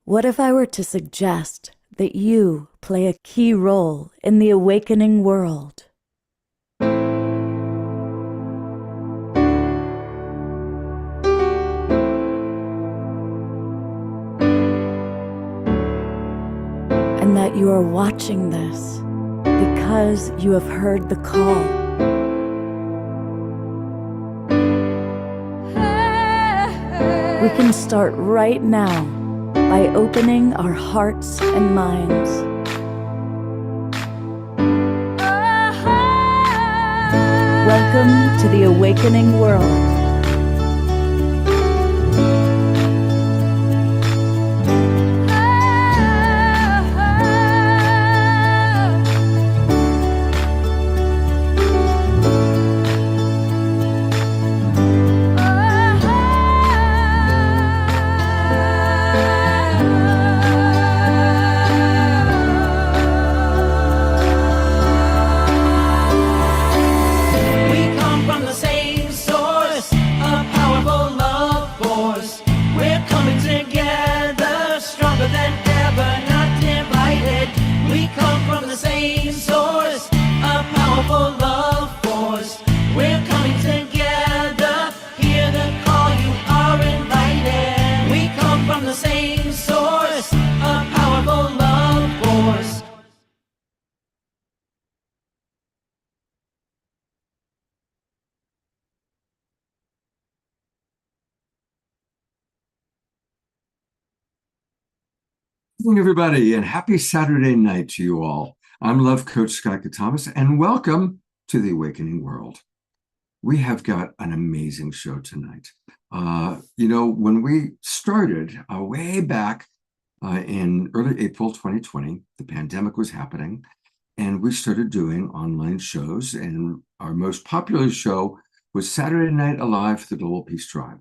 What if I were to suggest that you play a key role in the awakening world? And that you are watching this because you have heard the call. We can start right now by opening our hearts and minds. Welcome to the awakening world. Good evening, everybody, and happy Saturday night to you all. I'm Love Coach Scott Thomas, and welcome to the Awakening World. We have got an amazing show tonight. When we started way back in early April 2020, the pandemic was happening, and we started doing online shows, and our most popular show was Saturday Night Alive for the Global Peace Tribe.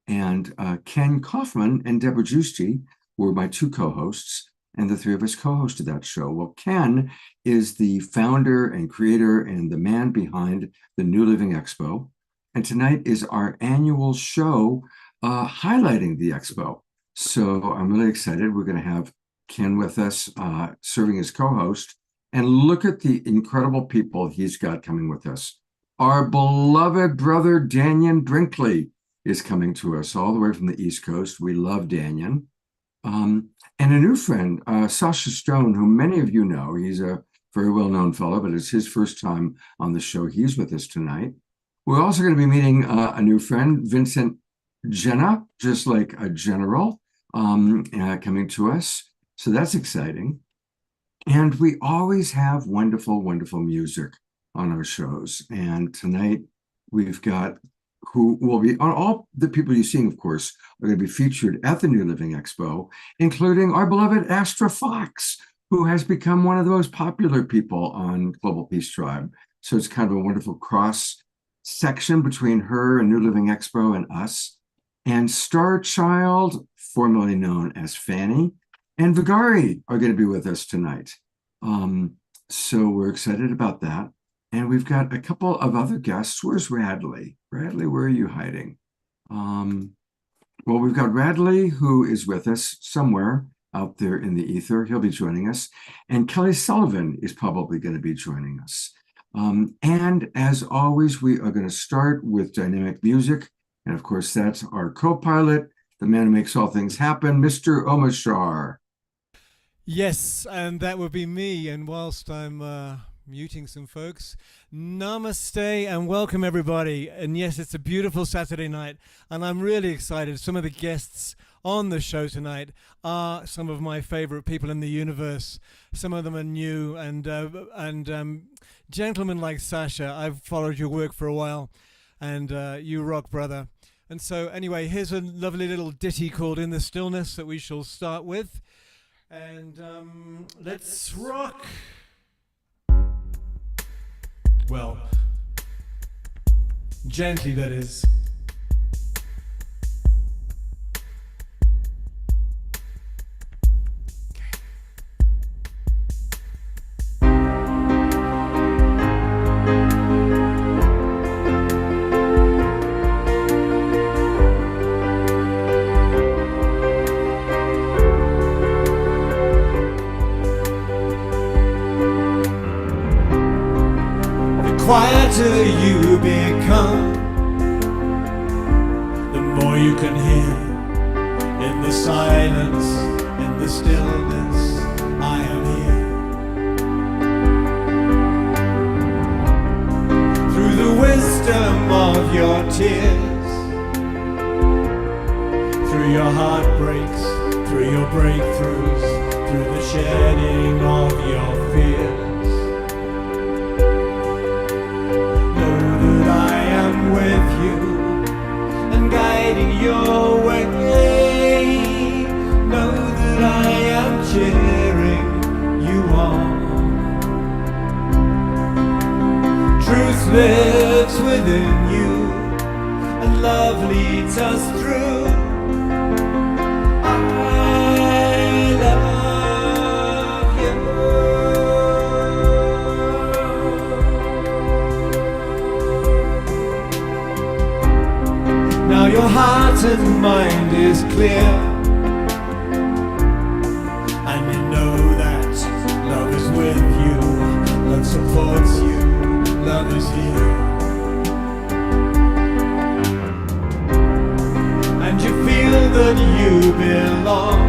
And Ken Kaufman and Deborah Giusti were my two co-hosts, and the three of us co-hosted that show. Well, Ken is the founder and creator and the man behind the New Living Expo. And tonight is our annual show highlighting the Expo. So I'm really excited. We're going to have Ken with us serving as co-host. And look at the incredible people he's got coming with us. Our beloved brother, Danyan Brinkley, is coming to us all the way from the East Coast. We love Danyan. And a new friend, Sasha Stone, who many of you know. He's a very well-known fellow, but it's his first time on the show. He's with us tonight. We're also going to be meeting a new friend, Vincent Jenna, just like a general, coming to us. So that's exciting. And we always have wonderful, wonderful music on our shows. And tonight we've got who will be on all the people you're seeing, of course, are going to be featured at the New Living Expo, including our beloved Astra Fox, who has become one of the most popular people on Global Peace Tribe. So it's kind of a wonderful cross section between her and New Living Expo and us. And Star Child, formerly known as Fanny, and Vigari are going to be with us tonight. So we're excited about that. And we've got a couple of other guests. Where's Radley? Radley, where are you hiding? Well, we've got Radley, who is with us somewhere out there in the ether. He'll be joining us. And Kelly Sullivan is probably going to be joining us. And as always, we are going to start with dynamic music. And of course, that's our co-pilot, the man who makes all things happen, Mr. Omashar. Yes, and that would be me. And whilst I'm muting some folks, namaste and welcome everybody. And yes, it's a beautiful Saturday night, and I'm really excited. Some of the guests on the show tonight are some of my favorite people in the universe. Some of them are new, and gentlemen like Sasha, I've followed your work for a while, and you rock, brother. And so anyway, here's a lovely little ditty called In the Stillness that we shall start with. And let's rock. Well, gently, that is. know you can hear in the silence, in the stillness, I am here. Through the wisdom of your tears, through your heartbreaks, through your breakthroughs, through the shedding of your fears, know that I am with you and guiding your way. Know that I am cheering you on. Truth lives within you and love leads us through. I love you. Now your heart and mind is clear, and you know that love is with you, love supports you, love is here. And you feel that you belong,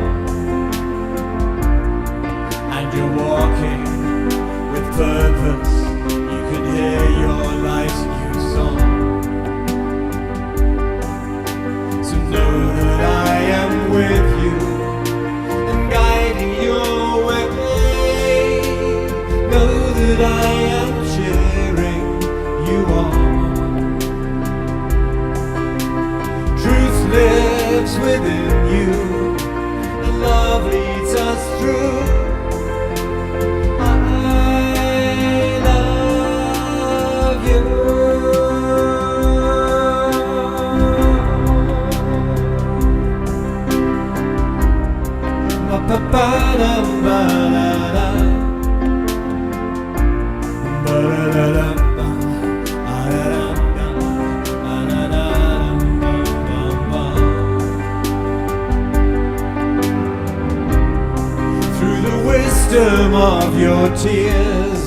and you're walking with purpose. You can hear your life's new song. So know that I am with you and guiding your way. Know that I am cheering you on. Truth lives within you and love leads us through. I love you. Ba-ba-da-ba-da-da. Ba-da-da-da-ba. Ah-da-da-da. Ah-da-da-da-ba-ba-ba. Through the wisdom of your tears,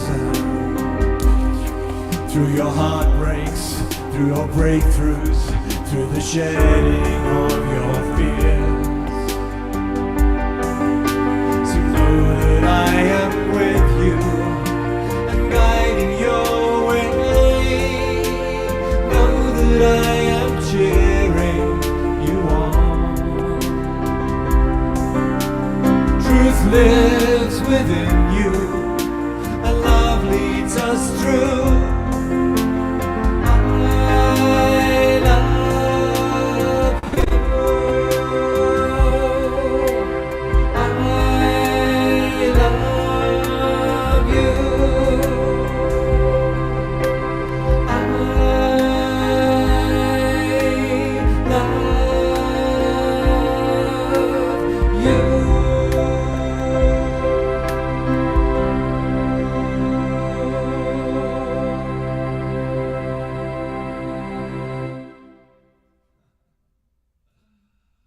through your heartbreaks, through your breakthroughs, through the shedding of your fears, so know that I am with you and guiding your way. Know that I am cheering you on. Truth lives within you and love leads us through. I love you. I love you. I love you.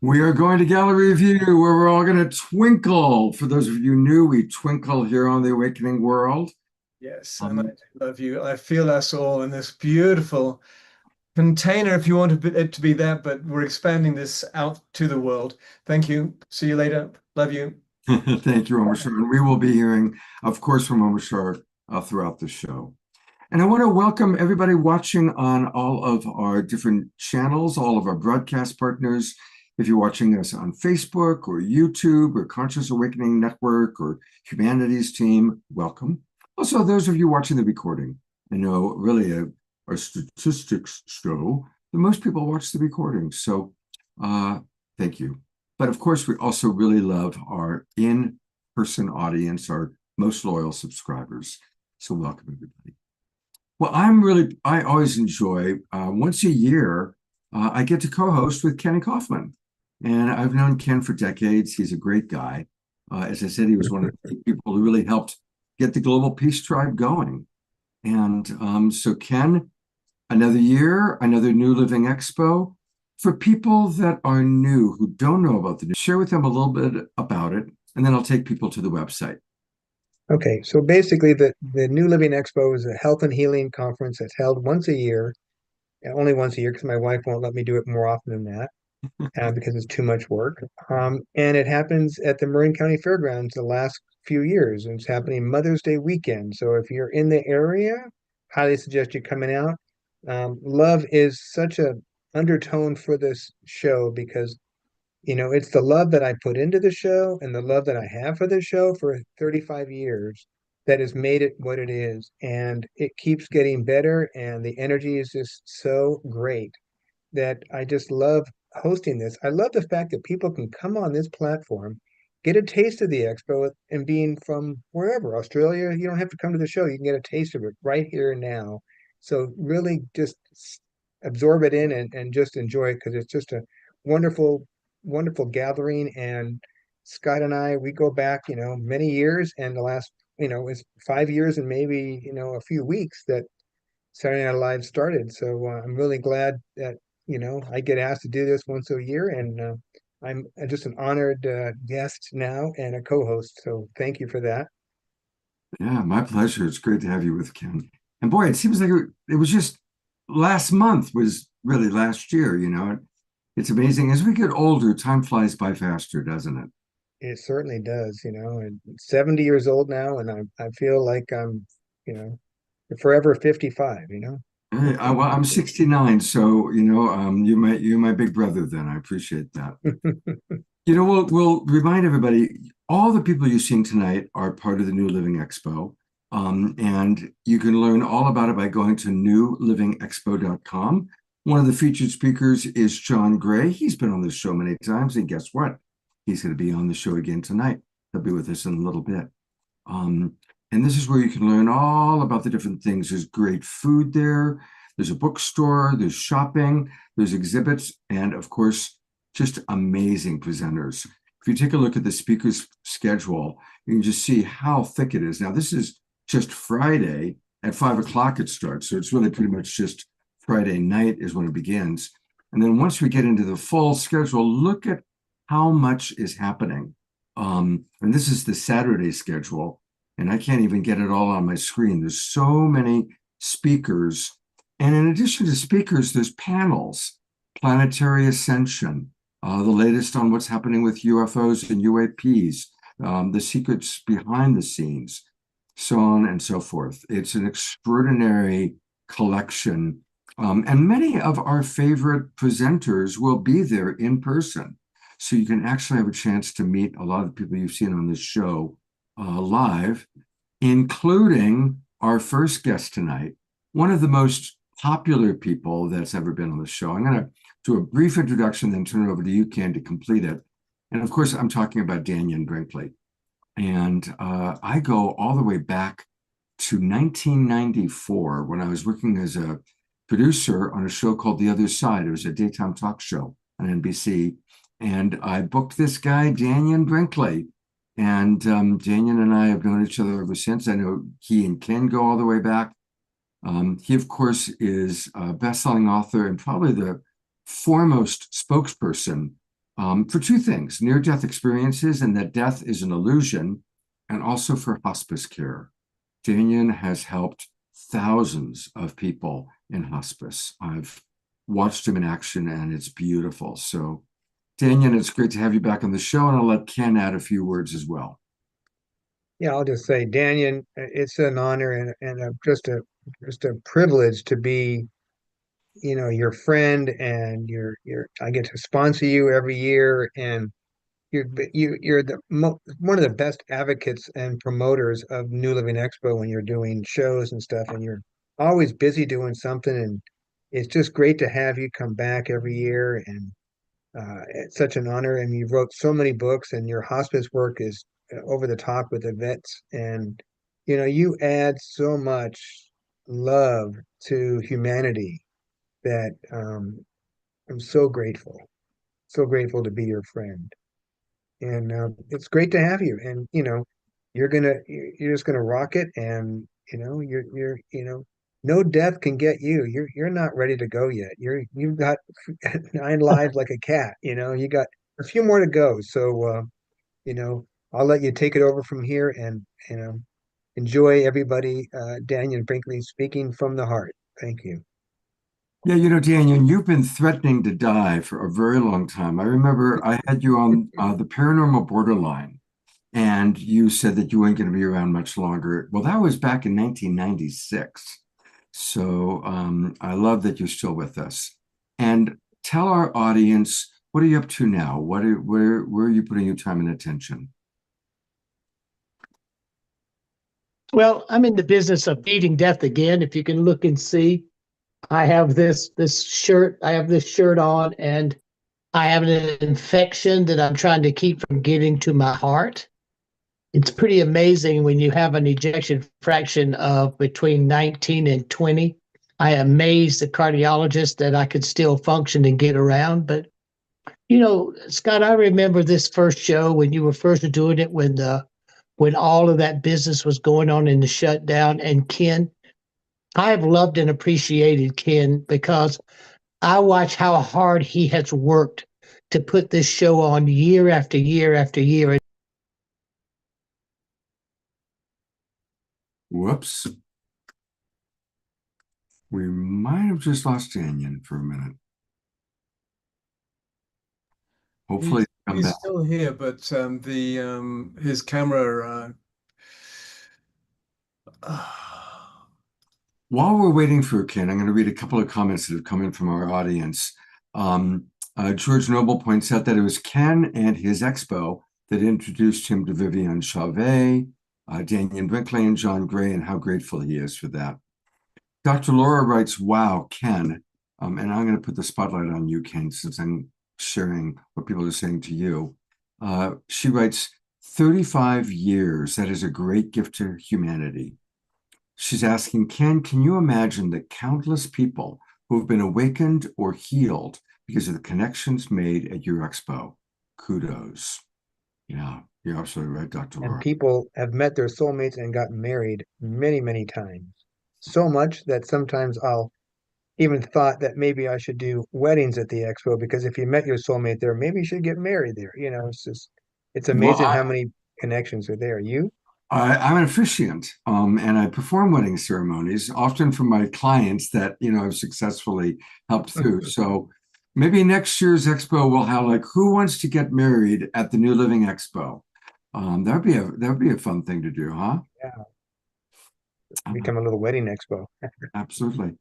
We are going to gallery view where we're all going to twinkle. For those of you new, we twinkle here on the Awakening World. Yes, and I do love you. I feel us all in this beautiful container, if you want it to be that, but we're expanding this out to the world. Thank you. See you later. Love you. Thank you, Omar Shah. And we will be hearing, of course, from Omar Shah throughout the show. And I want to welcome everybody watching on all of our different channels, all of our broadcast partners. If you're watching us on Facebook or YouTube or Conscious Awakening Network or Humanities Team, welcome. Also, those of you watching the recording, I know really our statistics show that most people watch the recording. So thank you. But of course, we also really love our in-person audience, our most loyal subscribers. So welcome, everybody. Well, I always enjoy, once a year, I get to co-host with Kenny Kaufman. And I've known Ken for decades. He's a great guy. As I said, he was one of the people who really helped get the Global Peace Tribe going. And so Ken, another year, another New Living Expo. For people that are new, who don't know about the new, share with them a little bit about it, and then I'll take people to the website. Okay, so basically the New Living Expo is a health and healing conference that's held once a year, and only once a year because my wife won't let me do it more often than that. because it's too much work. And it happens at the Marin County Fairgrounds the last few years, and it's happening Mother's Day weekend. So if you're in the area, highly suggest you coming out. Love is such a undertone for this show because it's the love that I put into the show and the love that I have for the show for 35 years that has made it what it is. And it keeps getting better, and the energy is just so great that I just love hosting this. I love the fact that people can come on this platform, get a taste of the expo, and being from wherever, Australia, you don't have to come to the show. You can get a taste of it right here and now. So really just absorb it in and just enjoy it because it's just a wonderful, wonderful gathering. And Scott and I, we go back, many years, and the last, it's 5 years and maybe, a few weeks that Saturday Night Live started. So I'm really glad that I get asked to do this once a year, and I'm just an honored guest now and a co-host. So thank you for that. Yeah, my pleasure. It's great to have you with Ken. And boy, it seems like it was just last month was really last year, It's amazing. As we get older, time flies by faster, doesn't it? It certainly does, and 70 years old now, and I feel like I'm, you know, forever 55. Well, I'm 69, so you're my big brother then. I appreciate that. We'll remind everybody, all the people you've seen tonight are part of the New Living Expo. And you can learn all about it by going to newlivingexpo.com. One of the featured speakers is John Gray. He's been on this show many times, and guess what? He's going to be on the show again tonight. He'll be with us in a little bit. And this is where you can learn all about the different things. There's great food there. There's a bookstore. There's shopping. There's exhibits. And of course, just amazing presenters. If you take a look at the speakers schedule, you can just see how thick it is. Now, this is just Friday at 5 o'clock it starts. So it's really pretty much just Friday night is when it begins. And then once we get into the full schedule, look at how much is happening. And this is the Saturday schedule. And I can't even get it all on my screen. There's so many speakers. And in addition to speakers, there's panels, planetary ascension, the latest on what's happening with UFOs and UAPs, the secrets behind the scenes, so on and so forth. It's an extraordinary collection. And many of our favorite presenters will be there in person. So you can actually have a chance to meet a lot of the people you've seen on this show live, including our first guest tonight, one of the most popular people that's ever been on the show. I'm going to do a brief introduction, then turn it over to you, Ken, to complete it. And of course, I'm talking about Dannion Brinkley. And I go all the way back to 1994 when I was working as a producer on a show called The Other Side. It was a daytime talk show on NBC. And I booked this guy, Dannion Brinkley. And Dannion and I have known each other ever since. I know he and Ken go all the way back. He, of course, is a best-selling author and probably the foremost spokesperson for two things: near-death experiences and that death is an illusion, and also for hospice care. Dannion has helped thousands of people in hospice. I've watched him in action, and it's beautiful. So, Dannion, it's great to have you back on the show, and I'll let Ken add a few words as well. Yeah, I'll just say, Dannion, it's an honor and just a privilege to be, your friend, and I get to sponsor you every year, and you're one of the best advocates and promoters of New Living Expo when you're doing shows and stuff, and you're always busy doing something, and it's just great to have you come back every year, and it's such an honor. And you wrote so many books, and your hospice work is over the top with the vets, and you add so much love to humanity that I'm so grateful to be your friend. And it's great to have you. And you're just gonna rock it. And no death can get you. You're not ready to go yet. You've got 9 lives like a cat. You got a few more to go. So you know, I'll let you take it over from here, and enjoy everybody. Dannion Brinkley speaking from the heart. Thank you. Yeah, Daniel, you've been threatening to die for a very long time. I remember I had you on the paranormal borderline, and you said that you weren't going to be around much longer. Well, that was back in 1996. So I love that you're still with us. And tell our audience, what are you up to now? Where are you putting your time and attention? Well, I'm in the business of beating death again. If you can look and see, I have this shirt. I have this shirt on, and I have an infection that I'm trying to keep from getting to my heart. It's pretty amazing when you have an ejection fraction of between 19 and 20. I amazed the cardiologist that I could still function and get around. But Scott, I remember this first show when you were first doing it when all of that business was going on in the shutdown. And Ken, I have loved and appreciated Ken because I watch how hard he has worked to put this show on year after year after year. Whoops. We might have just lost Daniel for a minute. Hopefully, come He's back. still here, but the his camera. While we're waiting for Ken, I'm going to read a couple of comments that have come in from our audience. George Noble points out that it was Ken and his Expo that introduced him to Vivian Chauvet, Daniel Brinkley, and John Gray, and how grateful he is for that. Dr. Laura writes, wow, Ken. And I'm going to put the spotlight on you, Ken, since I'm sharing what people are saying to you. She writes, 35 years. That is a great gift to humanity. She's asking, Ken, can you imagine the countless people who have been awakened or healed because of the connections made at your expo? Kudos. Yeah, you're absolutely right, Dr. And Laura. people have met their soulmates and gotten married many, many times. So much that sometimes I'll even thought that maybe I should do weddings at the expo because if you met your soulmate there, maybe you should get married there. It's Well, amazing how many connections are there. You? I'm an officiant, and I perform wedding ceremonies, often for my clients that I've successfully helped through. So maybe next year's expo will have like, who wants to get married at the New Living Expo? That would be a fun thing to do, huh? Yeah, Uh, become a little wedding expo. Absolutely.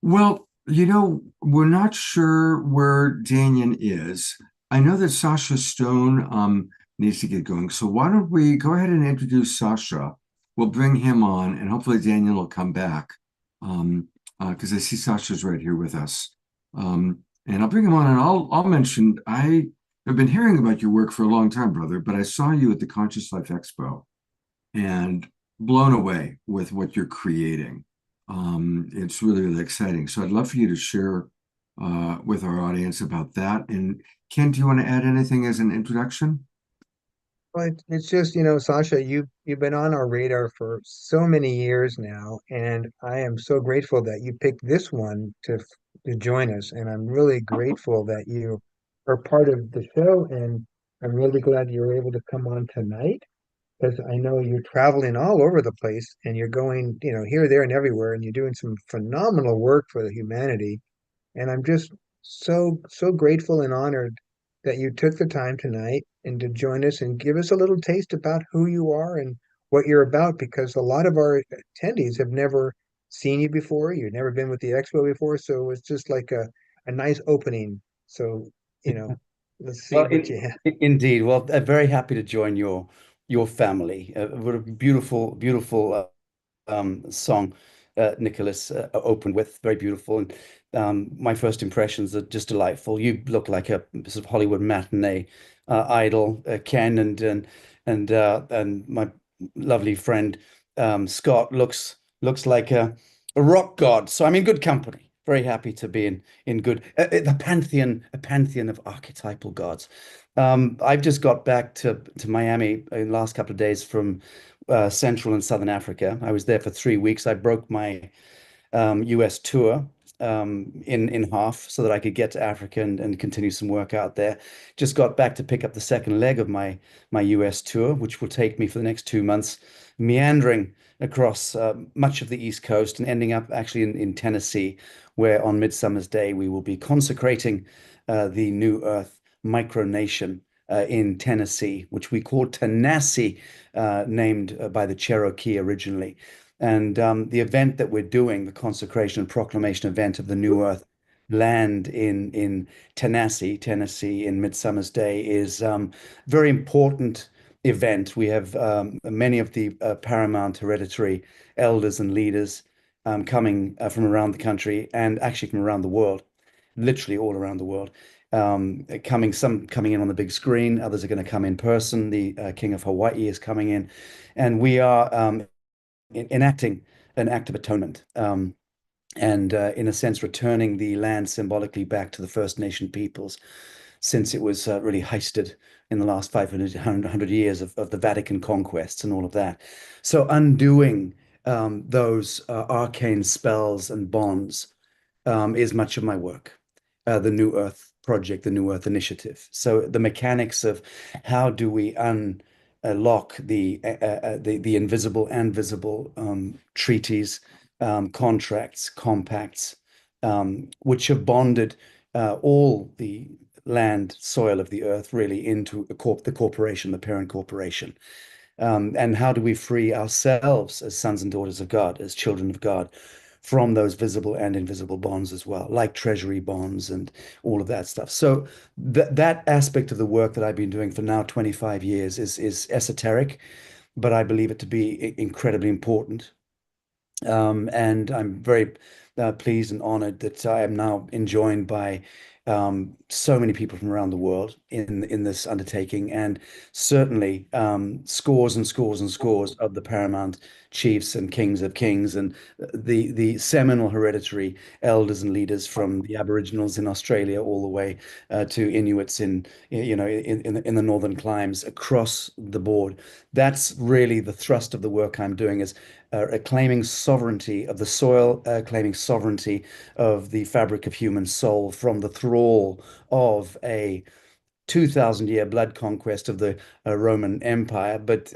Well, we're not sure where Daniel is. I know that Sasha Stone needs to get going. So why don't we go ahead and introduce Sasha? We'll bring him on, and hopefully Daniel will come back because I see Sasha's right here with us. And I'll bring him on, and I'll mention I have been hearing about your work for a long time, brother, but I saw you at the Conscious Life Expo and blown away with what you're creating. It's really, really exciting. So I'd love for you to share with our audience about that. And Ken, do you want to add anything as an introduction? Well, it's just, Sasha, you've been on our radar for so many years now, and I am so grateful that you picked this one to join us. And I'm really grateful that you are part of the show, and I'm really glad you were able to come on tonight because I know you're traveling all over the place and you're going, here, there, and everywhere, and you're doing some phenomenal work for the humanity. And I'm just so grateful and honored that you took the time tonight and to join us and give us a little taste about who you are and what you're about, because a lot of our attendees have never seen you before. You've never been with the expo before. So it's just like a nice opening. So, you know, let's see Well, what you have. indeed. Well, I'm very happy to join your family. What a beautiful, beautiful song Nicholas opened with. Very beautiful, and my first impressions are just delightful. You look like a sort of Hollywood matinee idol, Ken, and my lovely friend Scott looks like a rock god. So I'm in good company. Very happy to be in good a pantheon of archetypal gods. I've just got back to Miami in the last couple of days from Central and Southern Africa. I was there for 3 weeks. I broke my US tour in half so that I could get to Africa and continue some work out there. Just got back to pick up the second leg of my US tour, which will take me for the next 2 months, meandering across much of the East Coast and ending up actually in Tennessee, where on Midsummer's Day we will be consecrating the New Earth micronation in Tennessee, which we call Tanasi, named by the Cherokee originally. And the event that we're doing, the consecration and proclamation event of the New Earth land in Tennessee, in Midsummer's Day, is very important event. We have many of the paramount hereditary elders and leaders coming from around the country and actually from around the world, literally all around the world. Some coming in on the big screen, others are going to come in person. The King of Hawaii is coming in, and we are enacting an act of atonement. And in a sense, returning the land symbolically back to the First Nation peoples, since it was really heisted in the last 500 years of the Vatican conquests and all of that. So undoing those arcane spells and bonds is much of my work. The New Earth Project, the New Earth Initiative. So the mechanics of how do we unlock the invisible and visible treaties, contracts, compacts, which have bonded all the land, soil of the earth really into the corporation, the parent corporation. And how do we free ourselves as sons and daughters of God, as children of God, from those visible and invisible bonds as well, like treasury bonds and all of that stuff. So that aspect of the work that I've been doing for now 25 years is esoteric, but I believe it to be incredibly important. And I'm very pleased and honored that I am now enjoined by so many people from around the world in this undertaking, and certainly scores and scores and scores of the paramount chiefs and kings of kings, and the seminal hereditary elders and leaders from the Aboriginals in Australia all the way to Inuits in in the northern climes across the board. That's really the thrust of the work I'm doing, is claiming sovereignty of the soil, claiming sovereignty of the fabric of human soul from the thrall of a 2,000-year blood conquest of the Roman Empire. But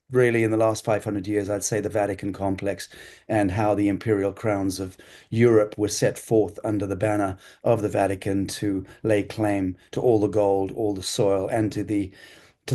really, in the last 500 years, I'd say the Vatican complex and how the imperial crowns of Europe were set forth under the banner of the Vatican to lay claim to all the gold, all the soil, and to the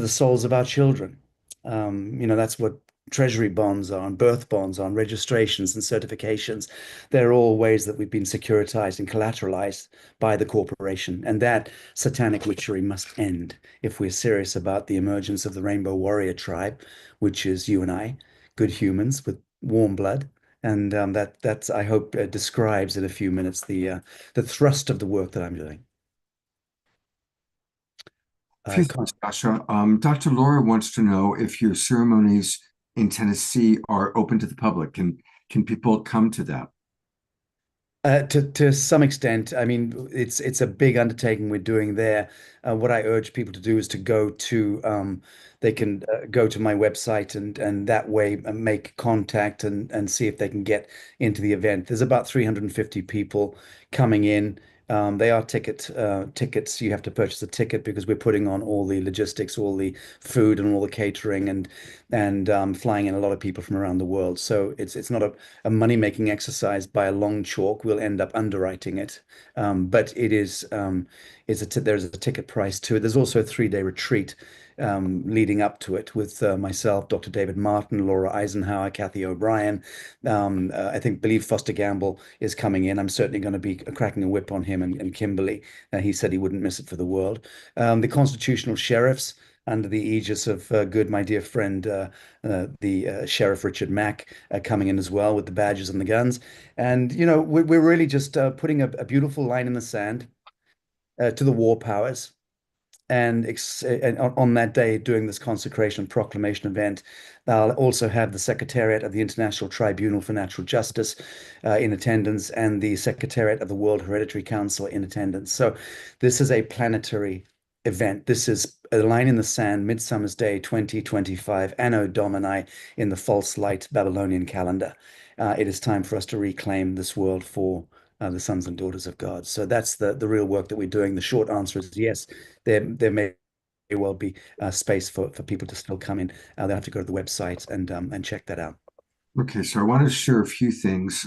souls of our children. That's what treasury bonds are, and birth bonds are, and registrations and certifications. They're all ways that we've been securitized and collateralized by the corporation. And that satanic witchery must end if we're serious about the emergence of the Rainbow Warrior tribe, which is you and I, good humans with warm blood. And that's, I hope, describes in a few minutes the thrust of the work that I'm doing. Few things, Sasha. Dr. Laura wants to know if your ceremonies in Tennessee are open to the public. Can people come to that? To some extent, I mean, it's a big undertaking we're doing there. What I urge people to do is to go to they can go to my website and that way make contact and see if they can get into the event. There's about 350 people coming in. They are tickets. You have to purchase a ticket because we're putting on all the logistics, all the food, and all the catering, and flying in a lot of people from around the world. So it's not a money-making exercise by a long chalk. We'll end up underwriting it, but it is there's a ticket price to it. There's also a 3-day retreat leading up to it with myself, Dr. David Martin, Laura Eisenhower, Kathy O'Brien. I believe Foster Gamble is coming in. I'm certainly going to be cracking a whip on him and Kimberly. He said he wouldn't miss it for the world. The constitutional sheriffs, under the aegis of good, my dear friend, the Sheriff Richard Mack, coming in as well with the badges and the guns. And, we're really just putting a beautiful line in the sand to the war powers. And on that day, doing this consecration proclamation event, I'll also have the Secretariat of the International Tribunal for Natural Justice in attendance, and the Secretariat of the World Hereditary Council in attendance. So this is a planetary event. This is a line in the sand, Midsummer's Day 2025, Anno Domini, in the false light Babylonian calendar. It is time for us to reclaim this world for the sons and daughters of God. So that's the real work that we're doing. The short answer is yes, there may well be space for people to still come in. They'll have to go to the website and check that out. Okay, so I want to share a few things.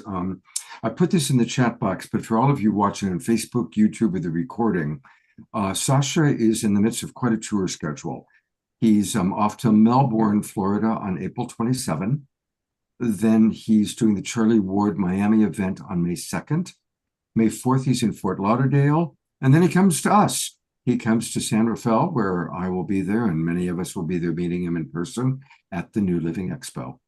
I put this in the chat box, but for all of you watching on Facebook, YouTube, or the recording, Sasha is in the midst of quite a tour schedule. He's off to Melbourne, Florida on April 27. Then he's doing the Charlie Ward Miami event on May 2nd. May 4th, he's in Fort Lauderdale. And then he comes to us. He comes to San Rafael, where I will be there, and many of us will be there meeting him in person at the New Living Expo.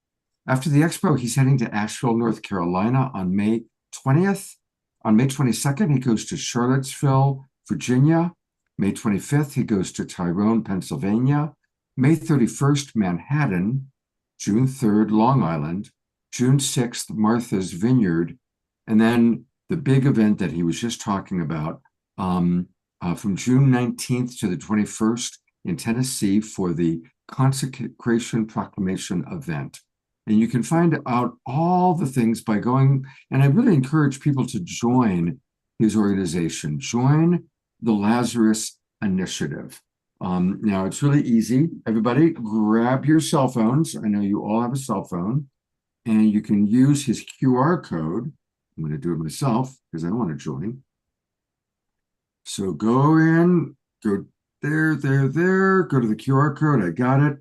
After the Expo, he's heading to Asheville, North Carolina on May 20th. On May 22nd, he goes to Charlottesville, Virginia. May 25th, he goes to Tyrone, Pennsylvania. May 31st, Manhattan. June 3rd, Long Island. June 6th, Martha's Vineyard. And then the big event that he was just talking about from June 19th to the 21st in Tennessee for the Consecration Proclamation event. And you can find out all the things by going, and I really encourage people to join his organization, join the Lazarus Initiative. Now, it's really easy. Everybody, grab your cell phones. I know you all have a cell phone, and you can use his QR code. I'm going to do it myself because I don't want to join. So go in, go there, go to the QR code. I got it.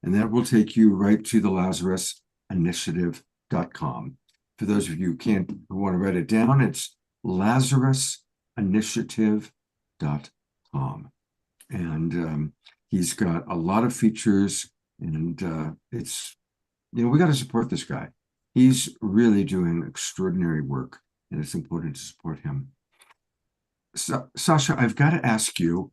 And that will take you right to the LazarusInitiative.com. For those of you who want to write it down, it's LazarusInitiative.com. And he's got a lot of features, and it's, we got to support this guy. He's really doing extraordinary work, and it's important to support him. So, Sasha, I've got to ask you,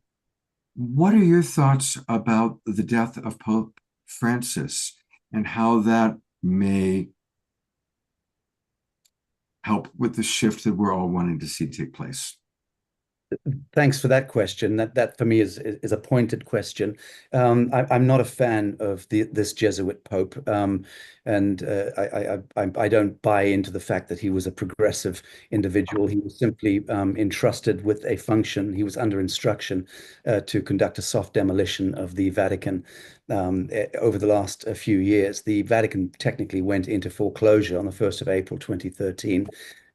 what are your thoughts about the death of Pope Francis and how that may help with the shift that we're all wanting to see take place? Thanks for that question. That for me is a pointed question. I'm not a fan of this Jesuit Pope, and I don't buy into the fact that he was a progressive individual. He was simply entrusted with a function. He was under instruction to conduct a soft demolition of the Vatican. Over the last few years, the Vatican technically went into foreclosure on the 1st of April 2013.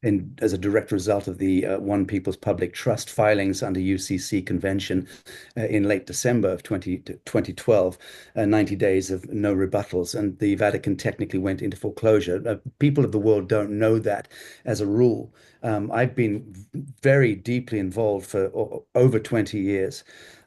And as a direct result of the One People's Public Trust filings under UCC convention in late December of 2012, 90 days of no rebuttals, and the Vatican technically went into foreclosure. People of the world don't know that as a rule. I've been very deeply involved for over 20 years.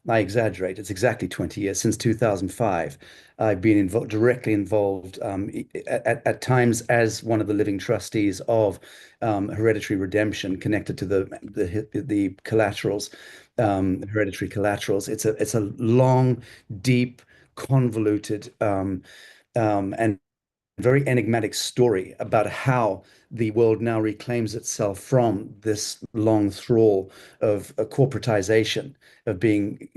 I exaggerate, it's exactly 20 years, since 2005. I've been directly involved at times as one of the living trustees of hereditary redemption connected to the collaterals, hereditary collaterals. It's a long, deep, convoluted, and very enigmatic story about how the world now reclaims itself from this long thrall of corporatization, of being,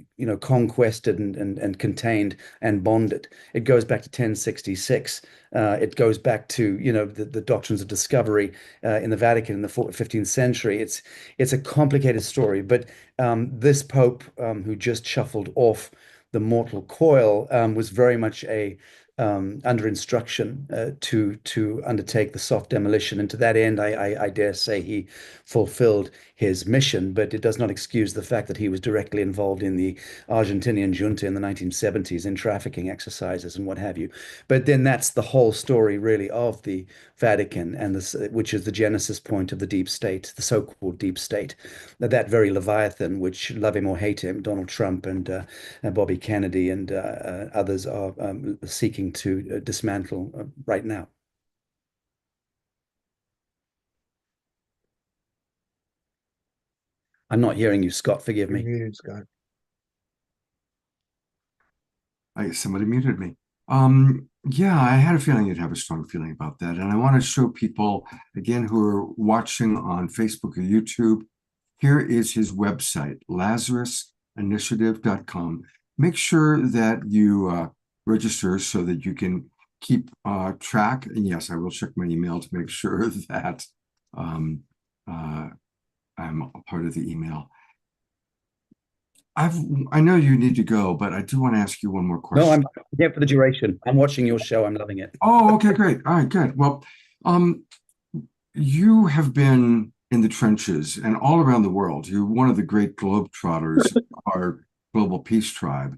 conquested and contained and bonded. It goes back to 1066. It goes back to, the doctrines of discovery in the Vatican in the 15th century. It's a complicated story, but this Pope who just shuffled off the mortal coil was very much under instruction to undertake the soft demolition. And to that end, I dare say he fulfilled his mission, but it does not excuse the fact that he was directly involved in the Argentinian junta in the 1970s in trafficking exercises and what have you. But then that's the whole story, really, of the Vatican, and which is the genesis point of the deep state, the so-called deep state, that very Leviathan, which, love him or hate him, Donald Trump and Bobby Kennedy and others are seeking to dismantle right now. I'm not hearing you, Scott. Forgive me. You're muted, Scott. Somebody muted me. Yeah, I had a feeling you'd have a strong feeling about that. And I want to show people, again, who are watching on Facebook or YouTube, here is his website, LazarusInitiative.com. Make sure that you register so that you can keep track. And yes, I will check my email to make sure that I'm a part of the email. I've I know you need to go, but I do want to ask you one more No, question. I'm here for the duration. I'm watching your show. I'm loving it. Oh, okay, great. All right, good. Well, um, you have been in the trenches and all around the world. You're one of the great globetrotters, our global peace tribe.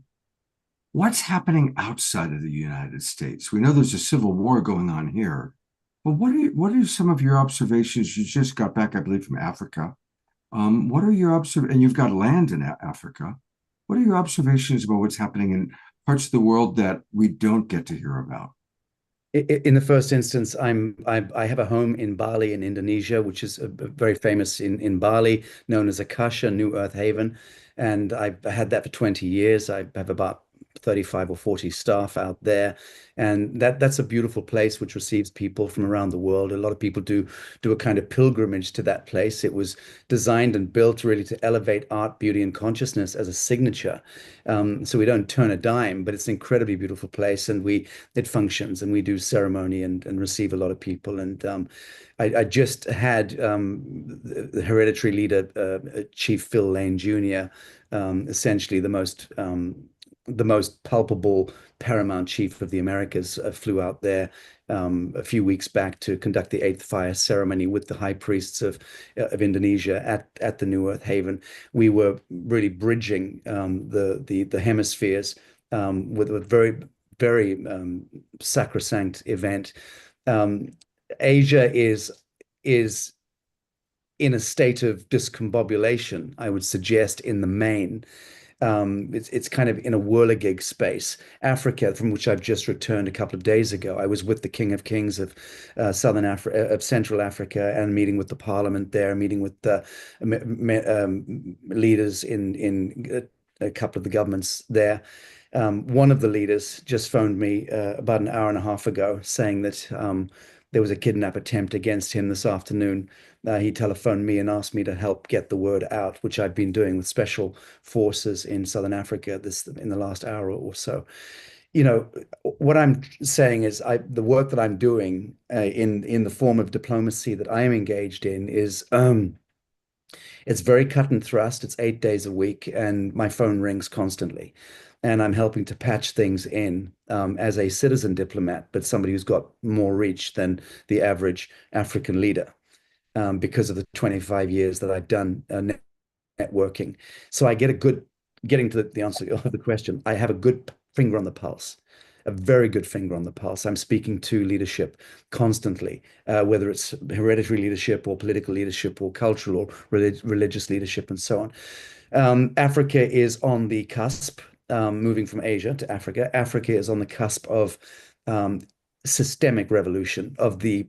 What's happening outside of the United States? We know there's a civil war going on here, but what are some of your observations? You just got back, I believe, from Africa. What are your and you've got land in Africa. What are your observations about what's happening in parts of the world that we don't get to hear about? In the first instance, I have a home in Bali in Indonesia, which is very famous in Bali, known as Akasha, New Earth Haven, and I've had that for 20 years. I have about 35 or 40 staff out there, and that's a beautiful place which receives people from around the world. A lot of people do a kind of pilgrimage to that place. It was designed and built really to elevate art, beauty, and consciousness as a signature. So we don't turn a dime, but it's an incredibly beautiful place, and we it functions, and we do ceremony and receive a lot of people. And I just had the hereditary leader, Chief Phil Lane Jr., essentially the most palpable paramount chief of the Americas, flew out there a few weeks back to conduct the eighth fire ceremony with the high priests of Indonesia at the New Earth Haven. We were really bridging the hemispheres with a very sacrosanct event. Um, Asia is in a state of discombobulation, I would suggest, in the main. It's kind of in a whirligig space. Africa, from which I've just returned a couple of days ago, I was with the King of Kings of Southern Africa, of Central Africa, and meeting with the Parliament there, meeting with leaders in a couple of the governments there. One of the leaders just phoned me about an hour and a half ago, saying that there was a kidnap attempt against him this afternoon. He telephoned me and asked me to help get the word out, which I've been doing with special forces in Southern Africa in the last hour or so. You know, what I'm saying is the work that I'm doing in the form of diplomacy that I am engaged in is it's very cut and thrust. It's 8 days a week, and my phone rings constantly. And I'm helping to patch things in as a citizen diplomat, but somebody who's got more reach than the average African leader because of the 25 years that I've done networking. So I get a good, getting to the answer of the question, I have a good finger on the pulse, a very good finger on the pulse. I'm speaking to leadership constantly, whether it's hereditary leadership or political leadership or cultural or religious leadership and so on. Africa is on the cusp, moving from Asia to Africa. Africa is on the cusp of systemic revolution of the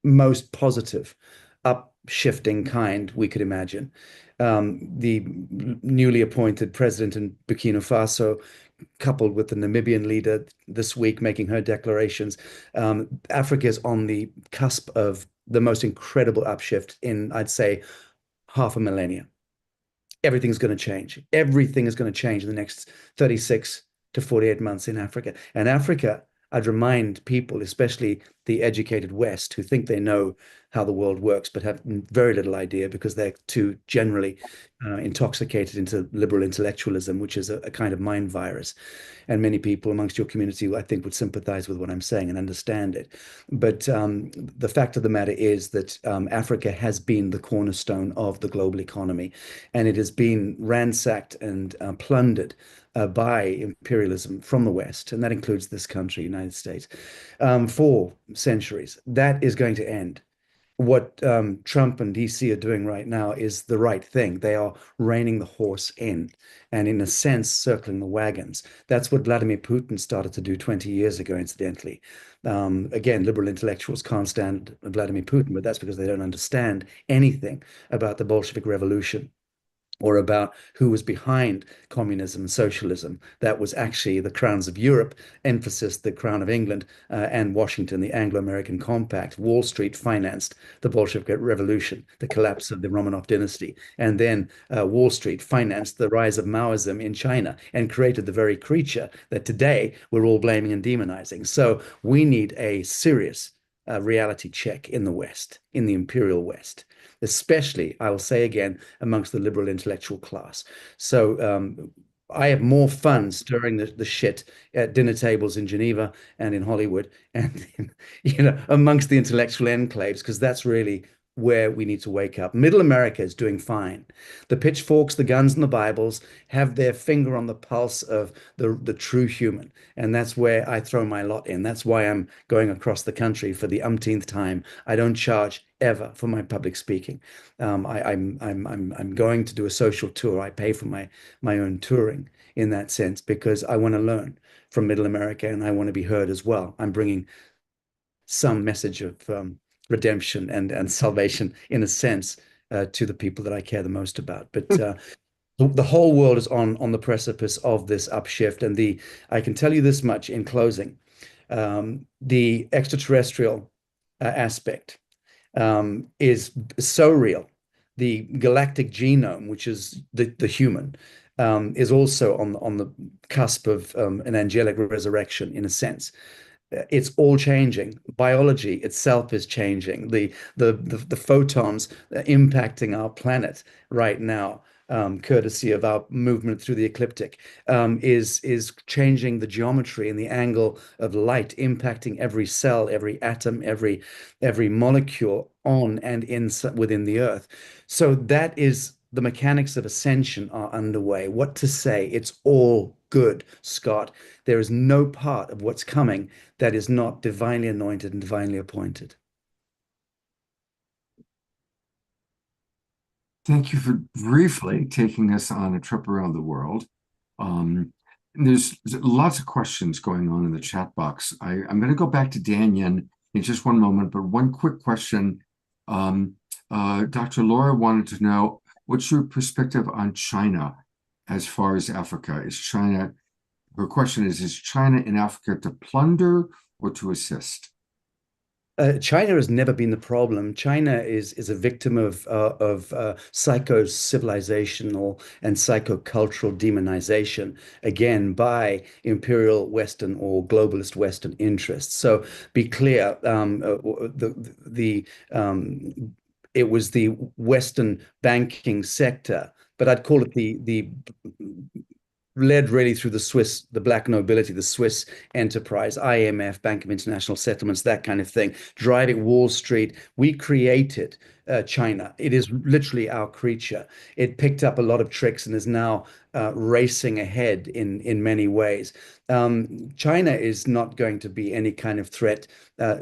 most positive, upshifting kind we could imagine. The newly appointed president in Burkina Faso, coupled with the Namibian leader this week making her declarations, Africa is on the cusp of the most incredible upshift in, I'd say, half a millennia. Everything's going to change. Everything is going to change in the next 36 to 48 months in Africa. And Africa, I'd remind people, especially the educated West, who think they know how the world works, but have very little idea because they're too generally intoxicated into liberal intellectualism, which is a kind of mind virus. And many people amongst your community, I think, would sympathize with what I'm saying and understand it. But the fact of the matter is that Africa has been the cornerstone of the global economy, and it has been ransacked and plundered by imperialism from the West, and that includes this country, United States, for centuries. That is going to end. What Trump and DC are doing right now is the right thing. They are reining the horse in and, in a sense, circling the wagons. That's what Vladimir Putin started to do 20 years ago, incidentally. Again, liberal intellectuals can't stand Vladimir Putin, but that's because they don't understand anything about the Bolshevik Revolution or about who was behind communism and socialism. That was actually the crowns of Europe, emphasis the Crown of England, and Washington, the Anglo-American Compact. Wall Street financed the Bolshevik Revolution, the collapse of the Romanov dynasty. And then Wall Street financed the rise of Maoism in China and created the very creature that today we're all blaming and demonizing. So we need a serious reality check in the West, in the imperial West, especially, I will say again, amongst the liberal intellectual class. So I have more fun stirring the shit at dinner tables in Geneva and in Hollywood and amongst the intellectual enclaves, because that's really where we need to wake up. Middle America is doing fine. The pitchforks, the guns, and the Bibles have their finger on the pulse of the true human. And that's where I throw my lot in. That's why I'm going across the country for the umpteenth time. I don't charge ever for my public speaking. I'm going to do a social tour. I pay for my own touring in that sense because I want to learn from Middle America and I want to be heard as well. I'm bringing some message of redemption and salvation in a sense to the people that I care the most about. But the whole world is on the precipice of this upshift, and the I can tell you this much in closing: the extraterrestrial aspect is so real. The galactic genome, which is the human, is also on the cusp of an angelic resurrection in a sense. It's all changing. Biology itself is changing. The photons impacting our planet right now, courtesy of our movement through the ecliptic, is changing the geometry and the angle of light, impacting every cell, every atom, every molecule on and in within the Earth. So that is the mechanics of ascension are underway. What to say? It's all good, Scott. There is no part of what's coming that is not divinely anointed and divinely appointed. Thank you for briefly taking us on a trip around the world. There's lots of questions going on in the chat box. I'm going to go back to Daniel in just one moment, but one quick question. Dr. Laura wanted to know, what's your perspective on China as far as Africa? Her question is China in Africa to plunder or to assist? China has never been the problem. China is a victim of psycho-civilizational and psychocultural demonization, again, by imperial Western or globalist Western interests. So be clear, it was the Western banking sector, but I'd call it the led really through the black nobility, the Swiss enterprise, IMF, Bank of International Settlements, that kind of thing, driving Wall Street. We created China. It is literally our creature. It picked up a lot of tricks and is now racing ahead in many ways. China is not going to be any kind of threat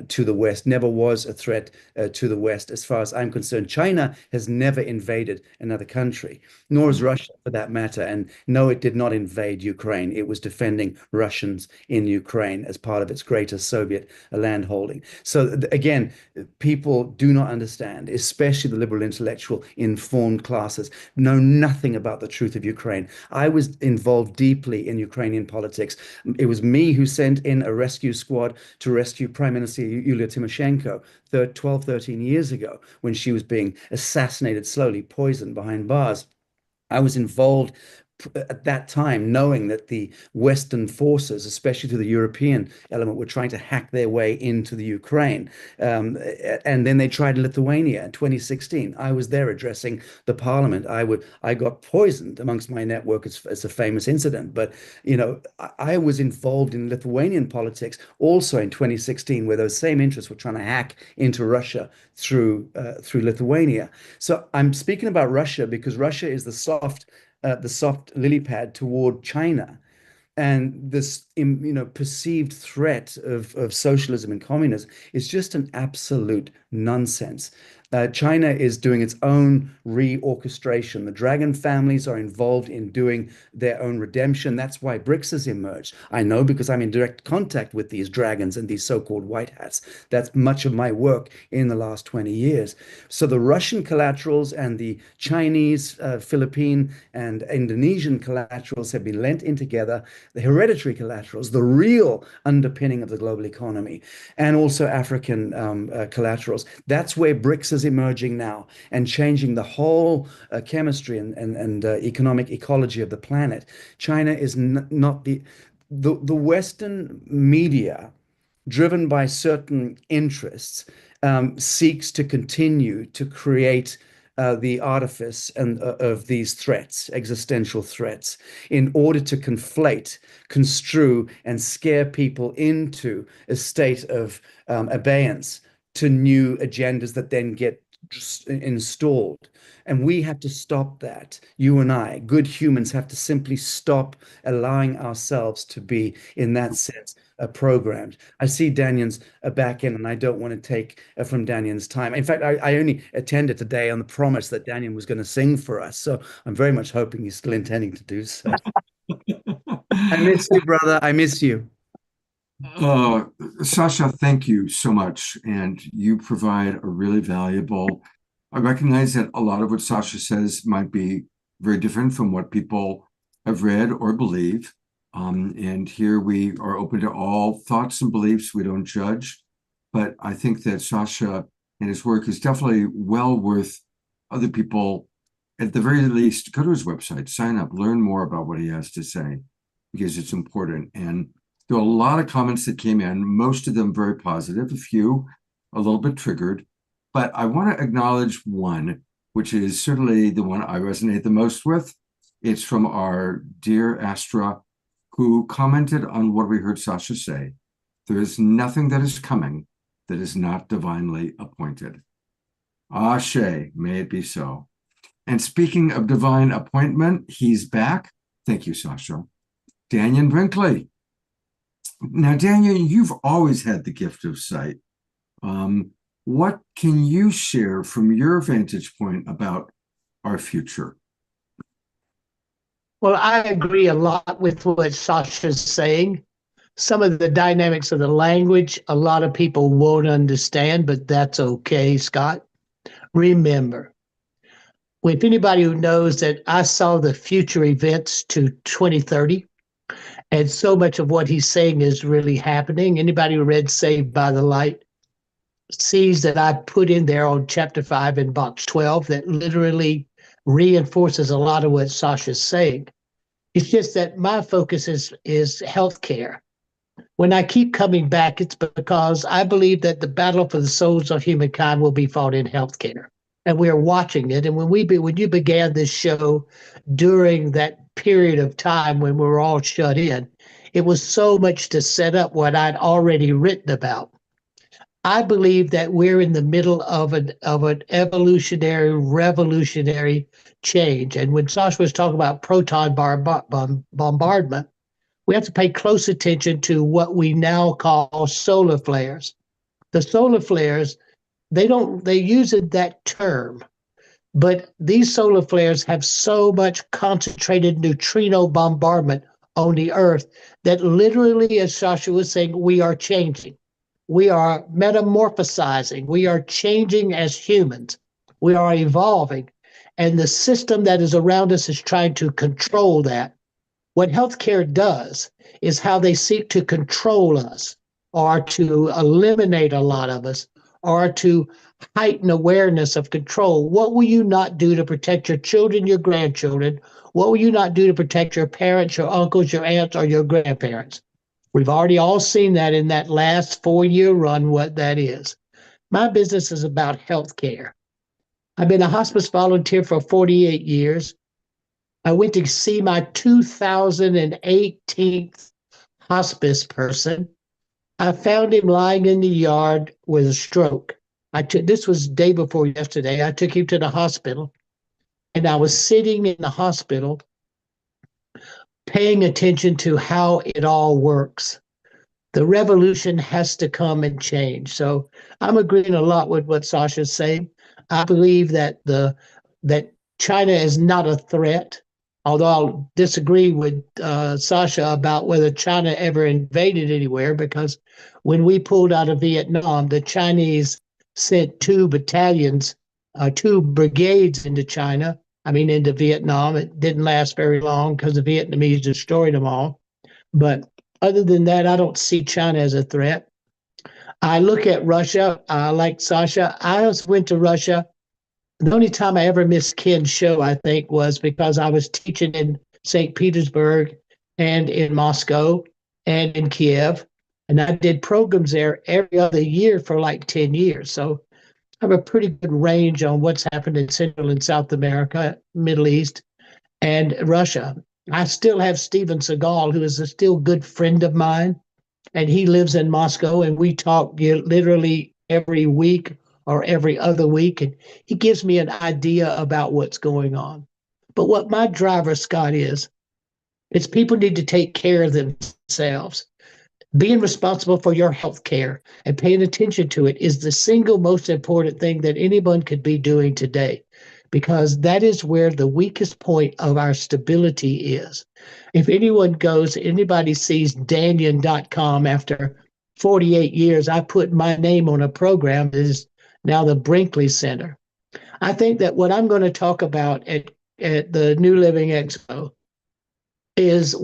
to the West, never was a threat to the West. As far as I'm concerned, China has never invaded another country, nor has Russia for that matter. And no, it did not invade Ukraine. It was defending Russians in Ukraine as part of its greater Soviet landholding. So again, people do not understand, especially the liberal intellectual informed classes, know nothing about the truth of Ukraine. I was involved deeply in Ukrainian politics. It was me who sent in a rescue squad to rescue Prime Minister Yulia Tymoshenko 12, 13 years ago when she was being assassinated, slowly poisoned behind bars. I was involved at that time, knowing that the Western forces, especially through the European element, were trying to hack their way into the Ukraine. And then they tried in Lithuania in 2016. I was there addressing the parliament. I got poisoned amongst my network. It's a famous incident. But, I was involved in Lithuanian politics also in 2016, where those same interests were trying to hack into Russia through Lithuania. So I'm speaking about Russia because Russia is the soft lily pad toward China. And this, perceived threat of socialism and communism is just an absolute nonsense. China is doing its own reorchestration. The dragon families are involved in doing their own redemption. That's why BRICS has emerged. I know because I'm in direct contact with these dragons and these so-called white hats. That's much of my work in the last 20 years. So the Russian collaterals and the Chinese, Philippine, and Indonesian collaterals have been lent in together, the hereditary collaterals, the real underpinning of the global economy, and also African collaterals. That's where BRICS is emerging now and changing the whole chemistry and economic ecology of the planet. China is not the Western media driven by certain interests, seeks to continue to create the artifice of these threats, existential threats, in order to conflate, construe, and scare people into a state of abeyance to new agendas that then get installed. And we have to stop that. You and I, good humans, have to simply stop allowing ourselves to be, in that sense, programmed. I see Daniel's back in, and I don't want to take from Daniel's time. In fact, I only attended today on the promise that Daniel was going to sing for us. So I'm very much hoping he's still intending to do so. I miss you, brother. I miss you. Sasha, thank you so much. And you provide a really valuable. I recognize that a lot of what Sasha says might be very different from what people have read or believe. And here we are open to all thoughts and beliefs. We don't judge. But I think that Sasha and his work is definitely well worth other people, at the very least, go to his website, sign up, learn more about what he has to say, because it's important. And there are a lot of comments that came in, most of them very positive, a few a little bit triggered. But I want to acknowledge one, which is certainly the one I resonate the most with. It's from our dear Astra, who commented on what we heard Sasha say. There is nothing that is coming that is not divinely appointed. Ashe, may it be so. And speaking of divine appointment, he's back. Thank you, Sasha. Daniel Brinkley. Now, Daniel, you've always had the gift of sight. What can you share from your vantage point about our future? Well, I agree a lot with what Sasha's saying. Some of the dynamics of the language, a lot of people won't understand, but that's okay, Scott. Remember, if anybody who knows that I saw the future events to 2030, and so much of what he's saying is really happening. Anybody who read Saved by the Light sees that I put in there on chapter 5 in box 12 that literally reinforces a lot of what Sasha's saying. It's just that my focus is healthcare. When I keep coming back, it's because I believe that the battle for the souls of humankind will be fought in healthcare. And we are watching it. And when you began this show during that period of time when we were all shut in, it was so much to set up what I'd already written about. I believe that we're in the middle of an evolutionary, revolutionary change. And when Sasha was talking about proton bombardment, we have to pay close attention to what we now call solar flares. The solar flares, they use that term, but these solar flares have so much concentrated neutrino bombardment on the Earth that literally, as Sasha was saying, we are changing. We are metamorphosizing. We are changing as humans. We are evolving. And the system that is around us is trying to control that. What healthcare does is how they seek to control us or to eliminate a lot of us or to heighten awareness of control. What will you not do to protect your children, your grandchildren? What will you not do to protect your parents, your uncles, your aunts, or your grandparents? We've already all seen that in that last 4-year run, what that is. My business is about healthcare. I've been a hospice volunteer for 48 years. I went to see my 2018th hospice person. I found him lying in the yard with a stroke. This was day before yesterday. I took him to the hospital, and I was sitting in the hospital paying attention to how it all works. The revolution has to come and change. So I'm agreeing a lot with what Sasha's saying. I believe that that China is not a threat, although I'll disagree with Sasha about whether China ever invaded anywhere, because when we pulled out of Vietnam, the Chinese sent 2 battalions, 2 brigades into Vietnam. It didn't last very long because the Vietnamese destroyed them all. But other than that, I don't see China as a threat. I look at Russia, like Sasha. I went to Russia. The only time I ever missed Ken's show, I think, was because I was teaching in St. Petersburg and in Moscow and in Kiev. And I did programs there every other year for like 10 years. So I have a pretty good range on what's happened in Central and South America, Middle East, and Russia. I still have Steven Seagal, who is a still good friend of mine, and he lives in Moscow, and we talk literally every week or every other week, and he gives me an idea about what's going on. But what my driver, Scott, is people need to take care of themselves. Being responsible for your health care and paying attention to it is the single most important thing that anyone could be doing today, because that is where the weakest point of our stability is. If anybody sees Danyon.com after 48 years, I put my name on a program that is now the Brinkley Center. I think that what I'm going to talk about at the New Living Expo is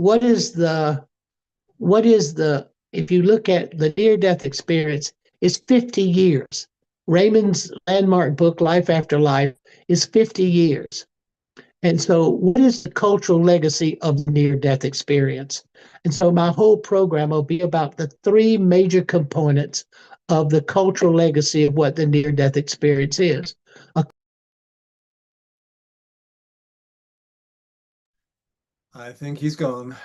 if you look at the near-death experience, is 50 years. Raymond's landmark book, Life After Life, is 50 years. And so what is the cultural legacy of the near-death experience? And so my whole program will be about the three major components of the cultural legacy of what the near-death experience is. I think he's gone.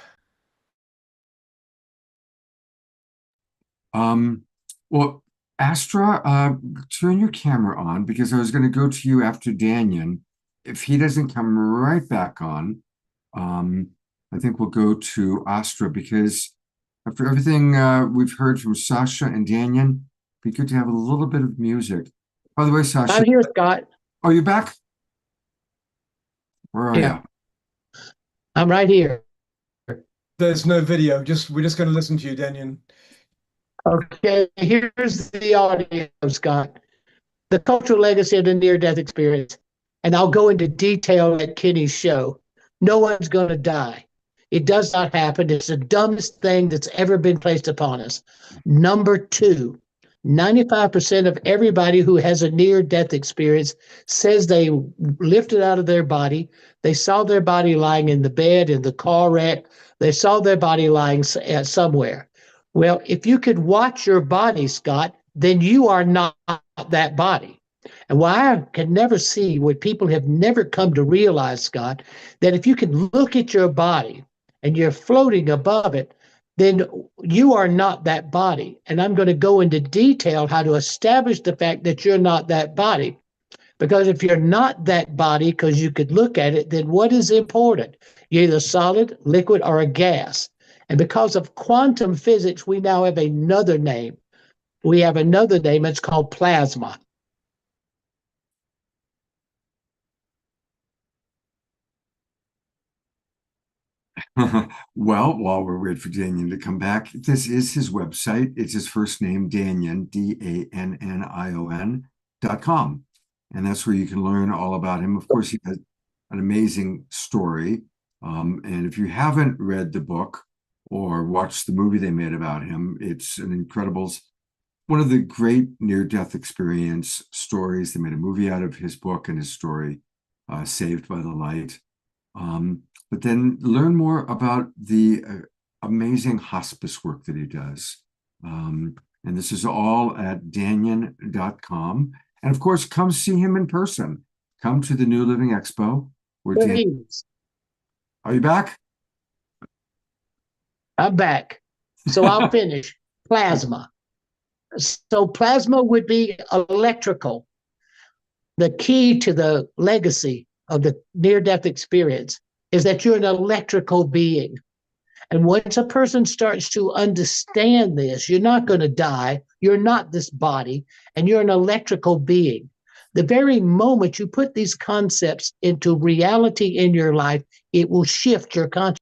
Well, Astra, turn your camera on because I was going to go to you after Danyon. If he doesn't come right back on, I think we'll go to Astra because after everything we've heard from Sasha and Danyon, it'd be good to have a little bit of music. By the way, Sasha. I'm here, Scott. Are you back? Where are Yeah. you? I'm right here. There's no video. We're just going to listen to you, Danyon. Okay, here's the audio, Scott. The cultural legacy of the near-death experience. And I'll go into detail at Kenny's show. No one's going to die. It does not happen. It's the dumbest thing that's ever been placed upon us. Number two, 95% of everybody who has a near-death experience says they lifted out of their body. They saw their body lying in the bed, in the car wreck. They saw their body lying somewhere. Well, if you could watch your body, Scott, then you are not that body. And why I can never see what people have never come to realize, Scott, that if you can look at your body and you're floating above it, then you are not that body. And I'm going to go into detail how to establish the fact that you're not that body. Because if you're not that body, because you could look at it, then what is important? You're either solid, liquid, or a gas. And because of quantum physics, we now have another name. We have another name. It's called plasma. Well, while we're waiting for Danyon to come back, this is his website. It's his first name, Danyon, DANNION.com. And that's where you can learn all about him. Of course, he has an amazing story. And if you haven't read the book or watched the movie they made about him, it's an incredible, one of the great near-death experience stories. They made a movie out of his book and his story, Saved by the Light. But then learn more about the amazing hospice work that he does. And this is all at danyon.com. And of course, come see him in person. Come to the New Living Expo. Are you back? I'm back. So I'll finish. Plasma. So plasma would be electrical. The key to the legacy of the near-death experience is that you're an electrical being. And once a person starts to understand this, you're not going to die, you're not this body, and you're an electrical being. The very moment you put these concepts into reality in your life, it will shift your consciousness.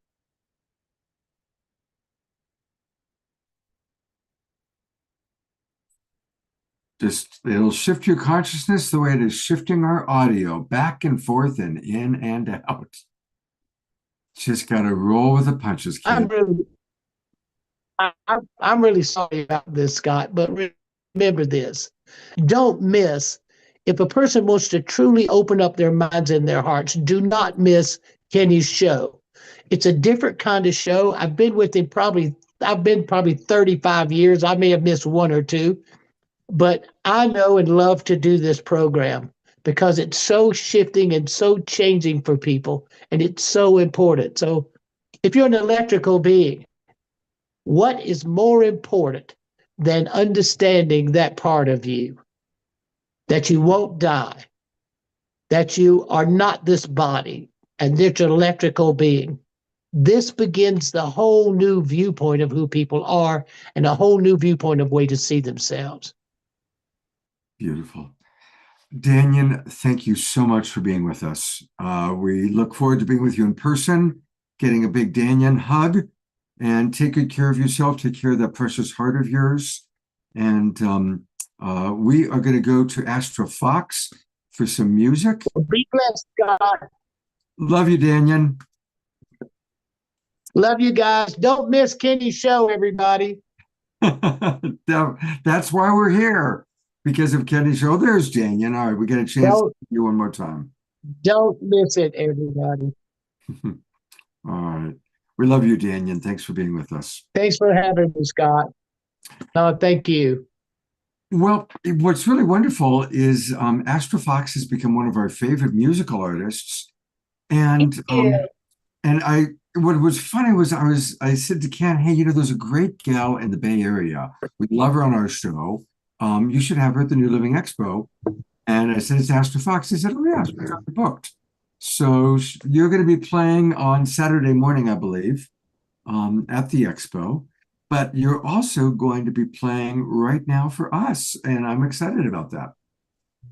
It'll shift your consciousness the way it is shifting our audio back and forth and in and out. Just got to roll with the punches, kid. I'm really sorry about this, Scott, but remember this. Don't miss. If a person wants to truly open up their minds and their hearts, do not miss Kenny's show. It's a different kind of show. I've been with him probably I've been probably 35 years. I may have missed one or two, but I know and love to do this program because it's so shifting and so changing for people, and it's so important. So if you're an electrical being, what is more important than understanding that part of you, that you won't die, that you are not this body, and that you're an electrical being? This begins the whole new viewpoint of who people are and a whole new viewpoint of way to see themselves. Beautiful. Danyan, thank you so much for being with us. We look forward to being with you in person, getting a big Danyan hug, and take good care of yourself. Take care of that precious heart of yours. And we are going to go to Astra Fox for some music. Be blessed, God. Love you, Danyan. Love you guys. Don't miss Kenny's show, everybody. That's why we're here, because of Kenny's show. There's Danyan. All right, we get a chance to see you one more time. Don't miss it, everybody. All right. We love you, Danyan. Thanks for being with us. Thanks for having me, Scott. Thank you. Well, what's really wonderful is Astra Fox has become one of our favorite musical artists. And what was funny was I said to Ken, hey, there's a great gal in the Bay Area. We love her on our show. You should have her at the New Living Expo. And I said, it's Astra Fox. He said, oh, yeah, we got her booked. So you're going to be playing on Saturday morning, I believe, at the Expo. But you're also going to be playing right now for us. And I'm excited about that.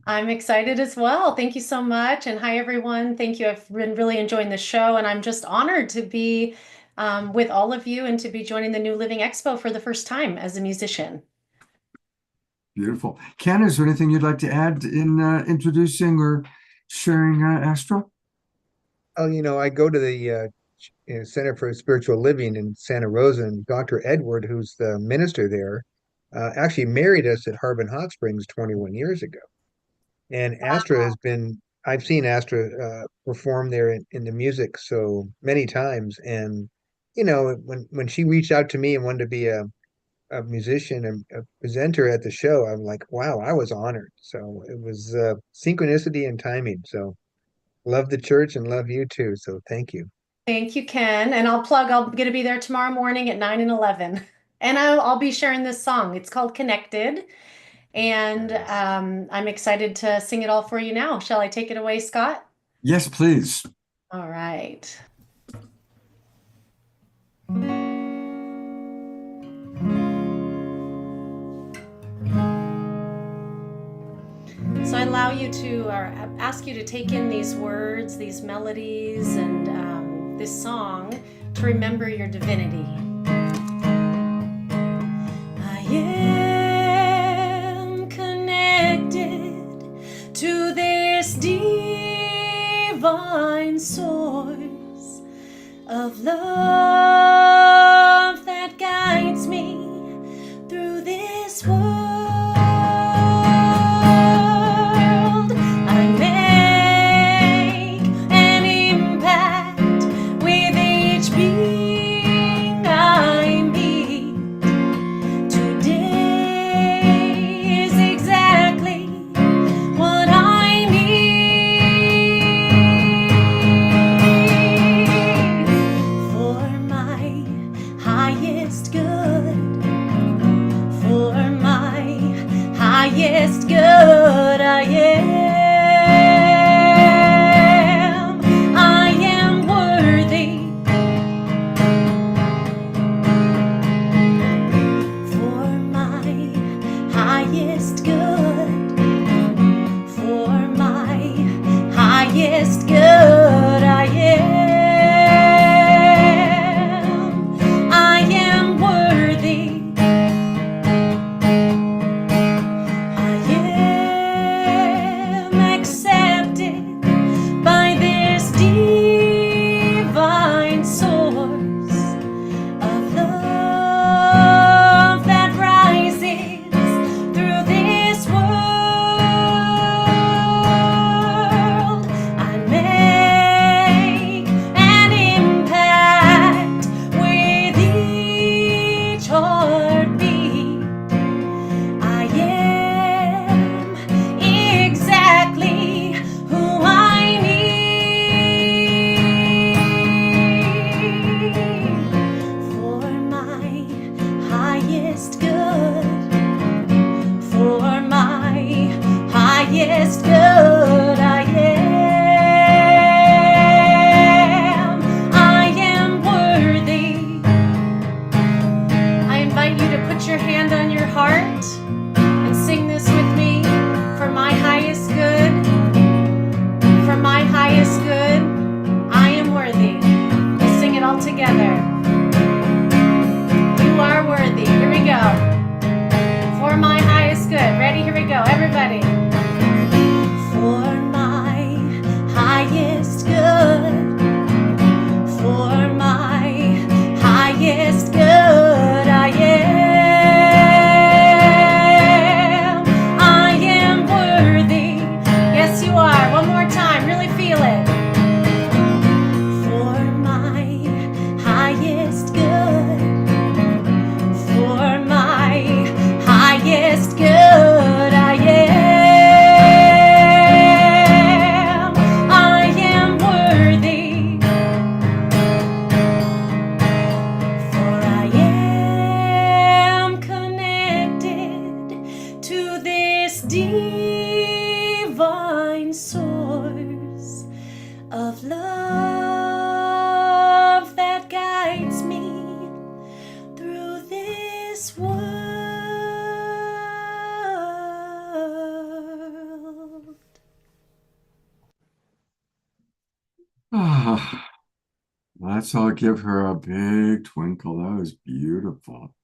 I'm excited as well. Thank you so much. And hi, everyone. Thank you. I've been really enjoying the show. And I'm just honored to be with all of you and to be joining the New Living Expo for the first time as a musician. Beautiful. Ken, is there anything you'd like to add in introducing or sharing Astra? Oh, I go to the Center for Spiritual Living in Santa Rosa, and Dr. Edward, who's the minister there, actually married us at Harbin Hot Springs 21 years ago. And Astra has been, I've seen Astra perform there in the music so many times. And, when she reached out to me and wanted to be a musician and a presenter at the show, I'm like, wow, I was honored. So it was synchronicity and timing. So love the church and love you too. So thank you. Thank you, Ken. And I'll plug, I'm going to be there tomorrow morning at 9 and 11. And I'll be sharing this song. It's called Connected. And I'm excited to sing it all for you now. Shall I take it away, Scott? Yes, please. All right. So I allow you to, or ask you to take in these words, these melodies, and this song to remember your divinity. I am connected to this divine source of love that guides me through this world. My together. You are worthy. Here we go. For my highest good. Ready? Here we go. Everybody. For my highest good. For my highest good. I am worthy. Yes, you are. One more time. Really feel it. For my highest good. For my highest good. I am worthy. For I am connected to this divine source of love that guides me through this world. Ah, let's all give her a big twinkle. That was beautiful.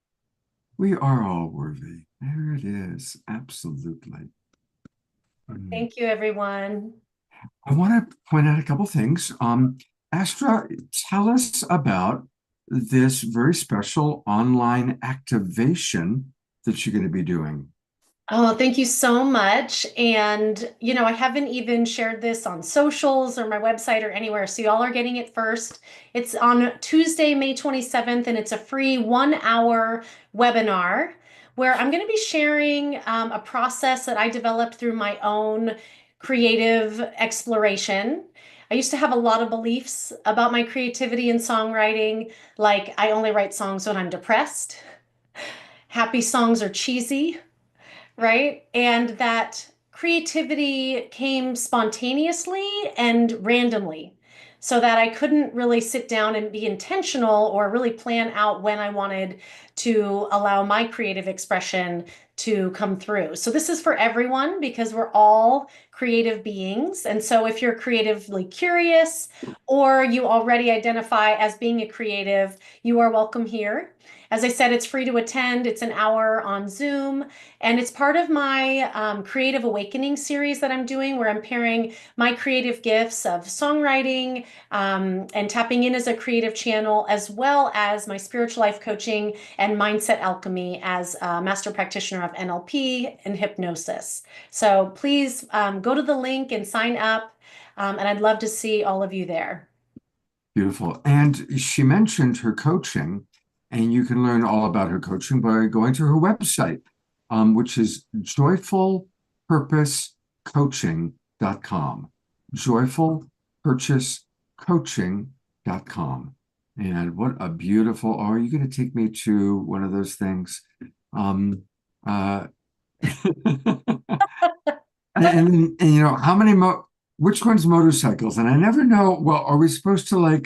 We are all worthy. There it is. Absolutely. Thank you, everyone. I want to point out a couple things. Astra, tell us about this very special online activation that you're going to be doing. Oh, thank you so much. And, I haven't even shared this on socials or my website or anywhere. So y'all are getting it first. It's on Tuesday, May 27th, and it's a free 1 hour webinar where I'm going to be sharing a process that I developed through my own creative exploration. I used to have a lot of beliefs about my creativity and songwriting, like I only write songs when I'm depressed. Happy songs are cheesy, right? And that creativity came spontaneously and randomly, so that I couldn't really sit down and be intentional or really plan out when I wanted to allow my creative expression to come through. So this is for everyone because we're all creative beings. And so if you're creatively curious or you already identify as being a creative, you are welcome here. As I said, it's free to attend. It's an hour on Zoom, and it's part of my Creative Awakening series that I'm doing, where I'm pairing my creative gifts of songwriting and tapping in as a creative channel, as well as my spiritual life coaching and mindset alchemy as a master practitioner of NLP and hypnosis. So please go to the link and sign up, and I'd love to see all of you there. Beautiful. And she mentioned her coaching, and you can learn all about her coaching by going to her website, which is joyfulpurposecoaching.com. Joyfulpurposecoaching.com. And what a beautiful, oh, are you going to take me to one of those things? And how many which one's motorcycles? And I never know, well, are we supposed to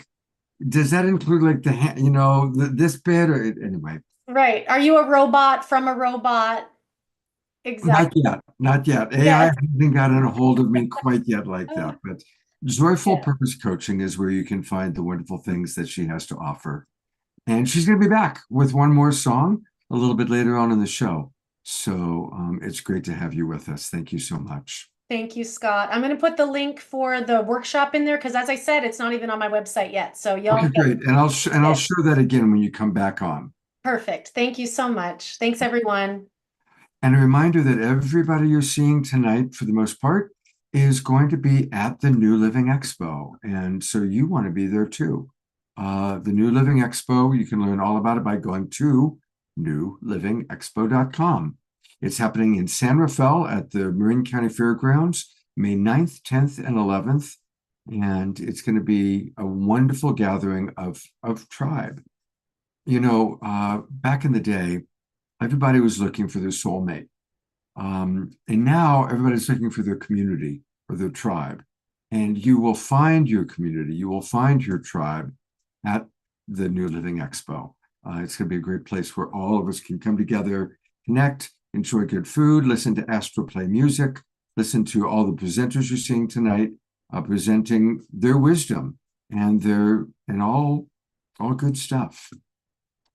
does that include this bit or anyway? Right. Are you a robot from a robot? Exactly. Not yet. AI hasn't gotten a hold of me quite yet like that. But Joyful Purpose Coaching is where you can find the wonderful things that she has to offer. And she's going to be back with one more song a little bit later on in the show. So it's great to have you with us. Thank you so much. Thank you, Scott. I'm going to put the link for the workshop in there because, as I said, it's not even on my website yet. So y'all. Okay, great. And I'll share that again when you come back on. Perfect. Thank you so much. Thanks, everyone. And a reminder that everybody you're seeing tonight, for the most part, is going to be at the New Living Expo. And so you want to be there too. The New Living Expo, you can learn all about it by going to newlivingexpo.com. It's happening in San Rafael at the Marin County Fairgrounds, May 9th, 10th, and 11th. And it's going to be a wonderful gathering of tribe. Back in the day, everybody was looking for their soulmate. And now everybody's looking for their community or their tribe. And you will find your community, you will find your tribe at the New Living Expo. It's going to be a great place where all of us can come together, connect, enjoy good food, listen to Astro play music, listen to all the presenters you're seeing tonight, presenting their wisdom and all All good stuff.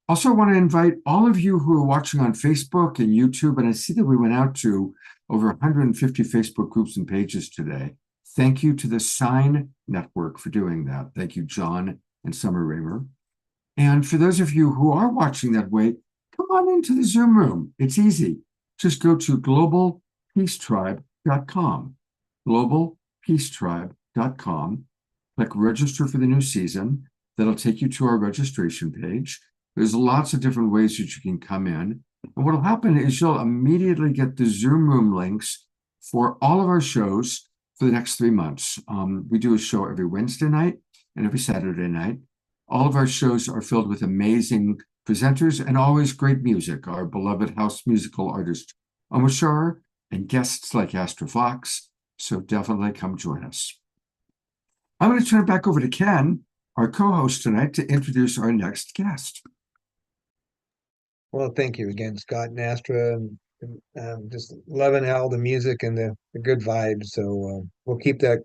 Also, want to invite all of you who are watching on Facebook and YouTube, and I see that we went out to over 150 Facebook groups and pages today. Thank you to the Sign Network for doing that. Thank you, John and Summer Raymer. And for those of you who are watching that way, come on into the Zoom room. It's easy. Just go to globalpeacetribe.com, globalpeacetribe.com. Click register for the new season. That'll take you to our registration page. There's lots of different ways that you can come in. And what will happen is you'll immediately get the Zoom room links for all of our shows for the next 3 months. We do a show every Wednesday night and every Saturday night. All of our shows are filled with amazing presenters and always great music. Our beloved house musical artist, Amashar, and guests like Astra Fox. So definitely come join us. I'm going to turn it back over to Ken, our co-host tonight, to introduce our next guest. Well, thank you again, Scott and Astra, and just loving all the music and the good vibes. So we'll keep that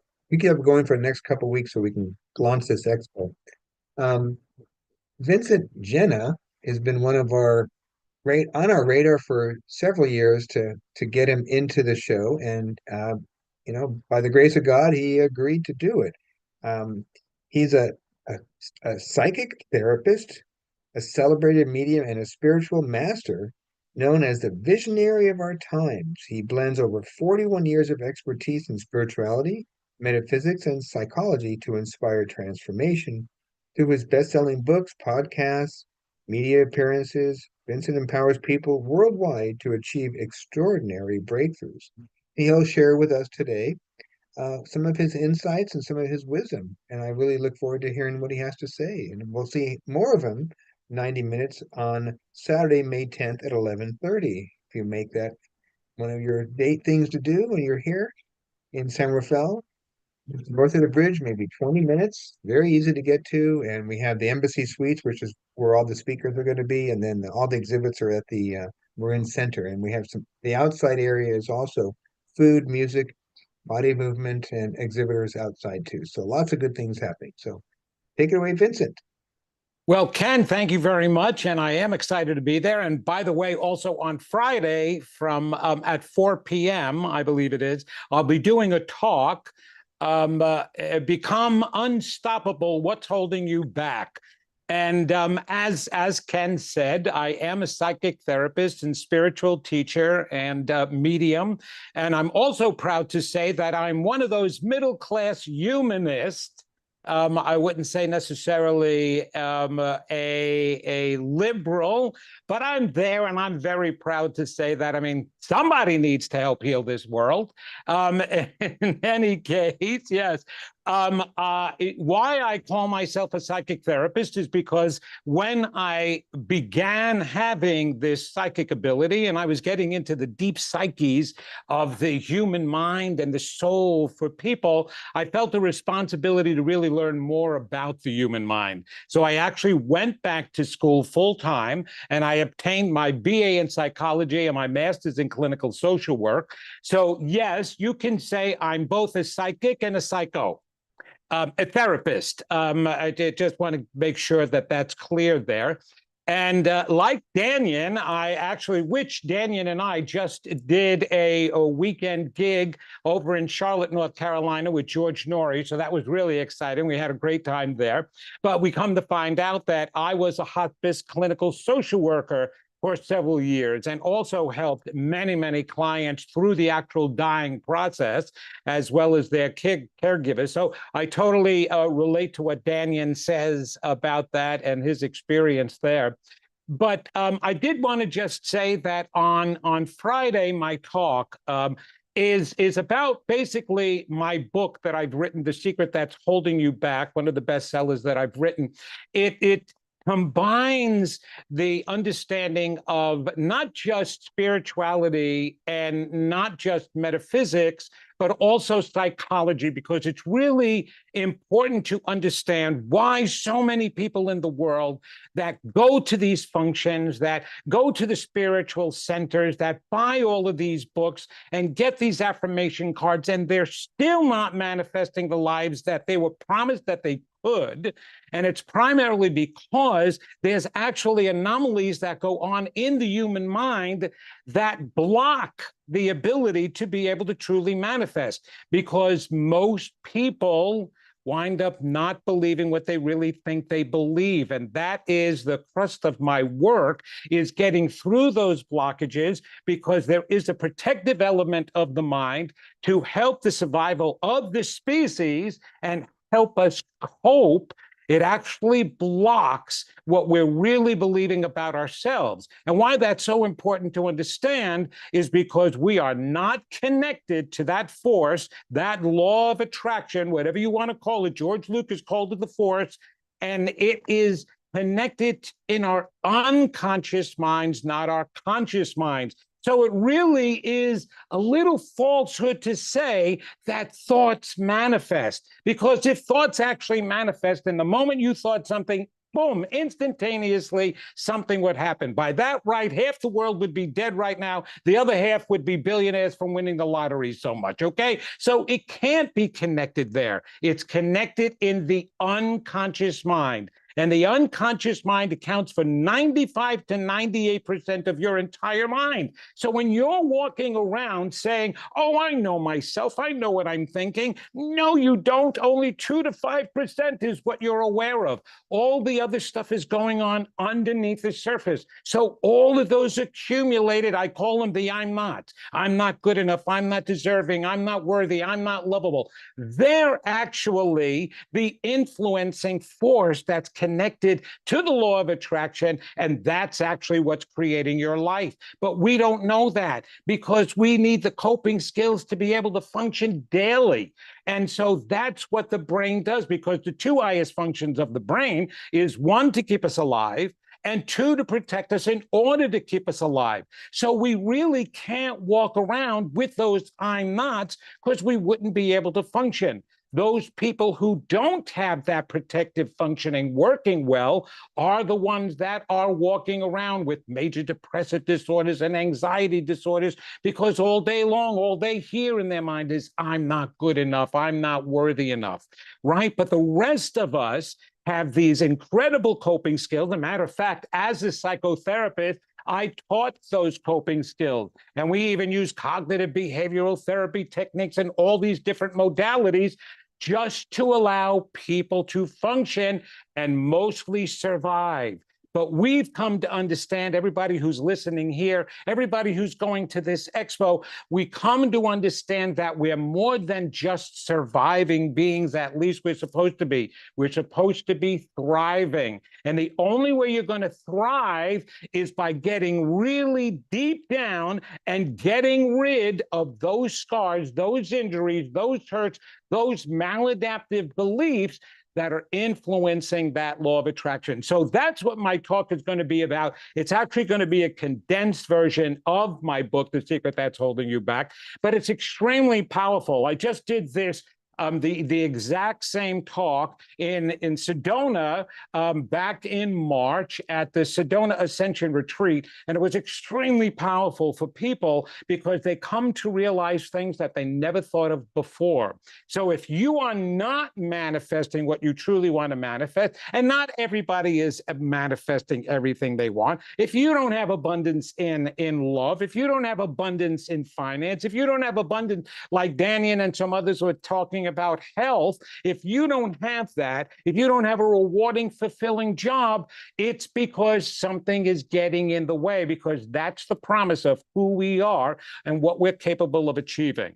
going for the next couple of weeks so we can launch this expo. Vincent Jenna has been one of our on our radar for several years to get him into the show, and by the grace of God, he agreed to do it. He's a psychic therapist, a celebrated medium, and a spiritual master known as the visionary of our times. He blends over 41 years of expertise in spirituality, metaphysics, and psychology to inspire transformation. Through his best-selling books, podcasts, media appearances, Vincent empowers people worldwide to achieve extraordinary breakthroughs. He'll share with us today some of his insights and some of his wisdom. And I really look forward to hearing what he has to say. And we'll see more of him 90 minutes on Saturday, May 10th at 11:30. If you make that one of your date things to do when you're here in San Rafael, north of the bridge, maybe 20 minutes, very easy to get to. And we have the Embassy Suites, which is where all the speakers are going to be. And then all the exhibits are at the Marin Center. And we have the outside area is also food, music, body movement, and exhibitors outside too. So lots of good things happening. So take it away, Vincent. Well, Ken, thank you very much. And I am excited to be there. And by the way, also on Friday from at 4 p.m., I believe it is, I'll be doing a talk, Become Unstoppable, What's Holding You Back? And as Ken said, I am a psychic therapist and spiritual teacher and medium. And I'm also proud to say that I'm one of those middle-class humanists. I wouldn't say necessarily a liberal, but I'm there, and I'm very proud to say that. I mean, somebody needs to help heal this world. In any case, yes. Why I call myself a psychic therapist is because when I began having this psychic ability and I was getting into the deep psyches of the human mind and the soul for people, I felt a responsibility to really learn more about the human mind. So I actually went back to school full time and I obtained my BA in psychology and my master's in clinical social work. So yes, you can say I'm both a psychic and a psycho. A therapist. I just want to make sure that that's clear there. And like Daniel, which Daniel and I just did a weekend gig over in Charlotte, North Carolina with George Norrie. So that was really exciting. We had a great time there. But we come to find out that I was a hospice clinical social worker for several years and also helped many, many clients through the actual dying process, as well as their caregivers. So I totally relate to what Daniel says about that and his experience there. But I did want to just say that on Friday, my talk is about basically my book that I've written, The Secret That's Holding You Back, one of the bestsellers that I've written. It combines the understanding of not just spirituality and not just metaphysics, but also psychology, because it's really important to understand why so many people in the world that go to these functions, that go to the spiritual centers, that buy all of these books and get these affirmation cards, and they're still not manifesting the lives that they were promised that they could. And it's primarily because there's actually anomalies that go on in the human mind that block the ability to be able to truly manifest, because most people wind up not believing what they really think they believe. And that is the crust of my work, is getting through those blockages, because there is a protective element of the mind to help the survival of the species and help us cope. It actually blocks what we're really believing about ourselves. And why that's so important to understand is because we are not connected to that force, that law of attraction, whatever you want to call it. George Lucas called it the force, and it is connected in our unconscious minds, not our conscious minds. So it really is a little falsehood to say that thoughts manifest, because if thoughts actually manifest, in the moment you thought something, boom, instantaneously something would happen. By that right, half the world would be dead right now. The other half would be billionaires from winning the lottery so much, okay? So it can't be connected there. It's connected in the unconscious mind. And the unconscious mind accounts for 95 to 98% of your entire mind. So when you're walking around saying, oh, I know myself, I know what I'm thinking. No, you don't. Only 2 to 5% is what you're aware of. All the other stuff is going on underneath the surface. So all of those accumulated, I call them the I'm not. I'm not good enough. I'm not deserving. I'm not worthy. I'm not lovable. They're actually the influencing force that's connected to the law of attraction, and that's actually what's creating your life. But we don't know that, because we need the coping skills to be able to function daily. And so that's what the brain does, because the two highest functions of the brain is, one, to keep us alive, and two, to protect us in order to keep us alive. So we really can't walk around with those I'm nots, because we wouldn't be able to function. Those people who don't have that protective functioning working well are the ones that are walking around with major depressive disorders and anxiety disorders, because all day long, all they hear in their mind is, I'm not good enough, I'm not worthy enough, right? But the rest of us have these incredible coping skills. As a matter of fact, as a psychotherapist, I taught those coping skills. And we even use cognitive behavioral therapy techniques and all these different modalities just to allow people to function and mostly survive. But we've come to understand, everybody who's listening here, everybody who's going to this expo, we come to understand that we're more than just surviving beings, at least we're supposed to be. We're supposed to be thriving. And the only way you're going to thrive is by getting really deep down and getting rid of those scars, those injuries, those hurts, those maladaptive beliefs that are influencing that law of attraction. So that's what my talk is going to be about. It's actually going to be a condensed version of my book, The Secret That's Holding You Back, but it's extremely powerful. I just did this the exact same talk in Sedona back in March at the Sedona Ascension Retreat. And it was extremely powerful for people, because they come to realize things that they never thought of before. So if you are not manifesting what you truly want to manifest, and not everybody is manifesting everything they want, if you don't have abundance in love, if you don't have abundance in finance, if you don't have abundance, like Daniel and some others were talking about health, if you don't have that, if you don't have a rewarding, fulfilling job, it's because something is getting in the way, because that's the promise of who we are and what we're capable of achieving.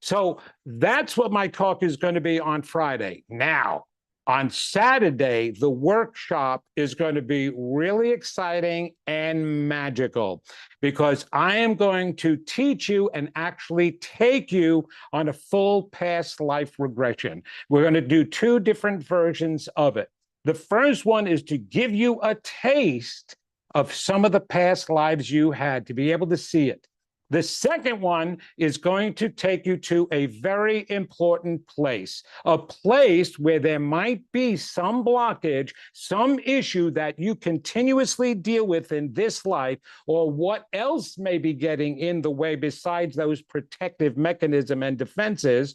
So that's what my talk is going to be on Friday. Now, on Saturday, the workshop is going to be really exciting and magical, because I am going to teach you and actually take you on a full past life regression. We're going to do two different versions of it. The first one is to give you a taste of some of the past lives you had, to be able to see it. The second one is going to take you to a very important place, a place where there might be some blockage, some issue that you continuously deal with in this life, or what else may be getting in the way besides those protective mechanisms and defenses.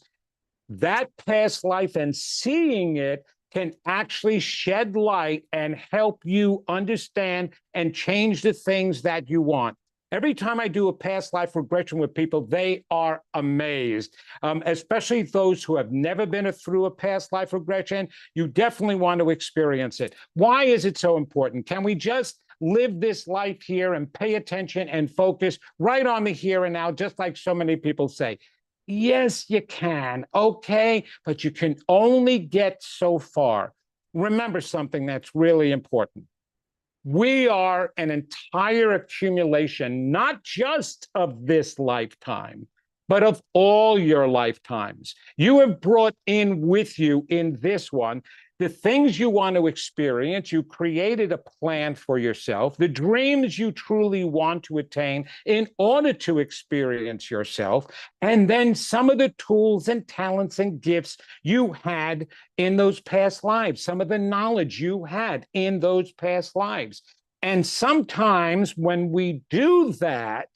That past life and seeing it can actually shed light and help you understand and change the things that you want. Every time I do a past life regression with people, they are amazed, especially those who have never been through a past life regression. You definitely want to experience it. Why is it so important? Can we just live this life here and pay attention and focus right on the here and now, just like so many people say? Yes, you can, okay, but you can only get so far. Remember something that's really important. We are an entire accumulation, not just of this lifetime, but of all your lifetimes. You have brought in with you in this one the things you want to experience. You created a plan for yourself, the dreams you truly want to attain in order to experience yourself, and then some of the tools and talents and gifts you had in those past lives, some of the knowledge you had in those past lives. And sometimes when we do that,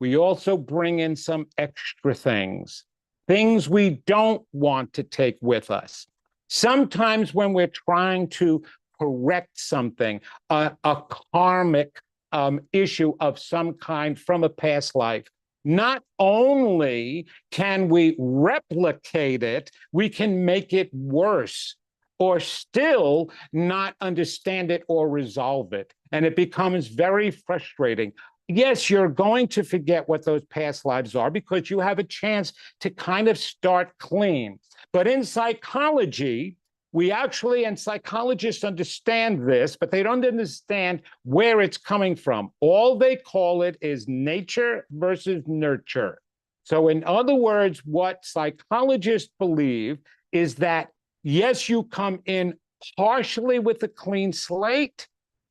we also bring in some extra things we don't want to take with us. Sometimes when we're trying to correct something, a karmic issue of some kind from a past life, not only can we replicate it, we can make it worse, or still not understand it or resolve it. And it becomes very frustrating. Yes, you're going to forget what those past lives are because you have a chance to kind of start clean. But in psychology, we actually, and psychologists understand this, but they don't understand where it's coming from. All they call it is nature versus nurture. So in other words, what psychologists believe is that, yes, you come in partially with a clean slate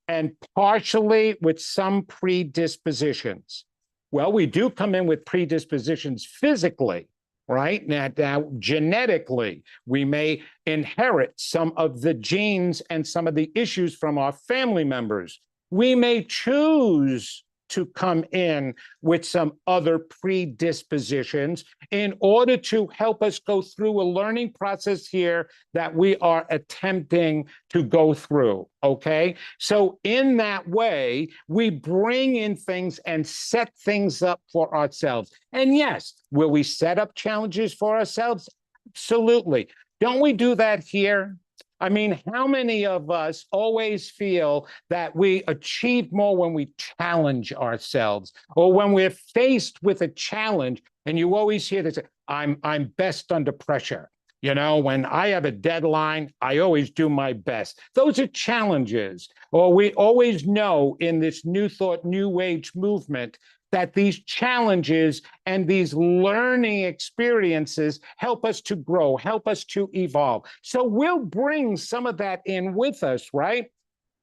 and partially with some predispositions. Well, we do come in with predispositions physically, right? Now, genetically, we may inherit some of the genes and some of the issues from our family members. We may choose to come in with some other predispositions in order to help us go through a learning process here that we are attempting to go through, okay? So in that way, we bring in things and set things up for ourselves. And yes, will we set up challenges for ourselves? Absolutely. Don't we do that here? I mean, how many of us always feel that we achieve more when we challenge ourselves, or when we're faced with a challenge? And you always hear this, I'm best under pressure. You know, when I have a deadline, I always do my best. Those are challenges. Or we always know in this New Thought, New Age movement that these challenges and these learning experiences help us to grow, help us to evolve. So we'll bring some of that in with us, right?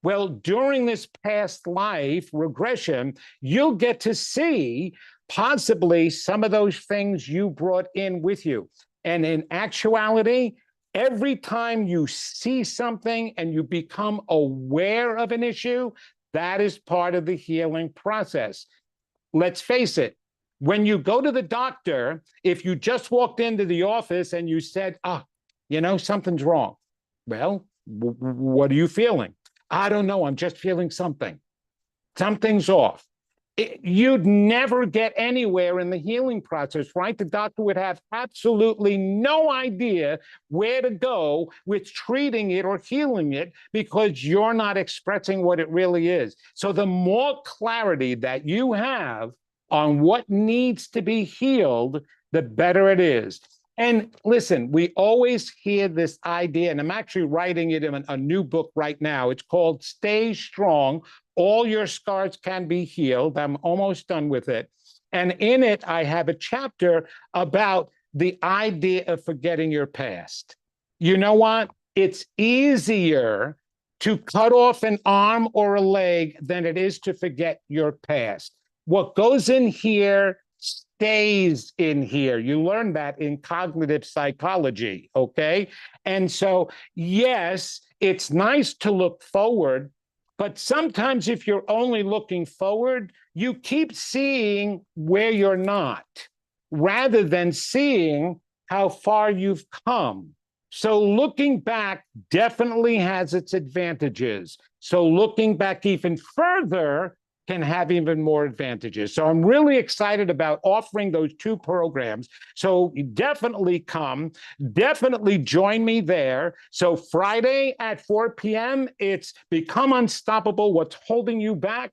Well, during this past life regression, you'll get to see possibly some of those things you brought in with you. And in actuality, every time you see something and you become aware of an issue, that is part of the healing process. Let's face it, when you go to the doctor, if you just walked into the office and you said, something's wrong. Well, what are you feeling? I don't know. I'm just feeling something. Something's off. You'd never get anywhere in the healing process, right? The doctor would have absolutely no idea where to go with treating it or healing it because you're not expressing what it really is. So the more clarity that you have on what needs to be healed, the better it is. And listen, we always hear this idea, and I'm actually writing it in a new book right now. It's called Stay Strong. All your scars can be healed. I'm almost done with it. And in it, I have a chapter about the idea of forgetting your past. You know what? It's easier to cut off an arm or a leg than it is to forget your past. What goes in here stays in here. You learn that in cognitive psychology, okay? And so, yes, it's nice to look forward, but sometimes if you're only looking forward, you keep seeing where you're not, rather than seeing how far you've come. So looking back definitely has its advantages. So looking back even further can have even more advantages. So I'm really excited about offering those two programs. So definitely come, definitely join me there. So Friday at 4 p.m., it's Become Unstoppable, What's Holding You Back.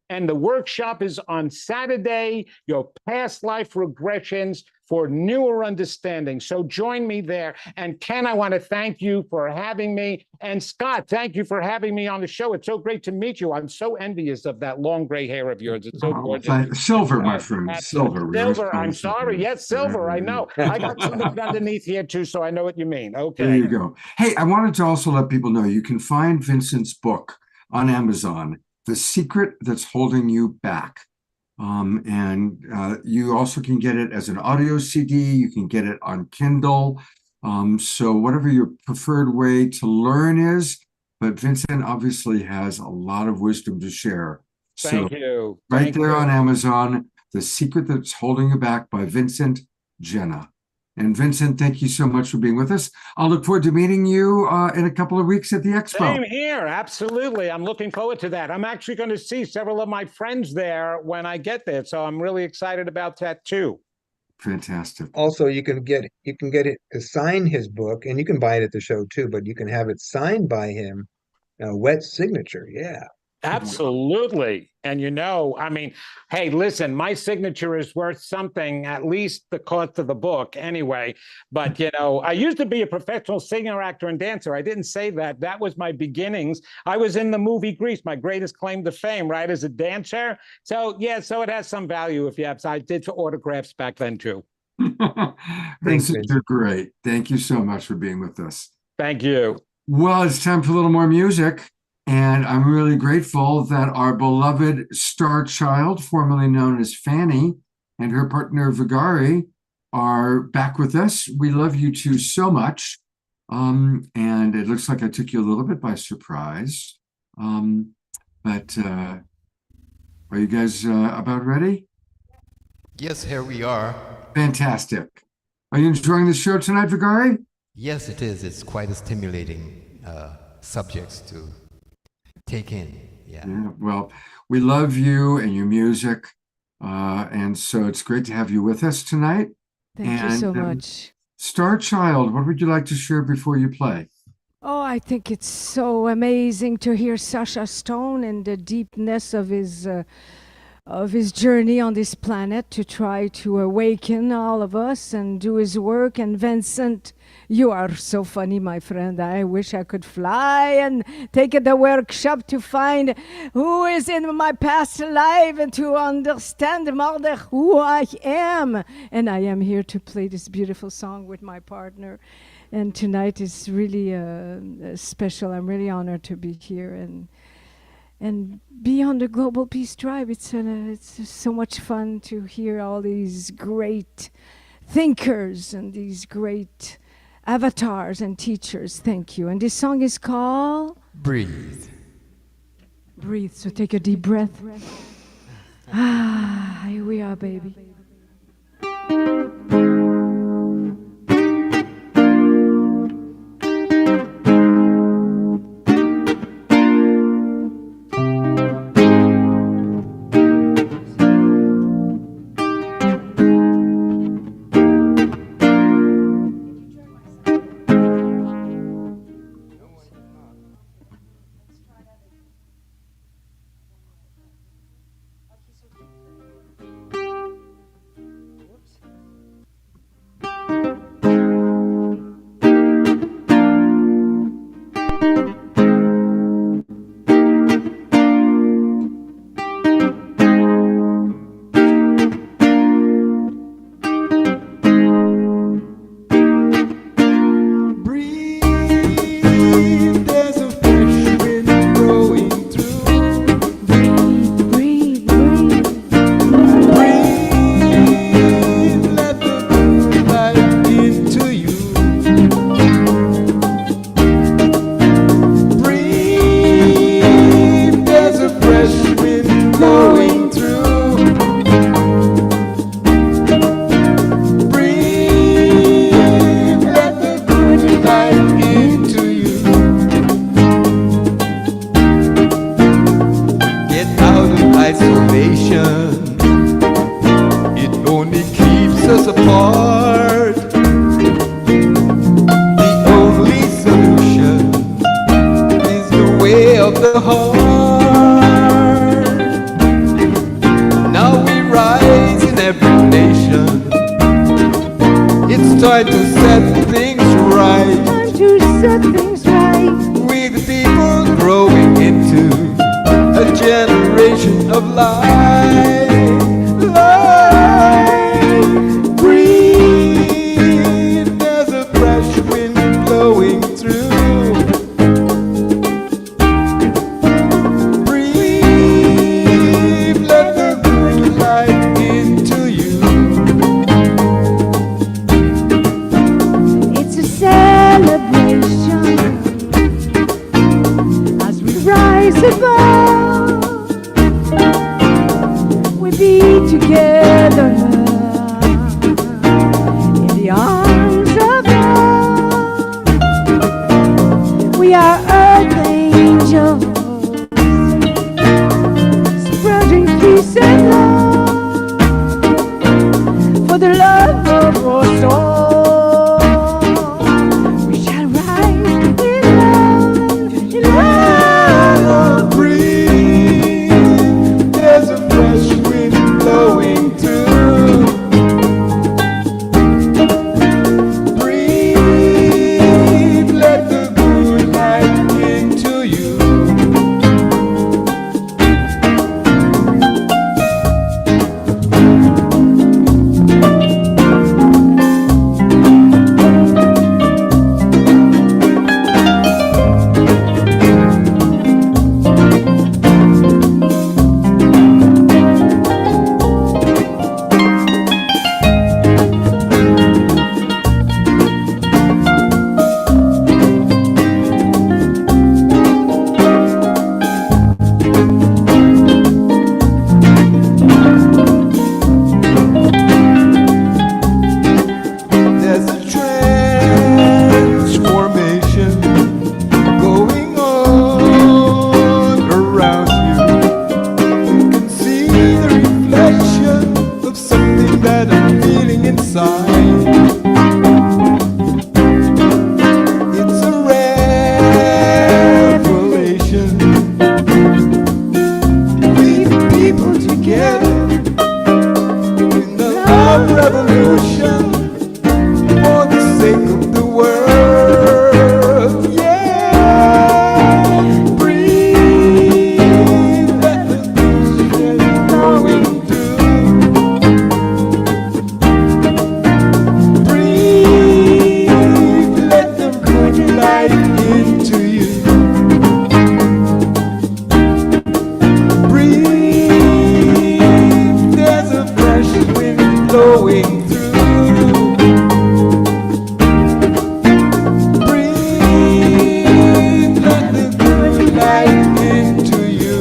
And the workshop is on Saturday, your past life regressions for newer understanding. So join me there. And Ken, I want to thank you for having me. And Scott, thank you for having me on the show. It's so great to meet you. I'm so envious of that long gray hair of yours. It's so gorgeous. Silver, my friend. Silver. Silver. I'm sorry. Yes, silver. I know. I got some of it underneath here too, so I know what you mean. Okay. There you go. Hey, I wanted to also let people know you can find Vincent's book on Amazon, The Secret That's Holding You Back. And you also can get it as an audio CD. You can get it on Kindle. So whatever your preferred way to learn is, but Vincent obviously has a lot of wisdom to share. Thank you. Right there on Amazon, The Secret That's Holding You Back by Vincent Jenna. And Vincent, thank you so much for being with us. I'll look forward to meeting you in a couple of weeks at the Expo. Same here. Absolutely. I'm looking forward to that. I'm actually going to see several of my friends there when I get there. So I'm really excited about that too. Fantastic. Also, you can get it to sign his book, and you can buy it at the show too, but you can have it signed by him, wet signature. Yeah. Absolutely. And I mean, hey, listen, my signature is worth something, at least the cost of the book anyway. But, I used to be a professional singer, actor, and dancer. I didn't say that. That was my beginnings. I was in the movie Grease, my greatest claim to fame, right, as a dancer. So, yeah, so it has some value if you have. So I did for autographs back then, too. Vincent, you're great. Thank you so much for being with us. Thank you. Well, it's time for a little more music. And I'm really grateful that our beloved star child, formerly known as Fanny, and her partner Vigari are back with us. We love you two so much. And it looks like I took you a little bit by surprise. But are you guys about ready? Yes, here we are. Fantastic. Are you enjoying the show tonight, Vigari? Yes, it is. It's quite a stimulating subjects to take in. Yeah. Well, we love you and your music. And so it's great to have you with us tonight. Thank you so much. Star Child, what would you like to share before you play? Oh, I think it's so amazing to hear Sasha Stone and the deepness of his journey on this planet to try to awaken all of us and do his work. And Vincent, you are so funny, my friend. I wish I could fly and take the workshop to find who is in my past life and to understand more who I am. And I am here to play this beautiful song with my partner. And tonight is really special. I'm really honored to be here and be on the Global Peace Tribe. It's so much fun to hear all these great thinkers and these great avatars and teachers. Thank you. And this song is called Breathe. Breathe. So take a deep breath. Here we are, baby. life, life. Breathe, there's a fresh wind blowing through. Breathe, let the good life into you. It's a celebration as we rise above. We be together in the arms of love. We are earth angels, spreading peace and love for the love of our soul. We shall rise in love, in love. Breathe, there's a fresh wind blowing through. Breathe, let the good life into you. There's a transformation going on around you. You can see the reflection of something that I'm feeling inside. It's a revelation. Bring people together in the love revolution. For the sake of the world, yeah. Breathe, let the vision going through. Breathe, let the good life into you. Breathe, there's a fresh wind blowing through. Breathe, let the good life into you.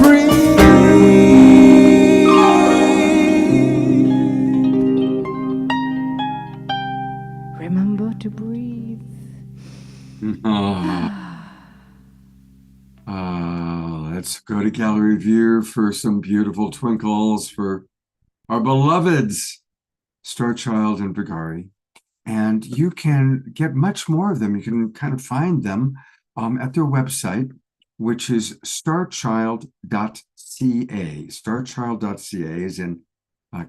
Breathe. Remember to breathe. Let's go to gallery view for some beautiful twinkles for our beloveds, Starchild and Vigari. And you can get much more of them. You can kind of find them at their website, which is starchild.ca. Starchild.ca is in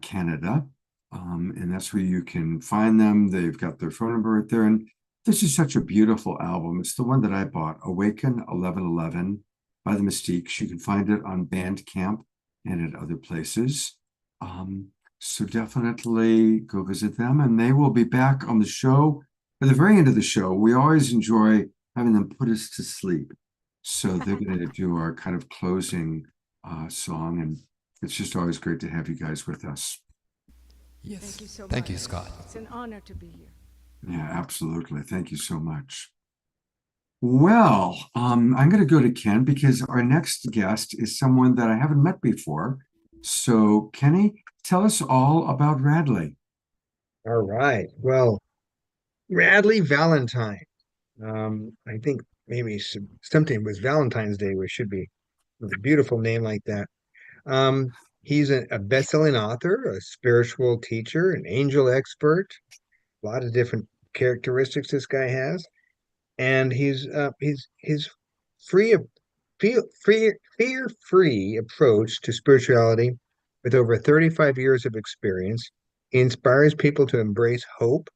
Canada. And that's where you can find them. They've got their phone number right there. And this is such a beautiful album. It's the one that I bought, Awaken 1111 by the Mystiques. You can find it on Bandcamp and at other places. So definitely go visit them, and they will be back on the show. At the very end of the show, we always enjoy having them put us to sleep. So they're going to do our kind of closing song, and it's just always great to have you guys with us. Yes. Thank you so much. Thank you, Scott. It's an honor to be here. Yeah, absolutely. Thank you so much. Well, I'm going to go to Ken because our next guest is someone that I haven't met before. So, Kenny, tell us all about Radley. All right. Well, Radley Valentine. I think maybe something with Valentine's Day, which should be with a beautiful name like that. He's a best-selling author, a spiritual teacher, an angel expert. A lot of different characteristics this guy has, and he's free of fear-free approach to spirituality with over 35 years of experience. He inspires people to embrace hope,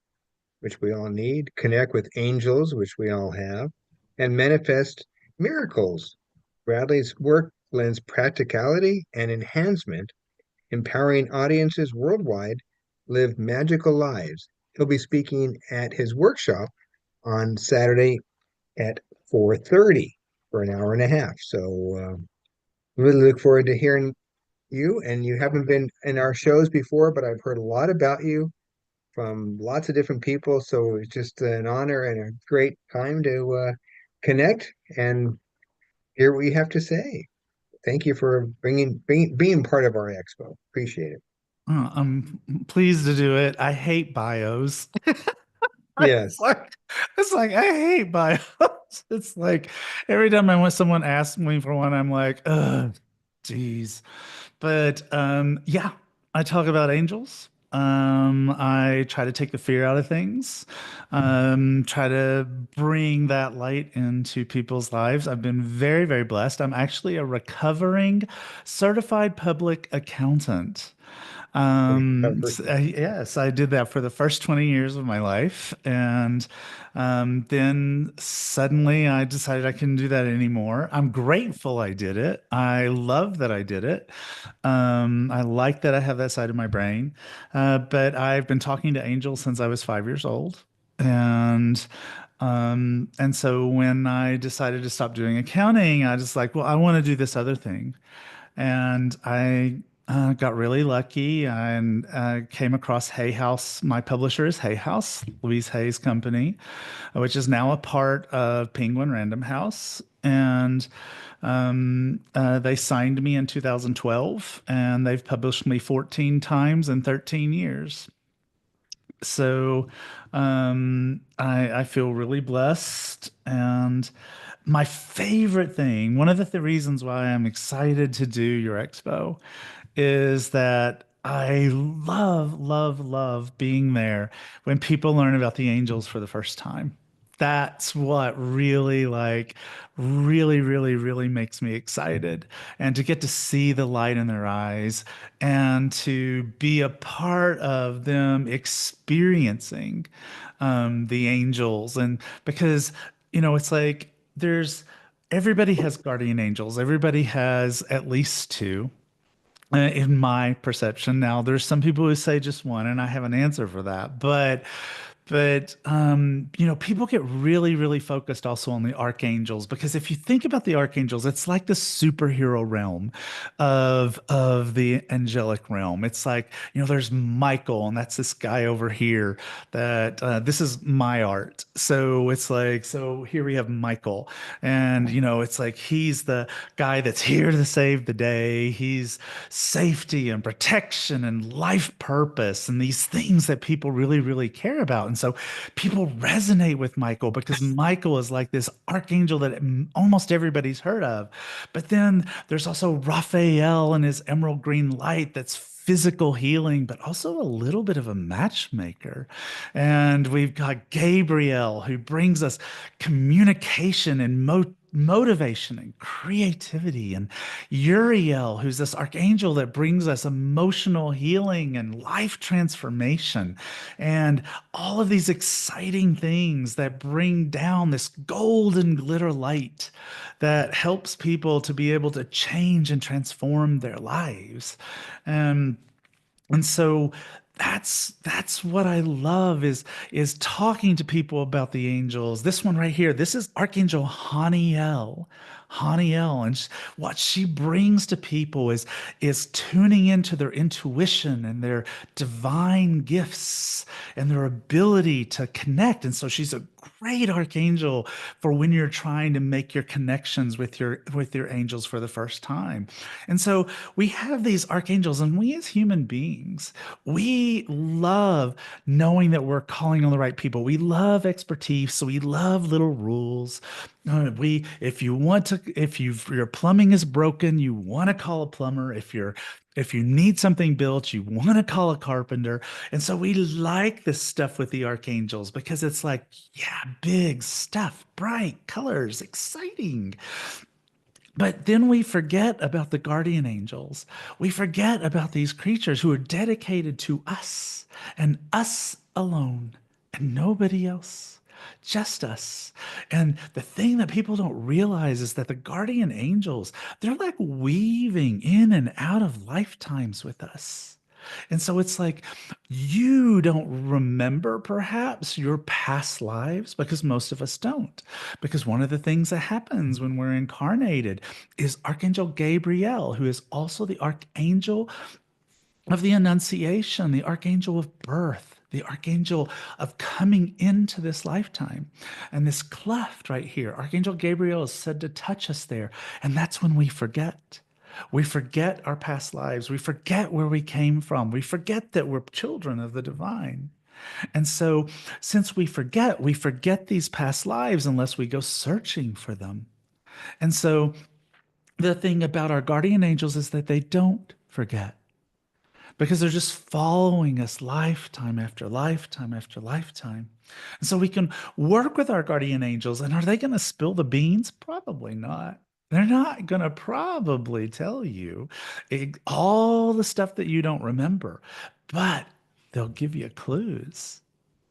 which we all need, connect with angels, which we all have, and manifest Miracles. Bradley's work blends practicality and enhancement, empowering audiences worldwide live magical lives. He'll be speaking at his workshop on Saturday at 4:30 for an hour and a half. So really look forward to hearing you. And you haven't been in our shows before, but I've heard a lot about you from lots of different people. So it's just an honor and a great time to connect and hear what you have to say. Thank you for being part of our expo. Appreciate it. I'm pleased to do it. I hate bios. It's Yes. like it's like I hate bios. It's like every time someone asks me for one, I'm like, ugh, geez. But yeah, I talk about angels. I try to take the fear out of things. Try to bring that light into people's lives. I've been very, very blessed. I'm actually a recovering certified public accountant. Yes, I did that for the first 20 years of my life. And then suddenly I decided I couldn't do that anymore. I'm grateful I did it. I love that I did it. I like that I have that side of my brain. But I've been talking to angels since I was 5 years old. And so when I decided to stop doing accounting, I just like, well, I want to do this other thing. And I got really lucky and came across Hay House. My publisher is Hay House, Louise Hay's company, which is now a part of Penguin Random House. And they signed me in 2012, and they've published me 14 times in 13 years. So I feel really blessed. And my favorite thing, one of the reasons why I'm excited to do your expo is that I love, love, love being there when people learn about the angels for the first time. That's what really, really, really, really makes me excited. And to get to see the light in their eyes and to be a part of them experiencing the angels. And because, it's like everybody has guardian angels, everybody has at least two in my perception. Now, there's some people who say just one, and I have an answer for that. But people get really, really focused also on the archangels, because if you think about the archangels, it's like the superhero realm of the angelic realm. It's like, there's Michael, and that's this guy over here that this is my art. So it's like, so here we have Michael, and it's like he's the guy that's here to save the day. He's safety and protection and life purpose and these things that people really, really care about. And so people resonate with Michael because Michael is like this archangel that almost everybody's heard of. But then there's also Raphael and his emerald green light that's physical healing, but also a little bit of a matchmaker. And we've got Gabriel, who brings us communication and motivation and creativity, and Uriel, who's this archangel that brings us emotional healing and life transformation, and all of these exciting things that bring down this golden glitter light that helps people to be able to change and transform their lives. And and so that's what I love is talking to people about the angels. This one right here, this is Archangel Haniel. Haniel, and what she brings to people is tuning into their intuition and their divine gifts and their ability to connect. And so she's a great archangel for when you're trying to make your connections with your angels for the first time. And so we have these archangels, and we as human beings, we love knowing that we're calling on the right people. We love expertise, so we love little rules. If your plumbing is broken, you want to call a plumber. If you need something built, you want to call a carpenter. And so we like this stuff with the archangels because it's like, yeah, big stuff, bright colors, exciting. But then we forget about the guardian angels. We forget about these creatures who are dedicated to us and us alone and nobody else. Just us. And the thing that people don't realize is that the guardian angels, they're like weaving in and out of lifetimes with us. And so it's like you don't remember perhaps your past lives because most of us don't. Because one of the things that happens when we're incarnated is Archangel Gabriel, who is also the archangel of the Annunciation, the archangel of birth, the archangel of coming into this lifetime. And this cleft right here, Archangel Gabriel is said to touch us there. And that's when we forget. We forget our past lives. We forget where we came from. We forget that we're children of the divine. And so, since we forget these past lives unless we go searching for them. And so, the thing about our guardian angels is that they don't forget because they're just following us lifetime after lifetime after lifetime. And so we can work with our guardian angels. And are they going to spill the beans? Probably not. They're not going to probably tell you all the stuff that you don't remember, but they'll give you clues.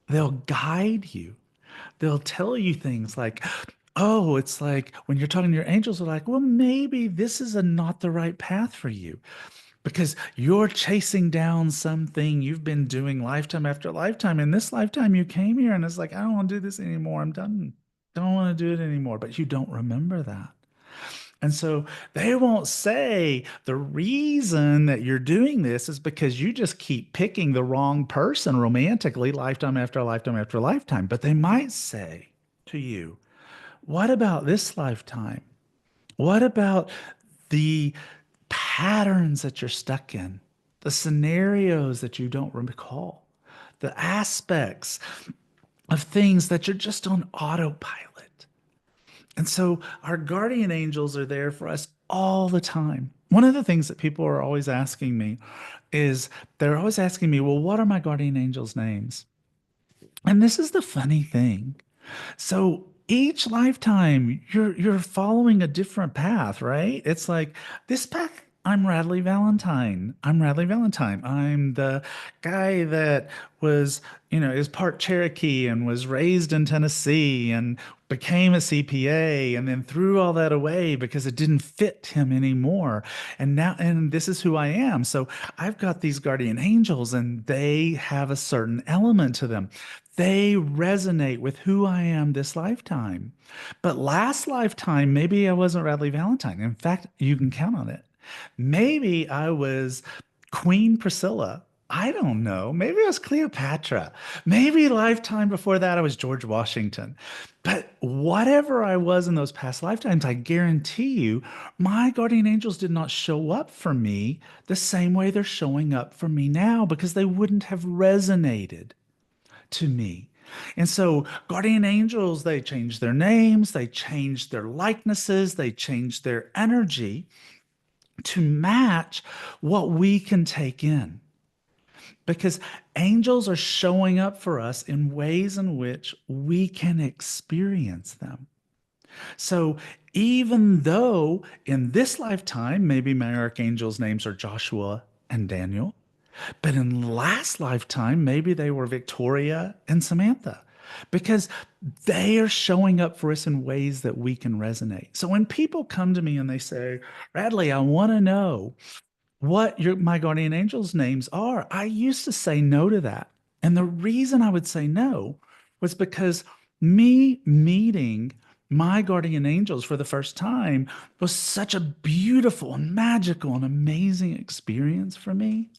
They'll guide you. They'll tell you things like, oh, it's like when you're talking to your angels, they're like, well, maybe this is not the right path for you because you're chasing down something you've been doing lifetime after lifetime. In this lifetime, you came here and it's like, I don't want to do this anymore. I'm done. Don't want to do it anymore. But you don't remember that. And so they won't say the reason that you're doing this is because you just keep picking the wrong person romantically lifetime after lifetime after lifetime. But they might say to you, what about this lifetime? What about the patterns that you're stuck in, the scenarios that you don't recall, the aspects of things that you're just on autopilot? And so our guardian angels are there for us all the time. One of the things that people are always asking me is they're always asking me, well, what are my guardian angels' names? And this is the funny thing. So each lifetime you're following a different path, right? It's like this path. I'm Radley Valentine. I'm Radley Valentine. I'm the guy that was, is part Cherokee and was raised in Tennessee and became a CPA and then threw all that away because it didn't fit him anymore. And this is who I am. So I've got these guardian angels and they have a certain element to them. They resonate with who I am this lifetime. But last lifetime, maybe I wasn't Radley Valentine. In fact, you can count on it. Maybe I was Queen Priscilla. I don't know. Maybe I was Cleopatra. Maybe lifetime before that, I was George Washington. But whatever I was in those past lifetimes, I guarantee you, my guardian angels did not show up for me the same way they're showing up for me now because they wouldn't have resonated to me. And so guardian angels, they change their names, they change their likenesses, they change their energy to match what we can take in. Because angels are showing up for us in ways in which we can experience them. So even though in this lifetime, maybe my archangels' names are Joshua and Daniel, but in last lifetime, maybe they were Victoria and Samantha, because they are showing up for us in ways that we can resonate. So when people come to me and they say, Radley, I want to know what my guardian angels' names are, I used to say no to that. And the reason I would say no was because me meeting my guardian angels for the first time was such a beautiful and magical and amazing experience for me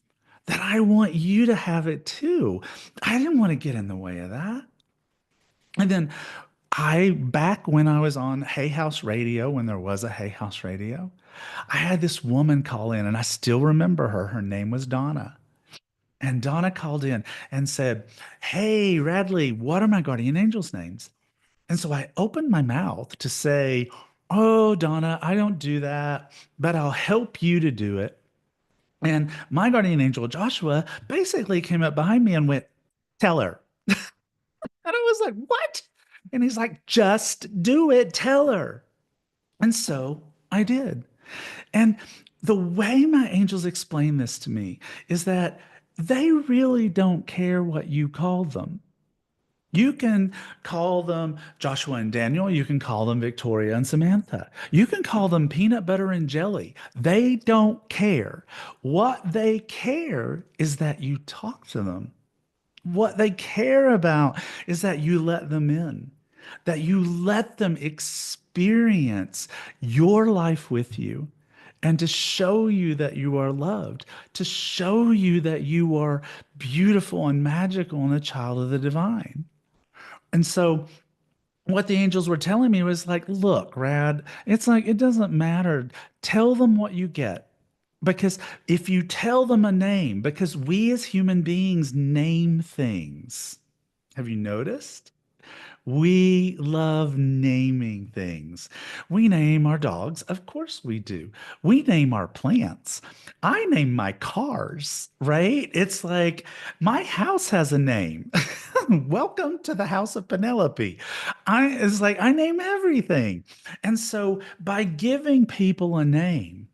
that I want you to have it too. I didn't want to get in the way of that. And then back when I was on Hay House Radio, when there was a Hay House Radio, I had this woman call in and I still remember her. Her name was Donna. And Donna called in and said, hey, Radley, what are my guardian angels' names? And so I opened my mouth to say, oh, Donna, I don't do that, but I'll help you to do it. And my guardian angel, Joshua, basically came up behind me and went, tell her. And I was like, what? And he's like, just do it. Tell her. And so I did. And the way my angels explain this to me is that they really don't care what you call them. You can call them Joshua and Daniel. You can call them Victoria and Samantha. You can call them peanut butter and jelly. They don't care. What they care is that you talk to them. What they care about is that you let them in, that you let them experience your life with you, and to show you that you are loved, to show you that you are beautiful and magical and a child of the divine. And so what the angels were telling me was like, look, Rad, it's like, it doesn't matter. Tell them what you get. Because if you tell them a name, because we as human beings name things. Have you noticed? We love naming things. We name our dogs. Of course we do. We name our plants. I name my cars, right? It's like my house has a name. Welcome to the house of Penelope. It's like I name everything. And so by giving people a name,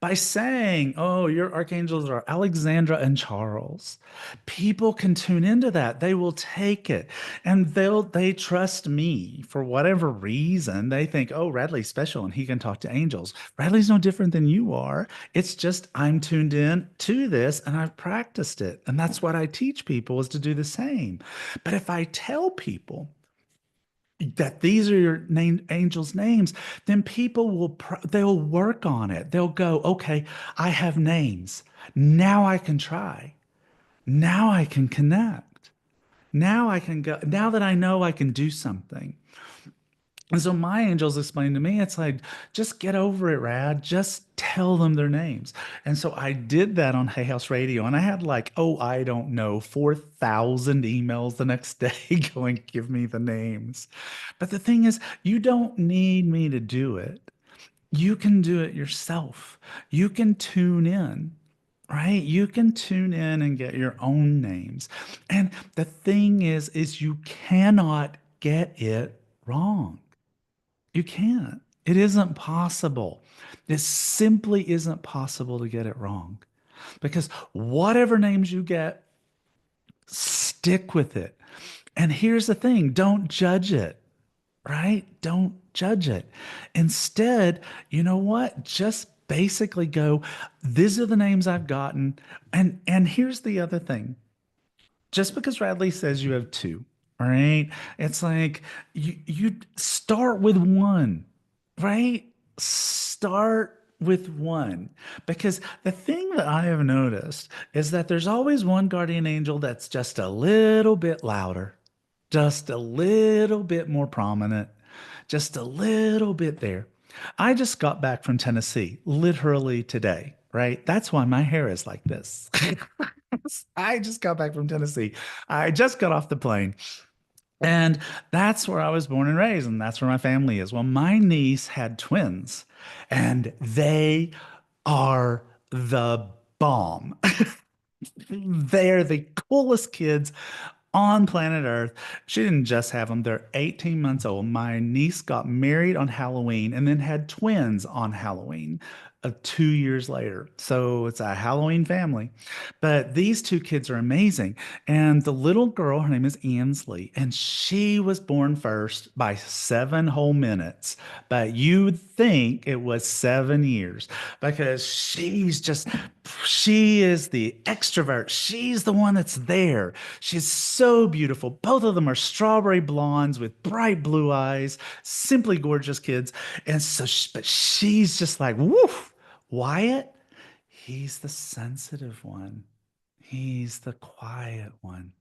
by saying, oh, your archangels are Alexandra and Charles, people can tune into that. They will take it and they trust me for whatever reason. They think, oh, Radley's special and he can talk to angels. Radley's no different than you are. It's just I'm tuned in to this and I've practiced it. And that's what I teach people is to do the same. But if I tell people that these are your angels' names, then people they'll work on it. They'll go, okay, I have names. Now I can try. Now I can connect. Now I can go. Now that I know I can do something. And so my angels explained to me, it's like, just get over it, Rad. Just tell them their names. And so I did that on Hay House Radio. And I had like, oh, I don't know, 4,000 emails the next day going, give me the names. But the thing is, you don't need me to do it. You can do it yourself. You can tune in, right? You can tune in and get your own names. And the thing is you cannot get it wrong. You can't. It isn't possible. It simply isn't possible to get it wrong. Because whatever names you get, stick with it. And here's the thing, don't judge it, right? Don't judge it. Instead, you know what? Just basically go, these are the names I've gotten. And here's the other thing. Just because Radley says you have two, all right? It's like you start with one, right? Start with one. Because the thing that I have noticed is that there's always one guardian angel that's just a little bit louder, just a little bit more prominent, just a little bit there. I just got back from Tennessee literally today, right? That's why my hair is like this. I just got back from Tennessee. I just got off the plane. And that's where I was born and raised, and that's where my family is. Well, my niece had twins, and they are the bomb. They're the coolest kids on planet Earth. She didn't just have them, they're 18 months old. My niece got married on Halloween and then had twins on Halloween. 2 years later. So it's a Halloween family. But these two kids are amazing. And the little girl, her name is Ansley, and she was born first by 7 whole minutes. But you'd think it was 7 years because she is the extrovert. She's the one that's there. She's so beautiful. Both of them are strawberry blondes with bright blue eyes, simply gorgeous kids. And so, but she's just like, woof. Wyatt, he's the sensitive one. He's the quiet one.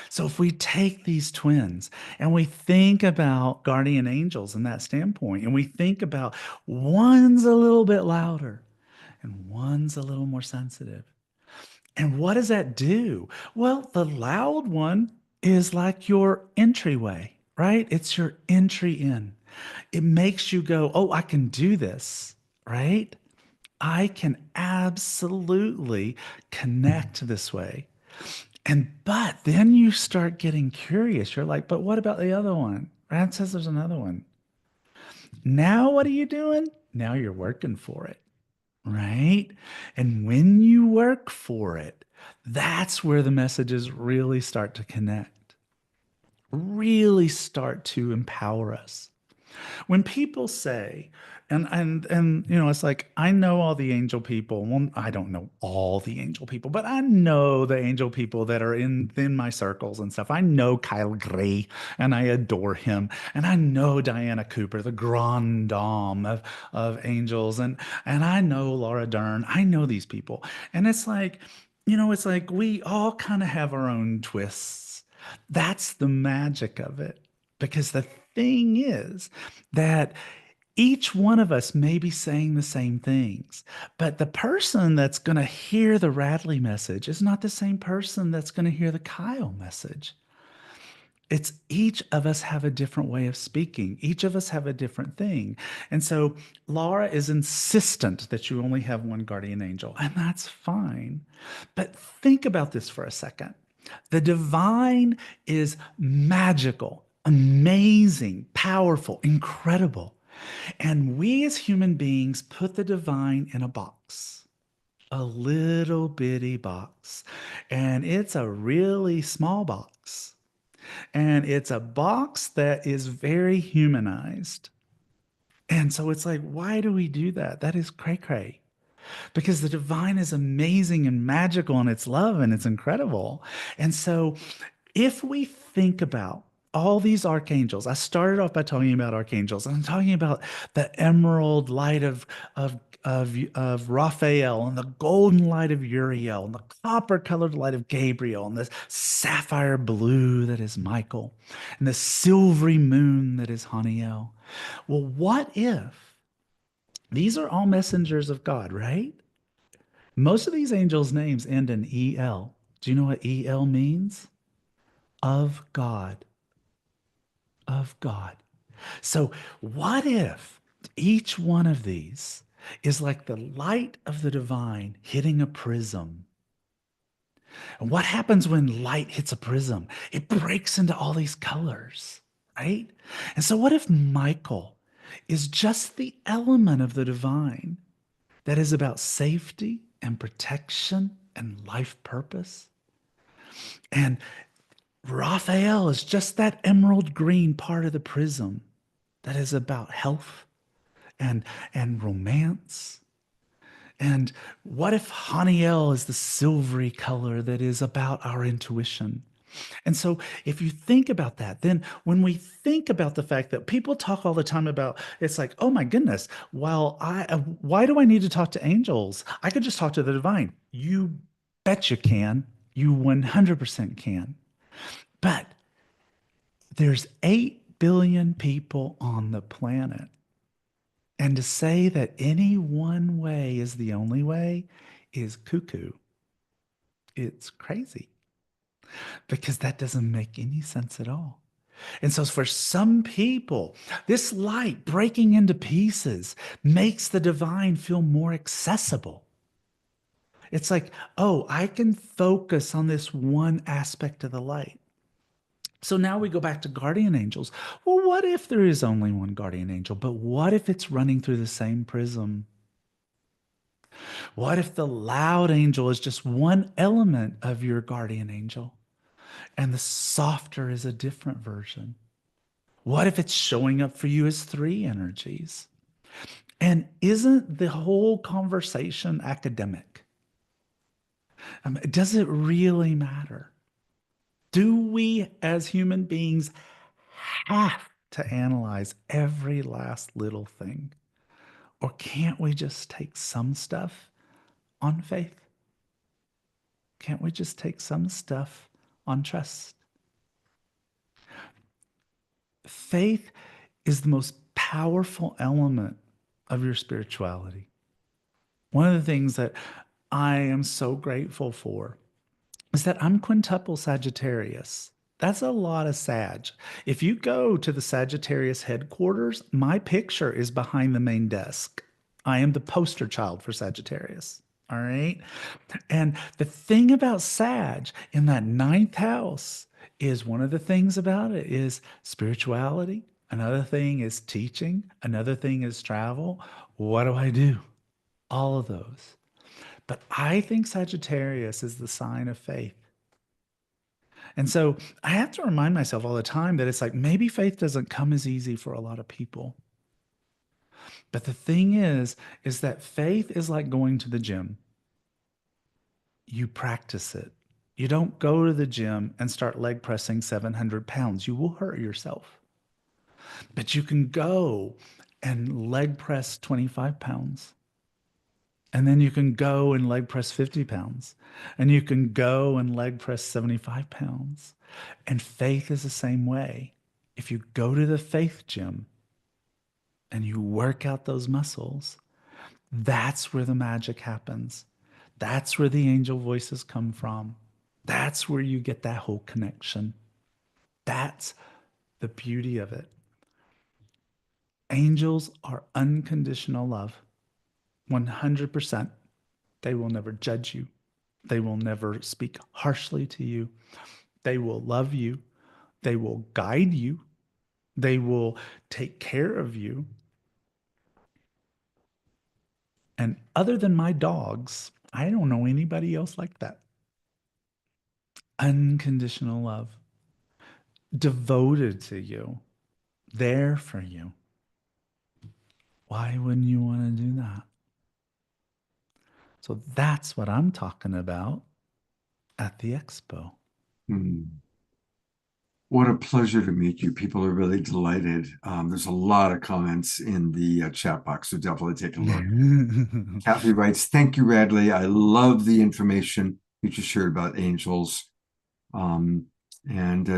So if we take these twins and we think about guardian angels in that standpoint, and we think about one's a little bit louder and one's a little more sensitive. And what does that do? Well, the loud one is like your entryway, right? It's your entry in. It makes you go, oh, I can do this, right? I can absolutely connect this way. But then you start getting curious. You're like, but what about the other one? Rad says there's another one. Now what are you doing? Now you're working for it, right? And when you work for it, that's where the messages really start to connect. really start to empower us. When people say, and you know, it's like I know all the angel people. Well, I don't know all the angel people, but I know the angel people that are in my circles and stuff. I know Kyle Gray, and I adore him, and I know Diana Cooper, the grande dame of angels, and I know Laura Dern. I know these people, and it's like, you know, it's like we all kind of have our own twists. That's the magic of it, because the thing is that each one of us may be saying the same things, but the person that's going to hear the Radley message is not the same person that's going to hear the Kyle message. It's each of us have a different way of speaking. Each of us have a different thing. And so Laura is insistent that you only have one guardian angel, and that's fine. But think about this for a second. The divine is magical, amazing, powerful, incredible. And we as human beings put the divine in a box, a little bitty box. And it's a really small box. And it's a box that is very humanized. And so it's like, why do we do that? That is cray cray. Because the divine is amazing and magical and it's love and it's incredible. And so if we think about all these archangels, I started off by talking about archangels, and I'm talking about the emerald light of Raphael, and the golden light of Uriel, and the copper colored light of Gabriel, and the sapphire blue that is Michael, and the silvery moon that is Haniel. Well, what if these are all messengers of God, right? Most of these angels' names end in EL. Do you know what EL means? Of God. Of God. So, what if each one of these is like the light of the divine hitting a prism? And what happens when light hits a prism? It breaks into all these colors, right? And so, what if Michael is just the element of the divine that is about safety and protection and life purpose? And Raphael is just that emerald green part of the prism that is about health and romance. And what if Haniel is the silvery color that is about our intuition? And so if you think about that, then when we think about the fact that people talk all the time about, it's like, oh my goodness, well, why do I need to talk to angels? I could just talk to the divine. You bet you can. You 100% can. But there's 8 billion people on the planet. And to say that any one way is the only way is cuckoo. It's crazy because that doesn't make any sense at all. And so for some people, this light breaking into pieces makes the divine feel more accessible. It's like, oh, I can focus on this one aspect of the light. So now we go back to guardian angels. Well, what if there is only one guardian angel, but what if it's running through the same prism? What if the loud angel is just one element of your guardian angel and the softer is a different version? What if it's showing up for you as 3 energies? And isn't the whole conversation academic? Does it really matter? Do we as human beings have to analyze every last little thing? Or can't we just take some stuff on faith? Can't we just take some stuff on trust? Faith is the most powerful element of your spirituality. One of the things that I am so grateful for is that I'm quintuple Sagittarius. That's a lot of Sag. If you go to the Sagittarius headquarters, my picture is behind the main desk. I am the poster child for Sagittarius. All right. And the thing about Sag in that 9th house is one of the things about it is spirituality. Another thing is teaching. Another thing is travel. What do I do? All of those. But I think Sagittarius is the sign of faith. And so I have to remind myself all the time that it's like maybe faith doesn't come as easy for a lot of people. But the thing is that faith is like going to the gym. You practice it. You don't go to the gym and start leg pressing 700 pounds. You will hurt yourself. But you can go and leg press 25 pounds. And then you can go and leg press 50 pounds. And you can go and leg press 75 pounds. And faith is the same way. If you go to the faith gym and you work out those muscles, that's where the magic happens. That's where the angel voices come from. That's where you get that whole connection. That's the beauty of it. Angels are unconditional love. 100%. They will never judge you. They will never speak harshly to you. They will love you. They will guide you. They will take care of you. And other than my dogs, I don't know anybody else like that. Unconditional love, devoted to you, there for you. Why wouldn't you want to do that? So that's what I'm talking about at the expo. What a pleasure to meet you. People are really delighted. There's a lot of comments in the chat box, so definitely take a look. Kathy writes, thank you, Radley. I love the information you just shared about angels. And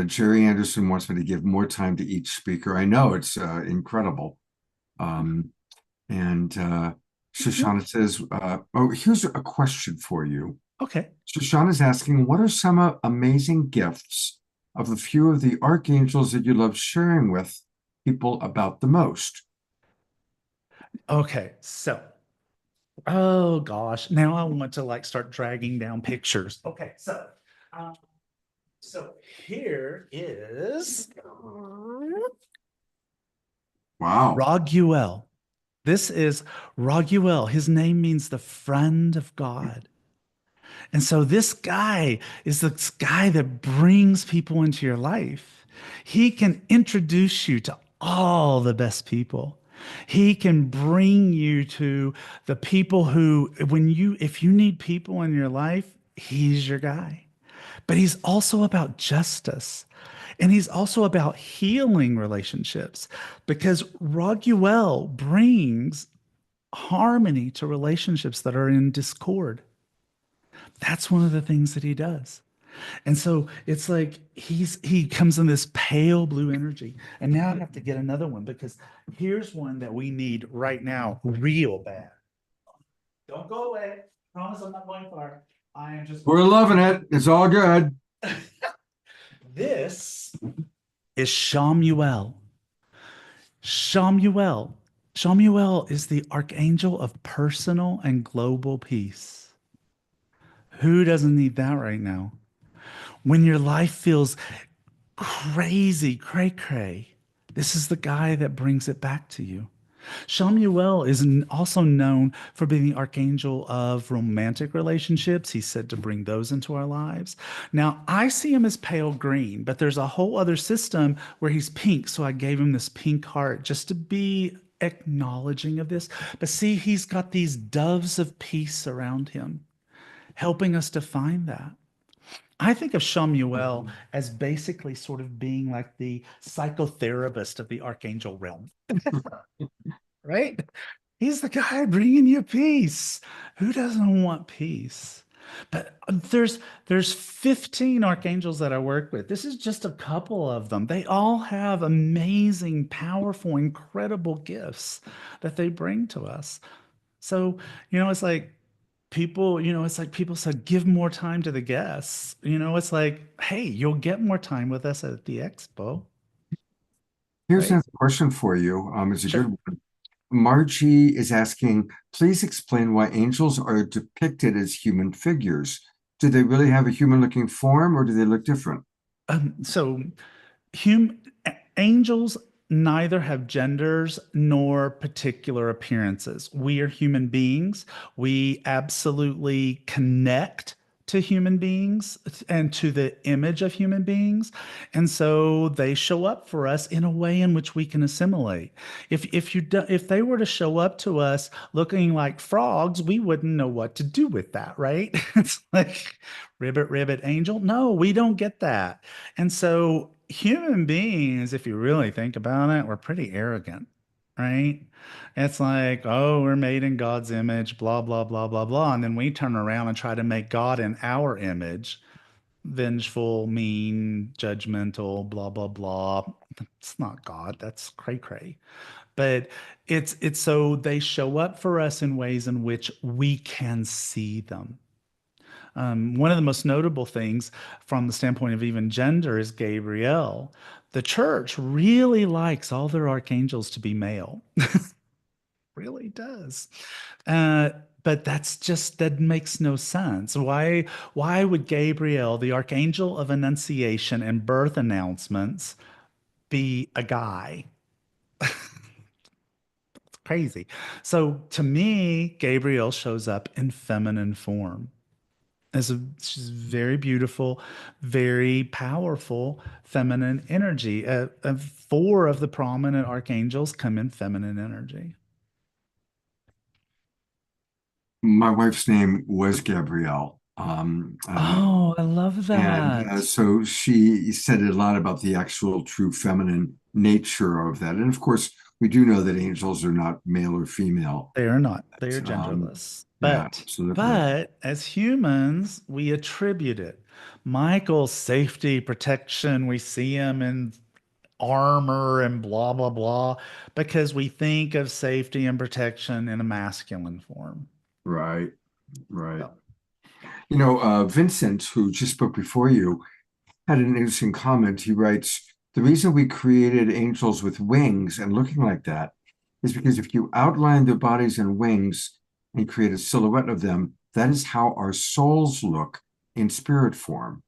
Jerry Anderson wants me to give more time to each speaker. I know, it's incredible. And Shoshana says, oh, here's a question for you. Okay. Shoshana's asking, what are some amazing gifts of the few of the archangels that you love sharing with people about the most? Okay, so, oh gosh, now I want to like start dragging down pictures. Okay, so here is Wow. Raguel. This is Raguel. His name means the friend of God. And so this guy is this guy that brings people into your life. He can introduce you to all the best people. He can bring you to the people who, if you need people in your life, he's your guy. But he's also about justice. And he's also about healing relationships, because Raguel brings harmony to relationships that are in discord. That's one of the things that he does. And so it's like he comes in this pale blue energy. And now I have to get another one, because here's one that we need right now real bad. Don't go away. Promise I'm not going far. I am just. We're loving it. It's all good. This is Shamuel. Shamuel. Shamuel is the archangel of personal and global peace. Who doesn't need that right now? When your life feels crazy, cray-cray, this is the guy that brings it back to you. Shamuel is also known for being the archangel of romantic relationships. He's said to bring those into our lives. Now, I see him as pale green, but there's a whole other system where he's pink, so I gave him this pink heart just to be acknowledging of this. But see, he's got these doves of peace around him, helping us to find that. I think of Shamuel as basically sort of being like the psychotherapist of the archangel realm. Right? He's the guy bringing you peace. Who doesn't want peace? But there's 15 archangels that I work with. This is just a couple of them. They all have amazing, powerful, incredible gifts that they bring to us. So, it's like people, it's like people said, give more time to the guests. It's like, hey, you'll get more time with us at the expo. Here's Right? another question for you. It's a Sure. good one. Margie is asking, please explain why angels are depicted as human figures. Do they really have a human-looking form, or do they look different? So angels neither have genders nor particular appearances. We are human beings. We absolutely connect to human beings and to the image of human beings. And so they show up for us in a way in which we can assimilate. If they were to show up to us looking like frogs, we wouldn't know what to do with that, right? It's like ribbit, ribbit, angel. No, we don't get that. And so human beings, if you really think about it, we're pretty arrogant, right? It's like, oh, we're made in God's image, blah, blah, blah, blah, blah. And then we turn around and try to make God in our image, vengeful, mean, judgmental, blah, blah, blah. It's not God. That's cray cray. But it's so they show up for us in ways in which we can see them. One of the most notable things from the standpoint of even gender is Gabriel. The church really likes all their archangels to be male. Really does. Uh, but that makes no sense. Why would Gabriel, the archangel of annunciation and birth announcements, be a guy? It's crazy. So to me, Gabriel shows up in feminine form. She's very beautiful, very powerful feminine energy. Four of the prominent archangels come in feminine energy. My wife's name was Gabrielle. Oh, I love And that. so she said a lot about the actual true feminine nature of that. And of course, we do know that angels are not male or female. They are not. They are Um, genderless. yeah, But absolutely. but as humans, we attribute it. Michael's safety, protection, we see him in armor and blah blah blah because we think of safety and protection in a masculine form. Right, right. So, Vincent, who just spoke before you, had an interesting comment. He writes, the reason we created angels with wings and looking like that is because if you outline their bodies and wings and create a silhouette of them, that is how our souls look in spirit form.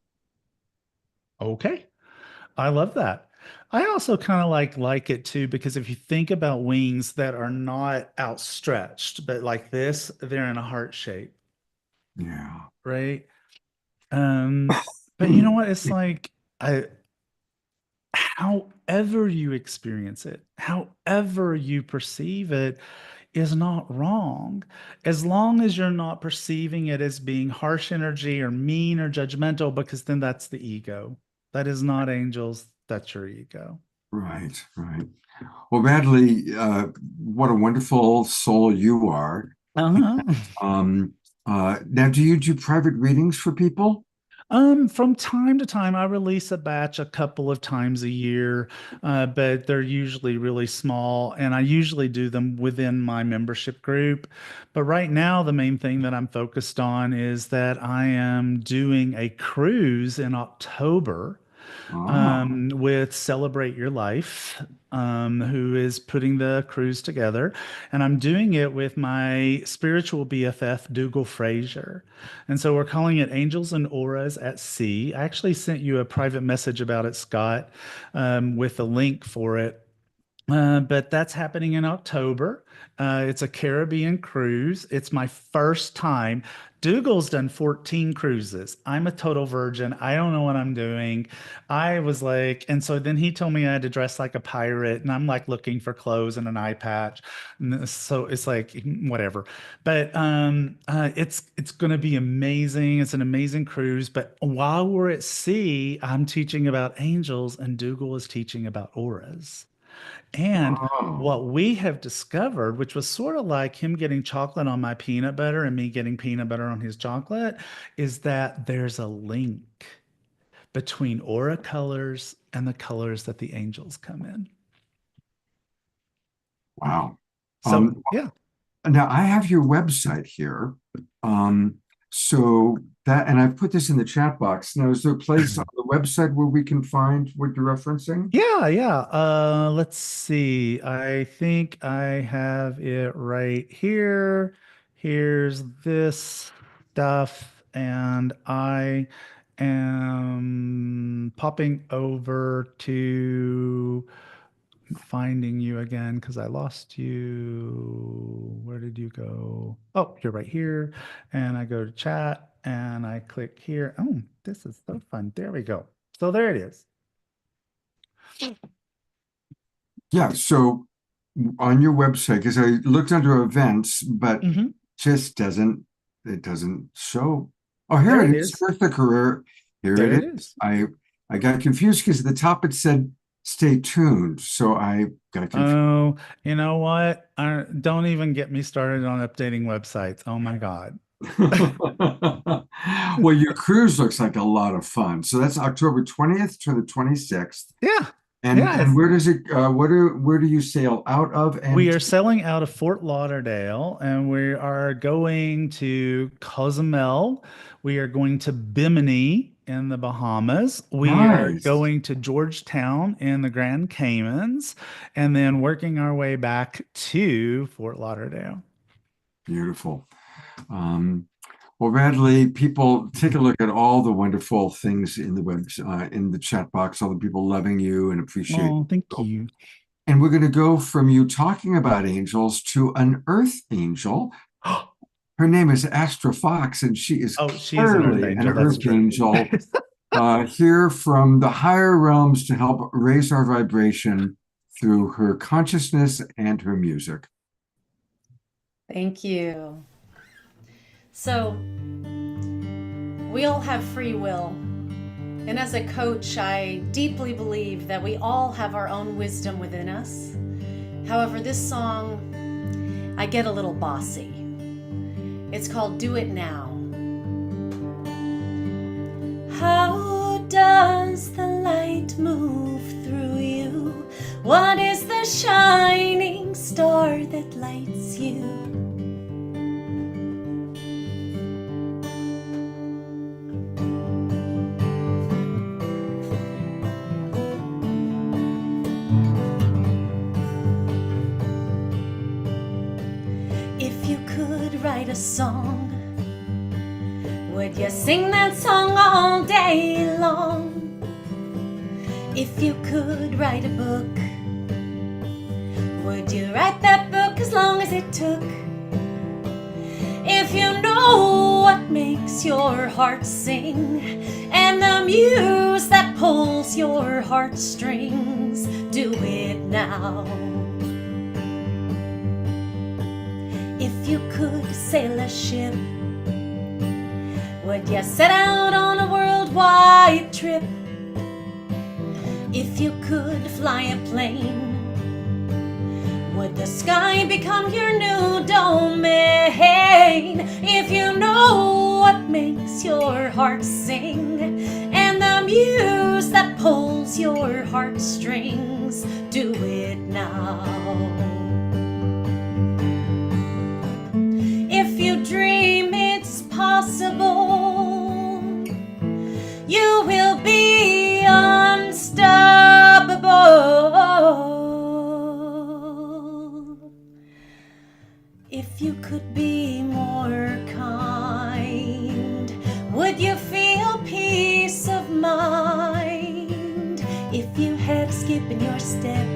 okay. I love that. I also kind of like it too because if you think about wings that are not outstretched, but like this, they're in a heart shape, Yeah. right? Um, but you know what? It's like I however you experience it, however you perceive it is not wrong. As long as you're not perceiving it as being harsh energy or mean or judgmental, because then that's the ego. That is not angels, that's your ego. Right, right. Well, Radley, what a wonderful soul you are. Uh-huh. Now, do you do private readings for people? From time to time, I release a batch a couple of times a year, but they're usually really small, and I usually do them within my membership group. But right now, the main thing that I'm focused on is that I am doing a cruise in October Ah, with Celebrate Your Life, who is putting the cruise together. And I'm doing it with my spiritual BFF, Dougal Frazier. And so we're calling it Angels and Auras at Sea. I actually sent you a private message about it, Scott, with a link for it. But that's happening in October. It's a Caribbean cruise. It's my first time. Dougal's done 14 cruises. I'm a total virgin. I don't know what I'm doing. I was like, and so then he told me I had to dress like a pirate, and I'm like looking for clothes and an eye patch. So it's like whatever. But it's going to be amazing. It's an amazing cruise. But while we're at sea, I'm teaching about angels, and Dougal is teaching about auras. And oh, what we have discovered, which was sort of like him getting chocolate on my peanut butter and me getting peanut butter on his chocolate, is that there's a link between aura colors and the colors that the angels come in. wow. So, yeah. Now I have your website here. Um, so that, and I've put this in the chat box. Now, is there a place on the website where we can find what you're referencing? Yeah, yeah. Let's see. I think I have it right here. Here's this stuff, and I am popping over to finding you again because I lost you. Where did you go? Oh, you're right here. And I go to chat and I click here. Oh, this is so fun. There we go. So there it is. Yeah, so on your website, because I looked under events, but Mhm. just it doesn't show. Oh, here There it it is. is. Here's the career. Here There it it is. is. I got confused because at the top it said stay tuned. So I got confused. Oh, you know what? Don't even get me started on updating websites. Oh my God. Well, your cruise looks like a lot of fun. So that's October 20th to the 26th. Yeah. And Yeah, and where does it where do you sail out of? And we are sailing out of Fort Lauderdale and we are going to Cozumel. We are going to Bimini in the Bahamas. We are nice. going to Georgetown in the Grand Caymans and then working our way back to Fort Lauderdale. Beautiful. Well, Radley, people take a look at all the wonderful things in the web, in the chat box, all the people loving you and appreciate Oh, thank you. And we're going to go from you talking about angels to an earth angel. Her name is Astra Fox, and she is She is an earth clearly angel. That's true. angel here from the higher realms to help raise our vibration through her consciousness and her music. Thank you. So, we all have free will. And as a coach, I deeply believe that we all have our own wisdom within us. However, this song, I get a little bossy. It's called Do It Now. How does the light move through you? What is the shining star that lights you? If you could write a song, would you sing that song all day long? If you could write a book, would you write that book as long as it took? If you know what makes your heart sing and the muse that pulls your heartstrings, do it now. If you could sail a ship, would you set out on a worldwide trip? If you could fly a plane, would the sky become your new domain? If you know what makes your heart sing and the muse that pulls your heartstrings, do it now. If you dream it's possible, you will be unstoppable. If you could be more kind, would you feel peace of mind? If you had skip in your step,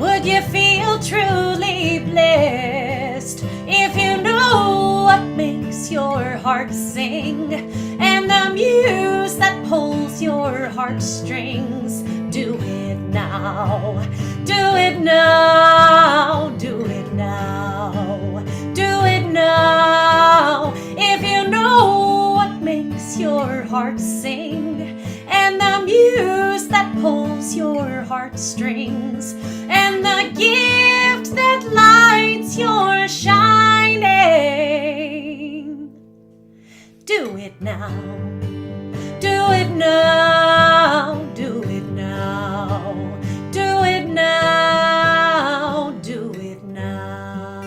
would you feel truly blessed? If you know what makes your heart sing and the muse that pulls your heartstrings, do it now. Do it now. Do it now. Do it now. If you know what makes your heart sing and the muse that pulls your heartstrings and the gift that lights your shining, do it now. Do it now. Do it now. Do it now. Do it now.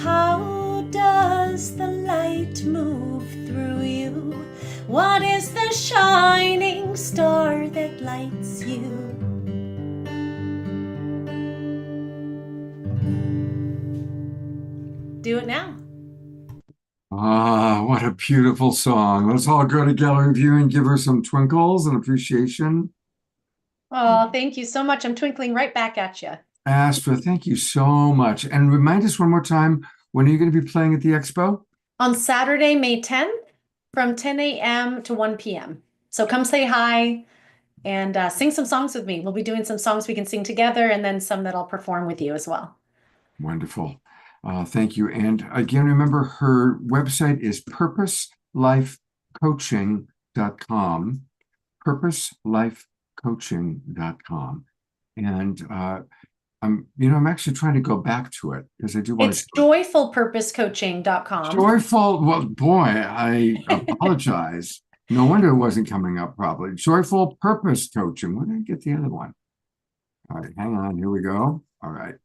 How does the light move through you? What is the shining star that lights you? Do it now. Ah, what a beautiful song. Let's all go to gallery view and give her some twinkles and appreciation. Oh, thank you so much. I'm twinkling right back at you. Astra, thank you so much. And remind us one more time, when are you going to be playing at the Expo? On Saturday, May 10th from 10 a.m. to 1 p.m. So come say hi and sing some songs with me. We'll be doing some songs we can sing together and then some that I'll perform with you as well. Wonderful. Thank you. And again, remember her website is purposelifecoaching.com, purposelifecoaching.com. And I'm actually trying to go back to it because I do want It's to. joyfulpurposecoaching.com. Joyful. Well, boy, I apologize. No wonder it wasn't coming up probably. Joyful Purpose Coaching. Where did I get the other one? All right, hang on. Here we go. All right.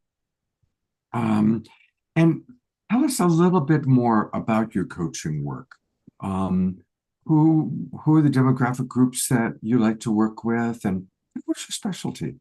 And tell us a little bit more about your coaching work. Who are the demographic groups that you like to work with, and what's your specialty?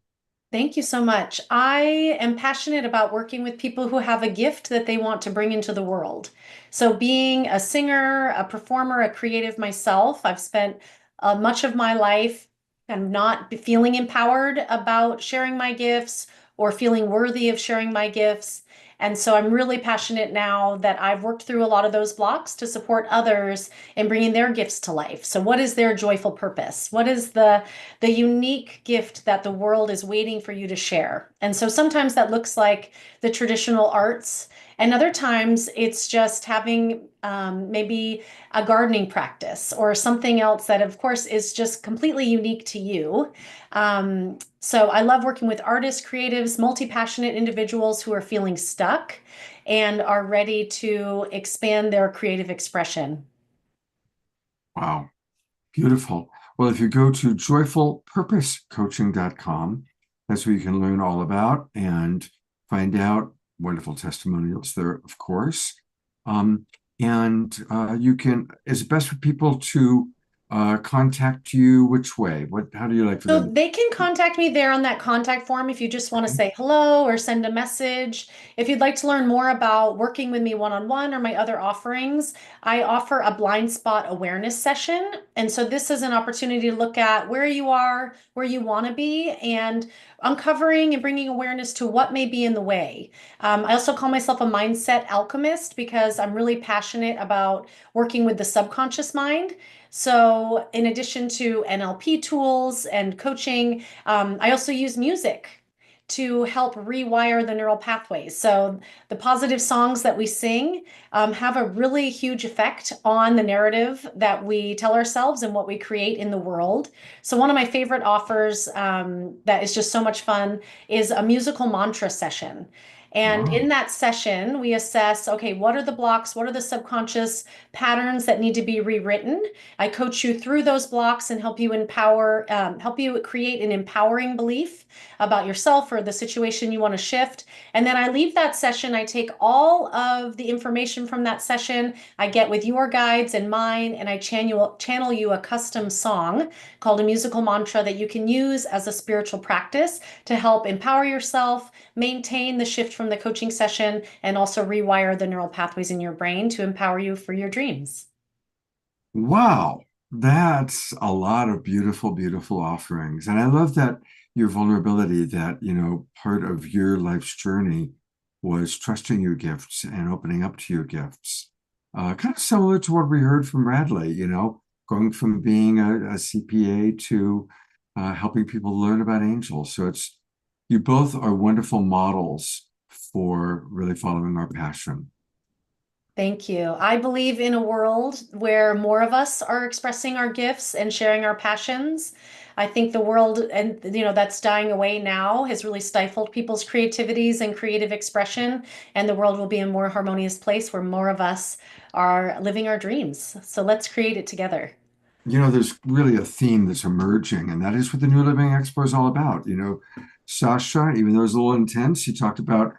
Thank you so much. I am passionate about working with people who have a gift that they want to bring into the world. So, being a singer, a performer, a creative myself, I've spent much of my life and not feeling empowered about sharing my gifts or feeling worthy of sharing my gifts. And so I'm really passionate now that I've worked through a lot of those blocks to support others in bringing their gifts to life. So what is their joyful purpose? What is the unique gift that the world is waiting for you to share? And so sometimes that looks like the traditional arts, and other times it's just having maybe a gardening practice or something else that, of course, is just completely unique to you. So I love working with artists, creatives, multi-passionate individuals who are feeling stuck and are ready to expand their creative expression. Wow, beautiful. Well, if you go to joyfulpurposecoaching.com, that's where you can learn all about and find out wonderful testimonials there, of course. And you can, is it best for people to contact you which way? How do you like for So them? they can contact me there on that contact form if you just want to say hello or send a message. If you'd like to learn more about working with me one-on-one or my other offerings, I offer a blind spot awareness session. And so this is an opportunity to look at where you are, where you want to be, and uncovering and bringing awareness to what may be in the way. I also call myself a mindset alchemist because I'm really passionate about working with the subconscious mind. So, in addition to NLP tools and coaching, I also use music to help rewire the neural pathways. So, the positive songs that we sing have a really huge effect on the narrative that we tell ourselves and what we create in the world. So, one of my favorite offers that is just so much fun is a musical mantra session. And Wow. in that session, we assess, okay, what are the blocks? What are the subconscious patterns that need to be rewritten? I coach you through those blocks and help you help you create an empowering belief about yourself or the situation you want to shift. And then I leave that session. I take all of the information from that session. I get with your guides and mine, and I channel you a custom song called a musical mantra that you can use as a spiritual practice to help empower yourself, maintain the shift from the coaching session, and also rewire the neural pathways in your brain to empower you for your dreams. Wow, that's a lot of beautiful, beautiful offerings. And I love that your vulnerability, that, part of your life's journey was trusting your gifts and opening up to your gifts. Kind of similar to what we heard from Radley, going from being a CPA to helping people learn about angels. So you both are wonderful models for really following our passion. Thank you. I believe in a world where more of us are expressing our gifts and sharing our passions. I think the world, and that's dying away now, has really stifled people's creativities and creative expression, and the world will be a more harmonious place where more of us are living our dreams. So let's create it together. There's really a theme that's emerging, and that is what the New Living Expo is all about. Sasha, even though it was a little intense, he talked about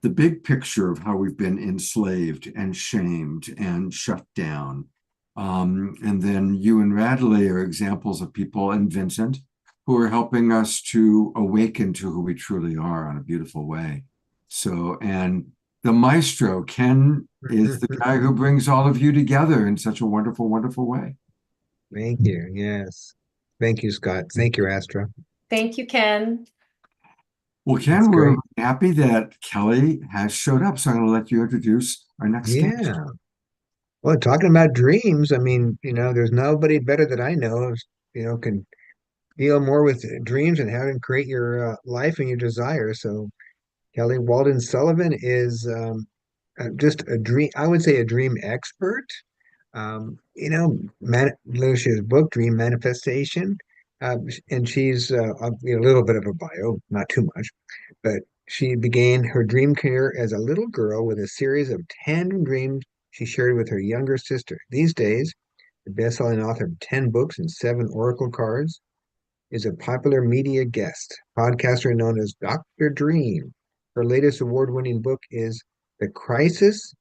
the big picture of how we've been enslaved and shamed and shut down. And then you and Radley are examples of people, and Vincent, who are helping us to awaken to who we truly are in a beautiful way. So, and the maestro, Ken, is the guy who brings all of you together in such a wonderful, wonderful way. Thank you. Yes. Thank you, Scott. Thank you, Astra. Thank you, Ken. Well, That's Ken, we're great. happy that Kelly has showed up. So I'm going to let you introduce our next guest. Yeah. Well, talking about dreams, I mean, there's nobody better that I know, can deal more with dreams and how to create your life and your desires. So Kelly Walden Sullivan is just a dream, I would say a dream expert. Lucia's book, Dream Manifestation, and she's a little bit of a bio, not too much, but she began her dream career as a little girl with a series of tandem dreams she shared with her younger sister. These days, the best-selling author of 10 books and 7 oracle cards, is a popular media guest, podcaster known as Dr. Dream. Her latest award-winning book is The Crisis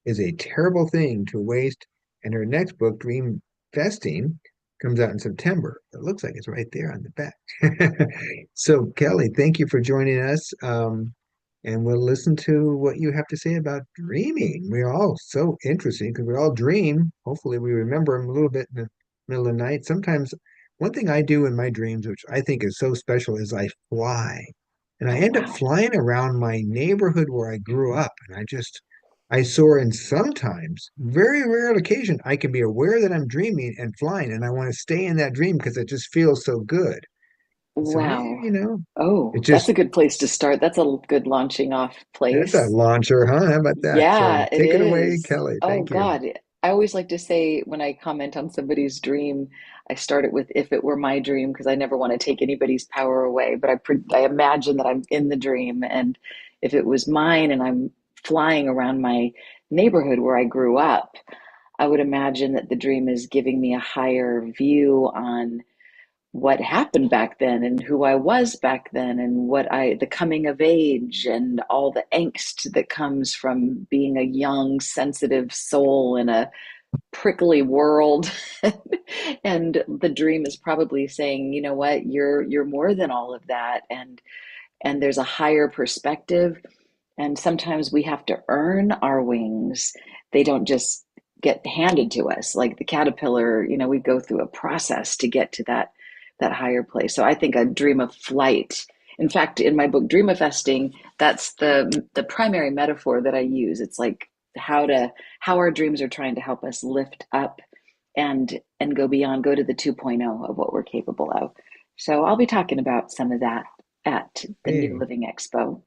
is a Terrible Thing to Waste, and her next book, Dream Vesting, comes out in September. It looks like it's right there on the back. So, Kelly, thank you for joining us. And we'll listen to what you have to say about dreaming. We're all so interesting because we all dream. Hopefully, we remember them a little bit in the middle of the night. Sometimes, one thing I do in my dreams, which I think is so special, is I fly. And I Oh, end up wow. flying around my neighborhood where I grew up. And I soar, and sometimes, very rare occasion, I can be aware that I'm dreaming and flying, and I want to stay in that dream because it just feels so good. So maybe, Wow. Oh, it that's just a good place to start. That's a good launching off it's a place. launcher, huh? How about that? So Yeah, it take it away, is. Kelly. Oh Thank you. God. I always like to say when I comment on somebody's dream, I start it with if it were my dream because I never want to take anybody's power away, but I imagine that I'm in the dream and if it was mine and I'm flying around my neighborhood where I grew up, I would imagine that the dream is giving me a higher view on what happened back then and who I was back then and the coming of age and all the angst that comes from being a young, sensitive soul in a prickly world. And the dream is probably saying, you know what, you're more than all of that. And there's a higher perspective. And sometimes we have to earn our wings. They don't just get handed to us. Like the caterpillar, we go through a process to get to that higher place. So I think a dream of flight. In fact, in my book Dreamifesting, that's the primary metaphor that I use. It's like how our dreams are trying to help us lift up and go beyond, go to the 2.0 of what we're capable of. So I'll be talking about some of that at the New Hey, Living Expo.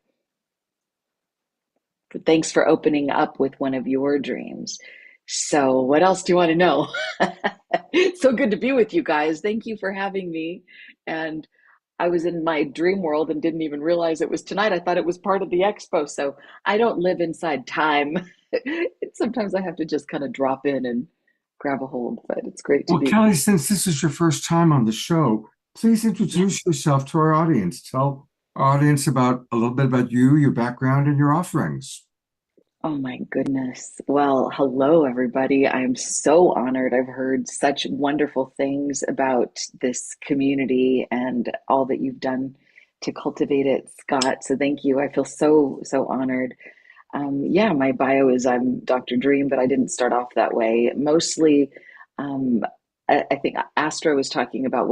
But thanks for opening up with one of your dreams. So, what else do you want to know? It's so good to be with you guys. Thank you for having me. And I was in my dream world and didn't even realize it was tonight. I thought it was part of the expo. So, I don't live inside time. Sometimes I have to just kind of drop in and grab a hold, but it's great to Well, be here. Kelly, since this is your first time on the show, please Yeah. introduce yourself to our audience. Tell our audience about a little bit about you, your background, and your offerings. Oh my goodness. Well, hello, everybody. I'm so honored. I've heard such wonderful things about this community and all that you've done to cultivate it, Scott. So thank you. I feel so, so honored. Yeah, my bio is I'm Dr. Dream, but I didn't start off that way. Mostly, um, I think Astra was talking about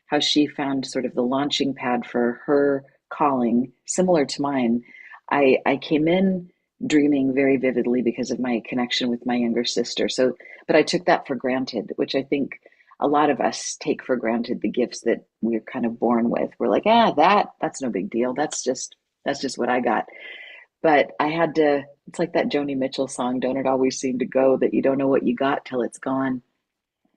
how she found sort of the launching pad for her calling, similar to mine. I came in dreaming very vividly because of my connection with my younger sister. So, but I took that for granted, which I think a lot of us take for granted the gifts that we're kind of born with. We're like, that's no big deal. That's just what I got. But I had to, it's like that Joni Mitchell song, Don't It Always Seem to Go, that you don't know what you got till it's gone.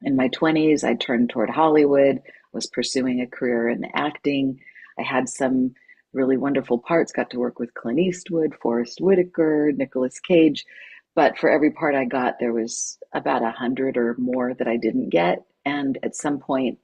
In my 20s, I turned toward Hollywood, was pursuing a career in acting. I had some really wonderful parts, got to work with Clint Eastwood, Forrest Whitaker, Nicolas Cage. But for every part I got, there was about 100 or more that I didn't get. And at some point,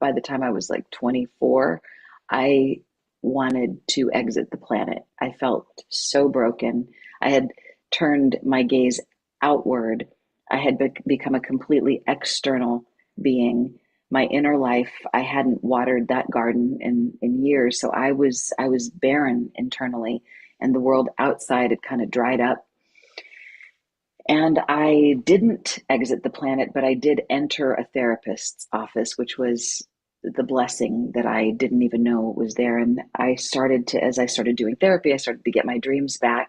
by the time I was like 24, I wanted to exit the planet. I felt so broken. I had turned my gaze outward. I had become a completely external being. My inner life, I hadn't watered that garden in years, so I was barren internally, and the world outside had kind of dried up. And I didn't exit the planet, but I did enter a therapist's office, which was the blessing that I didn't even know was there. And as I started doing therapy, I started to get my dreams back.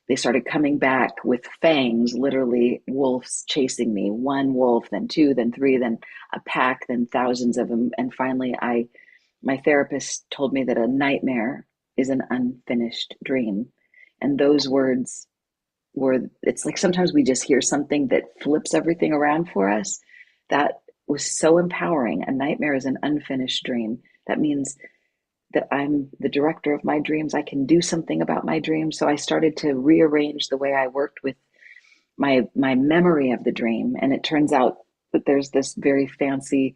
They started coming back with fangs, literally wolves chasing me. One wolf, then two, then three, then a pack, then thousands of them. And finally, my therapist told me that a nightmare is an unfinished dream. And those words it's like sometimes we just hear something that flips everything around for us. That was so empowering. A nightmare is an unfinished dream. That means that I'm the director of my dreams. I can do something about my dreams. So I started to rearrange the way I worked with my memory of the dream. And it turns out that there's this very fancy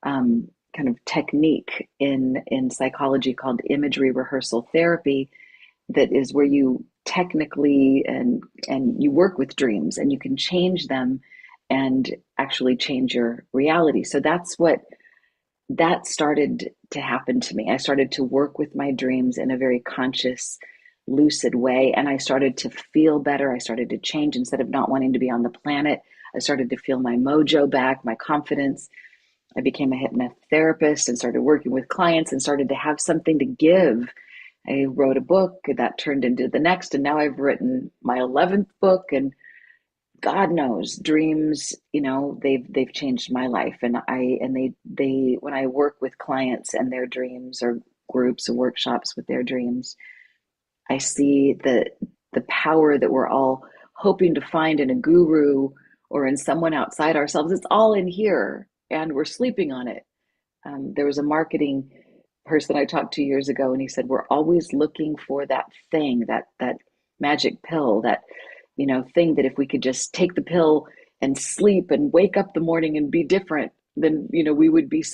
kind of technique in psychology called imagery rehearsal therapy, that is where you technically and you work with dreams and you can change them and actually change your reality. So that started to happen to me. I started to work with my dreams in a very conscious, lucid way, and I started to feel better. I started to change. Instead of not wanting to be on the planet, I started to feel my mojo back, my confidence. I became a hypnotherapist and started working with clients and started to have something to give. I wrote a book that turned into the next, and now I've written my 11th book, and God knows, dreams, they've changed my life. And they when I work with clients and their dreams, or groups or workshops with their dreams, I see the power that we're all hoping to find in a guru or in someone outside ourselves. It's all in here, and we're sleeping on it. There was a marketing person I talked to years ago, and he said, we're always looking for that thing, that magic pill, that thing that if we could just take the pill and sleep and wake up the morning and be different, then we would pay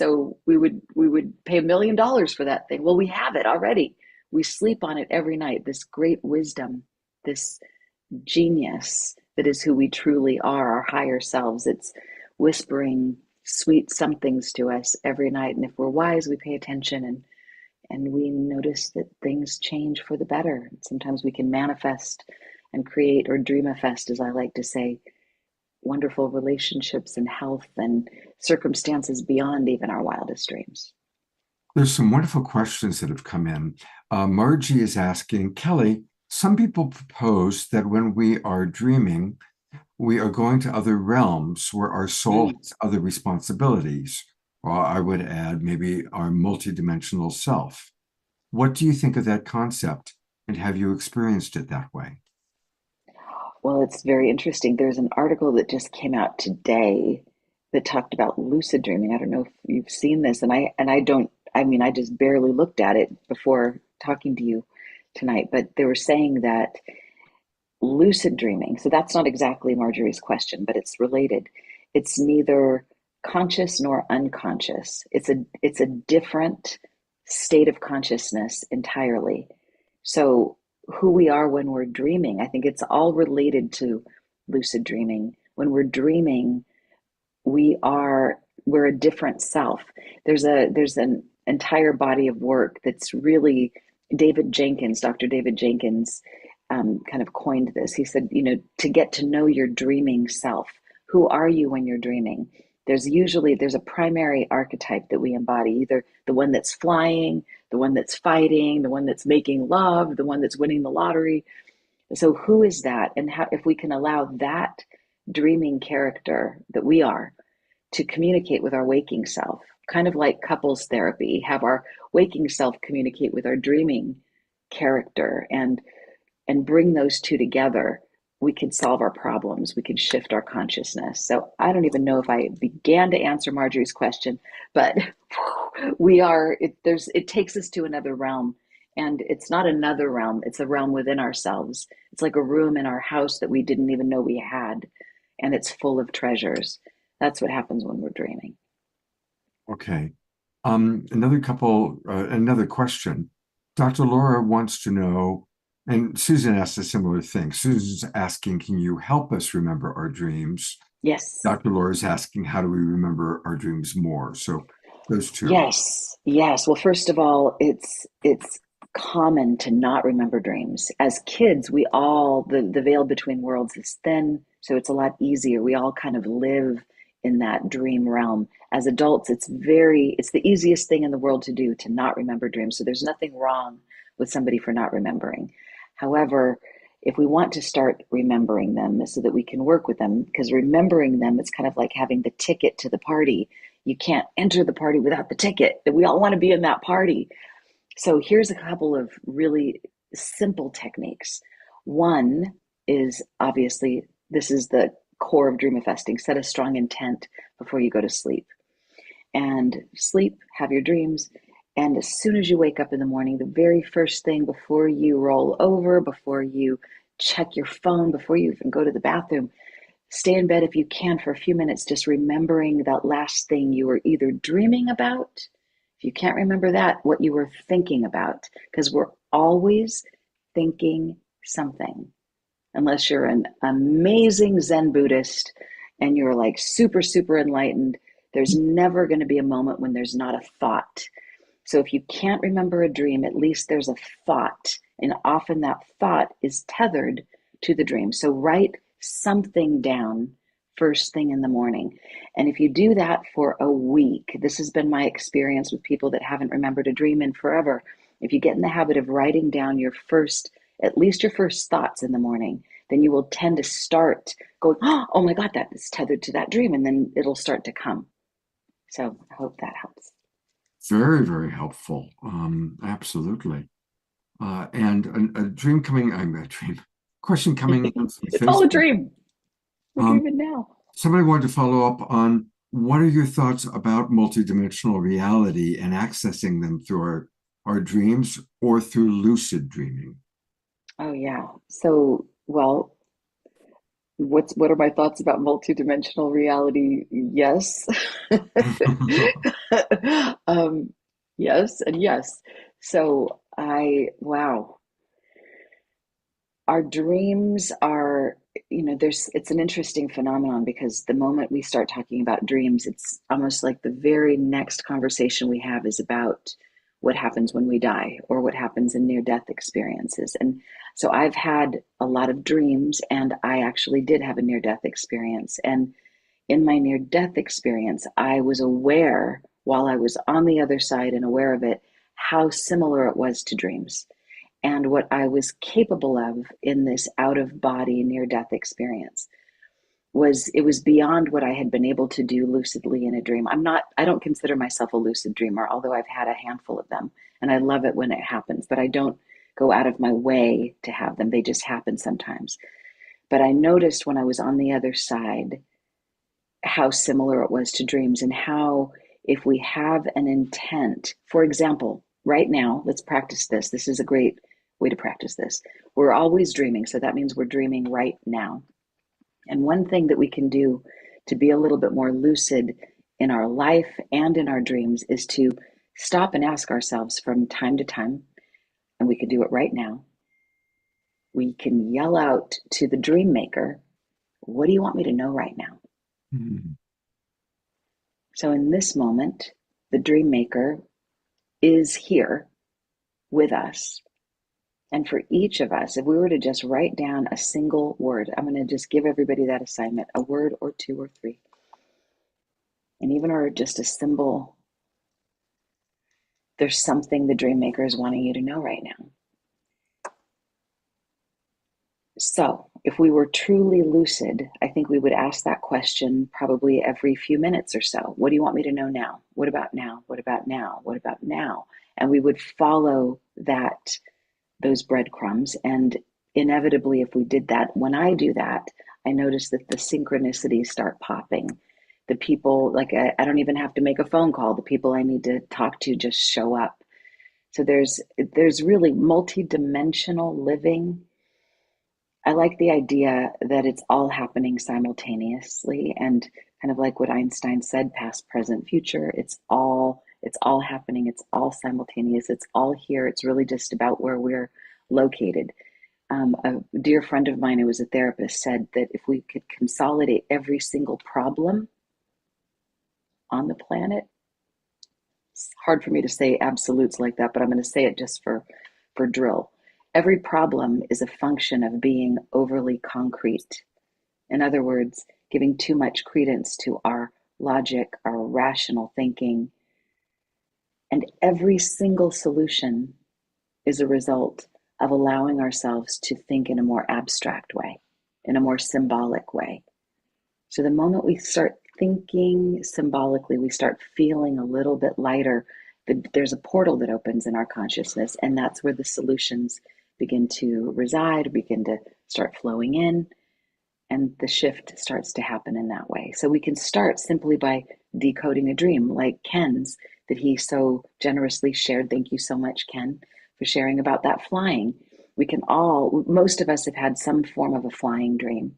$1 million for that thing. Well, we have it already. We sleep on it every night. This great wisdom, this genius that is who we truly are, our higher selves. It's whispering sweet somethings to us every night. And if we're wise, we pay attention and we notice that things change for the better. Sometimes we can manifest and create, or dreamifest, as I like to say, wonderful relationships and health and circumstances beyond even our wildest dreams. There's some wonderful questions that have come in. Margie is asking, Kelly, some people propose that when we are dreaming, we are going to other realms where our soul has other responsibilities. Or I would add, maybe our multidimensional self. What do you think of that concept? And have you experienced it that way? Well, it's very interesting. There's an article that just came out today that talked about lucid dreaming. I don't know if you've seen this, and I just barely looked at it before talking to you tonight, but they were saying that lucid dreaming, so that's not exactly Marjorie's question, but it's related. It's neither conscious nor unconscious. It's a different state of consciousness entirely. So who we are when we're dreaming, I think it's all related to lucid dreaming. When we're dreaming, we're a different self. There's an entire body of work that's really Dr. David Jenkins kind of coined this. He said, to get to know your dreaming self. Who are you when you're dreaming? There's a primary archetype that we embody, either the one that's flying, the one that's fighting, the one that's making love, the one that's winning the lottery. So who is that? And how, if we can allow that dreaming character that we are to communicate with our waking self, kind of like couples therapy, have our waking self communicate with our dreaming character and bring those two together, we could solve our problems. We could shift our consciousness. So I don't even know if I began to answer Marjorie's question, but it takes us to another realm. And it's not another realm, it's a realm within ourselves. It's like a room in our house that we didn't even know we had. And it's full of treasures. That's what happens when we're dreaming. Okay. Another question. Dr. Laura wants to know, and Susan asked a similar thing. Susan's asking, can you help us remember our dreams? Yes. Dr. Laura's asking, how do we remember our dreams more? So those two. Yes. Well, first of all, it's common to not remember dreams. As kids, we all, the veil between worlds is thin, so it's a lot easier. We all kind of live in that dream realm. As adults, it's the easiest thing in the world to do, to not remember dreams. So there's nothing wrong with somebody for not remembering. However, if we want to start remembering them so that we can work with them, because remembering them, it's kind of like having the ticket to the party. You can't enter the party without the ticket. We all want to be in that party. So here's a couple of really simple techniques. One is, obviously, this is the core of dreamifesting. Set a strong intent before you go to sleep. And sleep, have your dreams. And as soon as you wake up in the morning, the very first thing, before you roll over, before you check your phone, before you even go to the bathroom, stay in bed if you can for a few minutes, just remembering that last thing you were either dreaming about. If you can't remember that, what you were thinking about, because we're always thinking something. Unless you're an amazing Zen Buddhist and you're like super, super enlightened, there's never going to be a moment when there's not a thought. So if you can't remember a dream, at least there's a thought. And often that thought is tethered to the dream. So write something down first thing in the morning. And if you do that for a week, this has been my experience with people that haven't remembered a dream in forever. If you get in the habit of writing down at least your first thoughts in the morning, then you will tend to start going, oh my God, that is tethered to that dream. And then it'll start to come. So I hope that helps. Very, very helpful. Absolutely. And a dream coming, a dream question coming in from It's all a Facebook. dream. We're dreaming now. Somebody wanted to follow up on, what are your thoughts about multidimensional reality and accessing them through our dreams or through lucid dreaming? Oh yeah. So, well, what are my thoughts about multidimensional reality? Yes. Yes and yes. So wow. Our dreams are, it's an interesting phenomenon, because the moment we start talking about dreams, it's almost like the very next conversation we have is about what happens when we die, or what happens in near-death experiences. And so I've had a lot of dreams, and I actually did have a near-death experience. And in my near-death experience, I was aware, while I was on the other side and aware of it, how similar it was to dreams, and what I was capable of in this out-of-body near-death experience was beyond what I had been able to do lucidly in a dream. I don't consider myself a lucid dreamer, although I've had a handful of them, and I love it when it happens, but I don't go out of my way to have them. They just happen sometimes. But I noticed when I was on the other side how similar it was to dreams, and how, if we have an intent, for example, right now, let's practice this. This is a great way to practice this. We're always dreaming, so that means we're dreaming right now. And one thing that we can do to be a little bit more lucid in our life and in our dreams is to stop and ask ourselves from time to time, and we can do it right now. We can yell out to the dream maker, what do you want me to know right now? Mm-hmm. So in this moment, the dream maker is here with us. And for each of us, if we were to just write down a single word, I'm going to just give everybody that assignment, a word or two or three, and even or just a symbol. There's something the dream maker is wanting you to know right now. So if we were truly lucid, I think we would ask that question probably every few minutes or so. What do you want me to know now? What about now? What about now? What about now? And we would follow those breadcrumbs. And inevitably, if we did that, when I do that, I notice that the synchronicities start popping. The people, like I don't even have to make a phone call. The people I need to talk to just show up. So there's really multi-dimensional living. I like the idea that it's all happening simultaneously, and kind of like what Einstein said, past, present, future. It's all happening. It's all simultaneous. It's all here. It's really just about where we're located. A dear friend of mine who was a therapist said that if we could consolidate every single problem on the planet, it's hard for me to say absolutes like that, but I'm going to say it just for drill. Every problem is a function of being overly concrete. In other words, giving too much credence to our logic, our rational thinking. And every single solution is a result of allowing ourselves to think in a more abstract way, in a more symbolic way. So the moment we start thinking symbolically, we start feeling a little bit lighter. There's a portal that opens in our consciousness, and that's where the solutions begin to reside, begin to start flowing in, and the shift starts to happen in that way. So we can start simply by decoding a dream, like Ken's that he so generously shared. Thank you so much, Ken, for sharing about that flying. Most of us have had some form of a flying dream.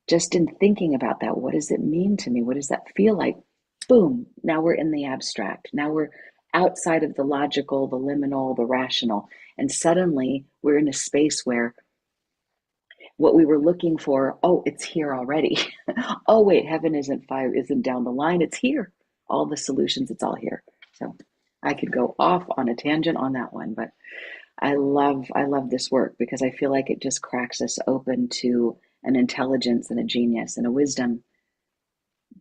Just in thinking about that, what does it mean to me? What does that feel like? Boom, now we're in the abstract. Now we're outside of the logical, the liminal, the rational. And suddenly we're in a space where what we were looking for, oh, it's here already. Oh, wait, heaven isn't down the line, it's here. All the solutions, it's all here. So I could go off on a tangent on that one, but I love this work because I feel like it just cracks us open to an intelligence and a genius and a wisdom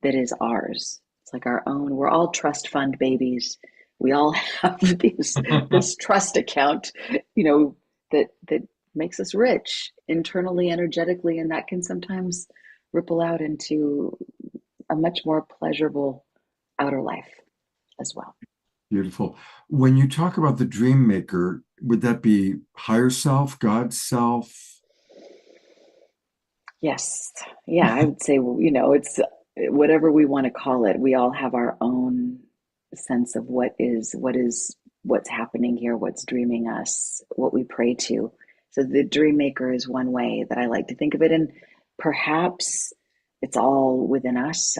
that is ours. It's like our own. We're all trust fund babies. We all have this trust account, that makes us rich internally, energetically, and that can sometimes ripple out into a much more pleasurable outer life as well. Beautiful. When you talk about the dream maker, would that be higher self, God's self? Yes. Yeah, I would say, it's whatever we want to call it. We all have our own sense of what's happening here, what's dreaming us, what we pray to. So the dream maker is one way that I like to think of it. And perhaps it's all within us.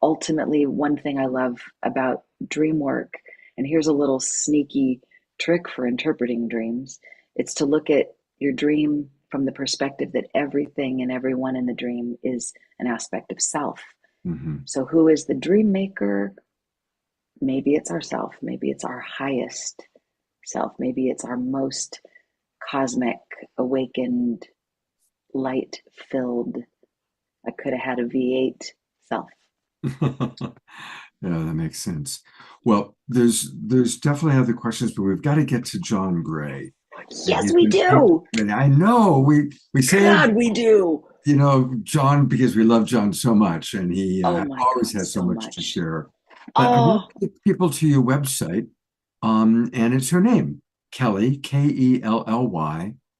Ultimately, one thing I love about dream work, and here's a little sneaky trick for interpreting dreams, it's to look at your dream from the perspective that everything and everyone in the dream is an aspect of self. Mm-hmm. So who is the dream maker? Maybe it's ourself. Maybe it's our highest self. Maybe it's our most cosmic, awakened, light-filled, I could have had a V8 self. Yeah, that makes sense. Well, there's definitely other questions, but we've got to get to John Gray. Yes, we do. And I know we say, God, we do. John, because we love John so much, and he always has so much to share. But I want to take people to your website, and it's her name, Kelly, Kelly,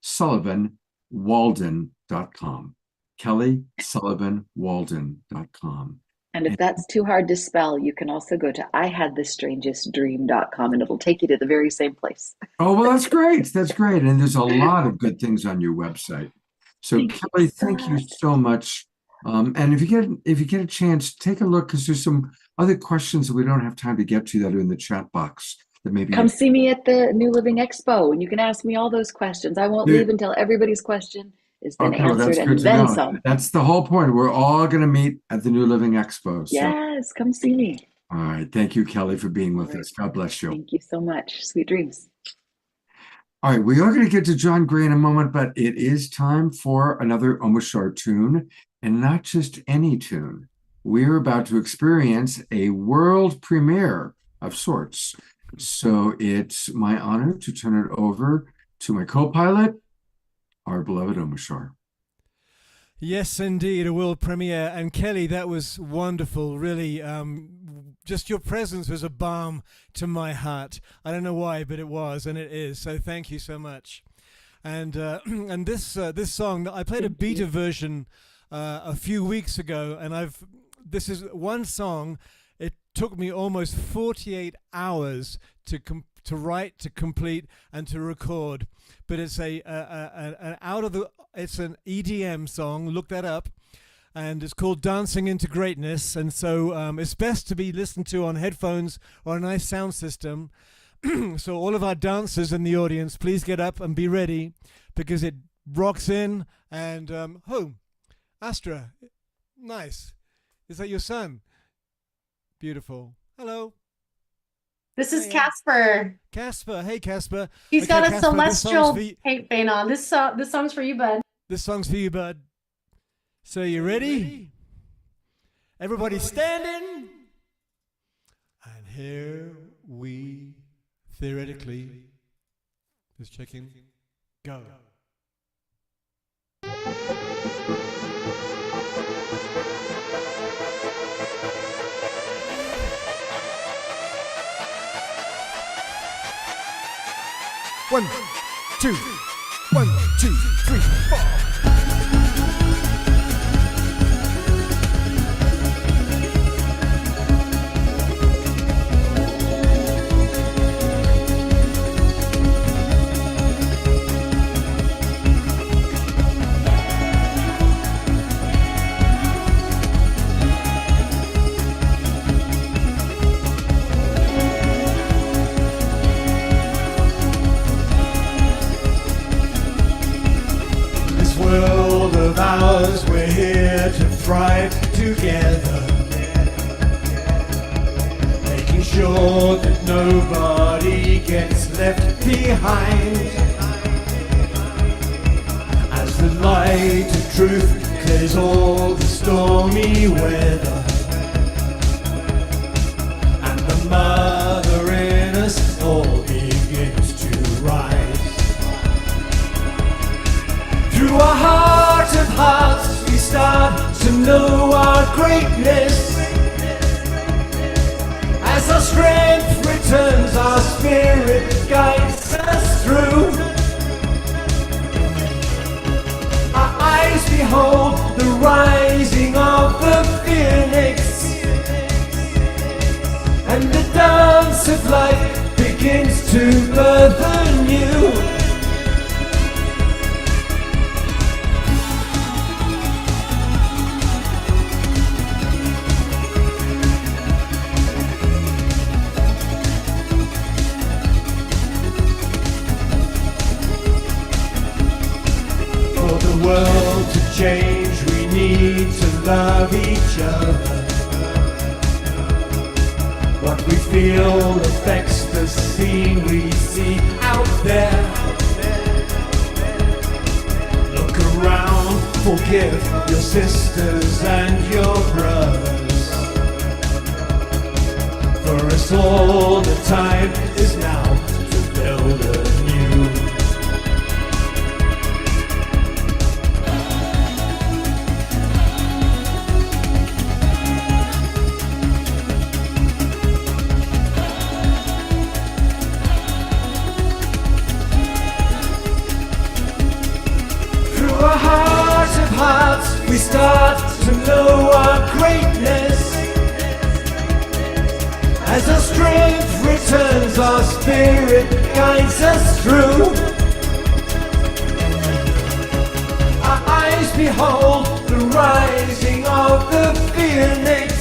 Sullivan, Walden.com. KellySullivanWalden.com. And if that's too hard to spell, you can also go to IHadTheStrangestDream.com and it'll take you to the very same place. Oh, well, that's great. That's great. And there's a lot of good things on your website. So Kelly, thank you so much. And if you get a chance, take a look, because there's some other questions that we don't have time to get to that are in the chat box that maybe come see me at the New Living Expo and you can ask me all those questions. I won't leave until everybody's question has been answered and then some. That's the whole point. We're all going to meet at the New Living Expo. So. Yes, come see me. All right. Thank you, Kelly, for being with us. God bless you. Thank you so much. Sweet dreams. All right. We are going to get to John Gray in a moment, but it is time for another Omashar tune, and not just any tune. We're about to experience a world premiere of sorts. So it's my honor to turn it over to my co-pilot, our beloved Omashar. Yes, indeed, a world premiere. And Kelly, that was wonderful. Really, just your presence was a balm to my heart. I don't know why, but it was, and it is. So thank you so much. And and this song, I played a beta version a few weeks ago, and this is one song. It took me almost 48 hours to write, to complete, and to record. But it's it's an EDM song. Look that up, and it's called "Dancing into Greatness." And so it's best to be listened to on headphones or a nice sound system. So all of our dancers in the audience, please get up and be ready, because it rocks in. And Astra, nice. Is that your son? Beautiful. Hello. This is Casper. Casper. Hey, Casper. He's got a Casper, celestial paint vein on. This song's for you, bud. This song's for you, bud. So you ready? Everybody standing. And here we theoretically, just checking, go. One, two, 1, 2, 3, 4. World of ours, we're here to thrive together, making sure that nobody gets left behind. As the light of truth clears all the stormy weather, and the mother in us all begins to rise. Through our heart of hearts, we start to know our greatness. As our strength returns, our spirit guides us through. Our eyes behold the rising of the phoenix, and the dance of life begins to birth anew. World to change, we need to love each other. What we feel affects the scene we see out there. Look around, forgive your sisters and your brothers. For us all the time is now to build anew. We start to know our greatness. As our strength returns, our spirit guides us through. Our eyes behold the rising of the phoenix,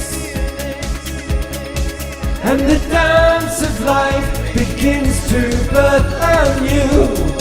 and the dance of life begins to birth anew.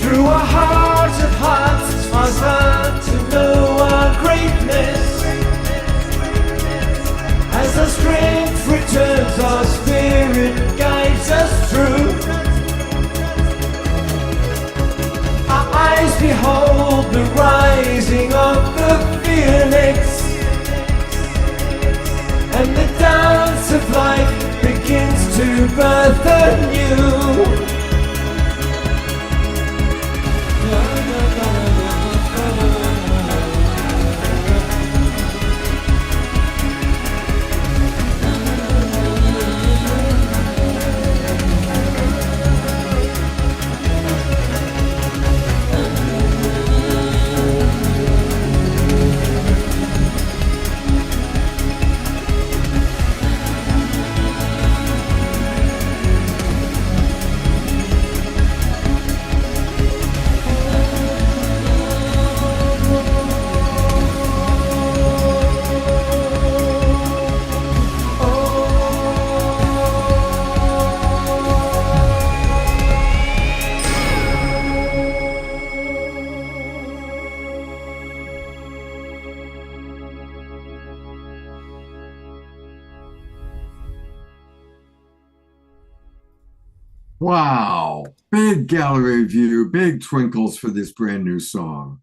Through our heart of hearts, our start to know our greatness. As our strength returns, our spirit guides us through. Our eyes behold the rising of the phoenix, and the dance of life begins to birth anew. Wow. Big gallery view, big twinkles for this brand new song.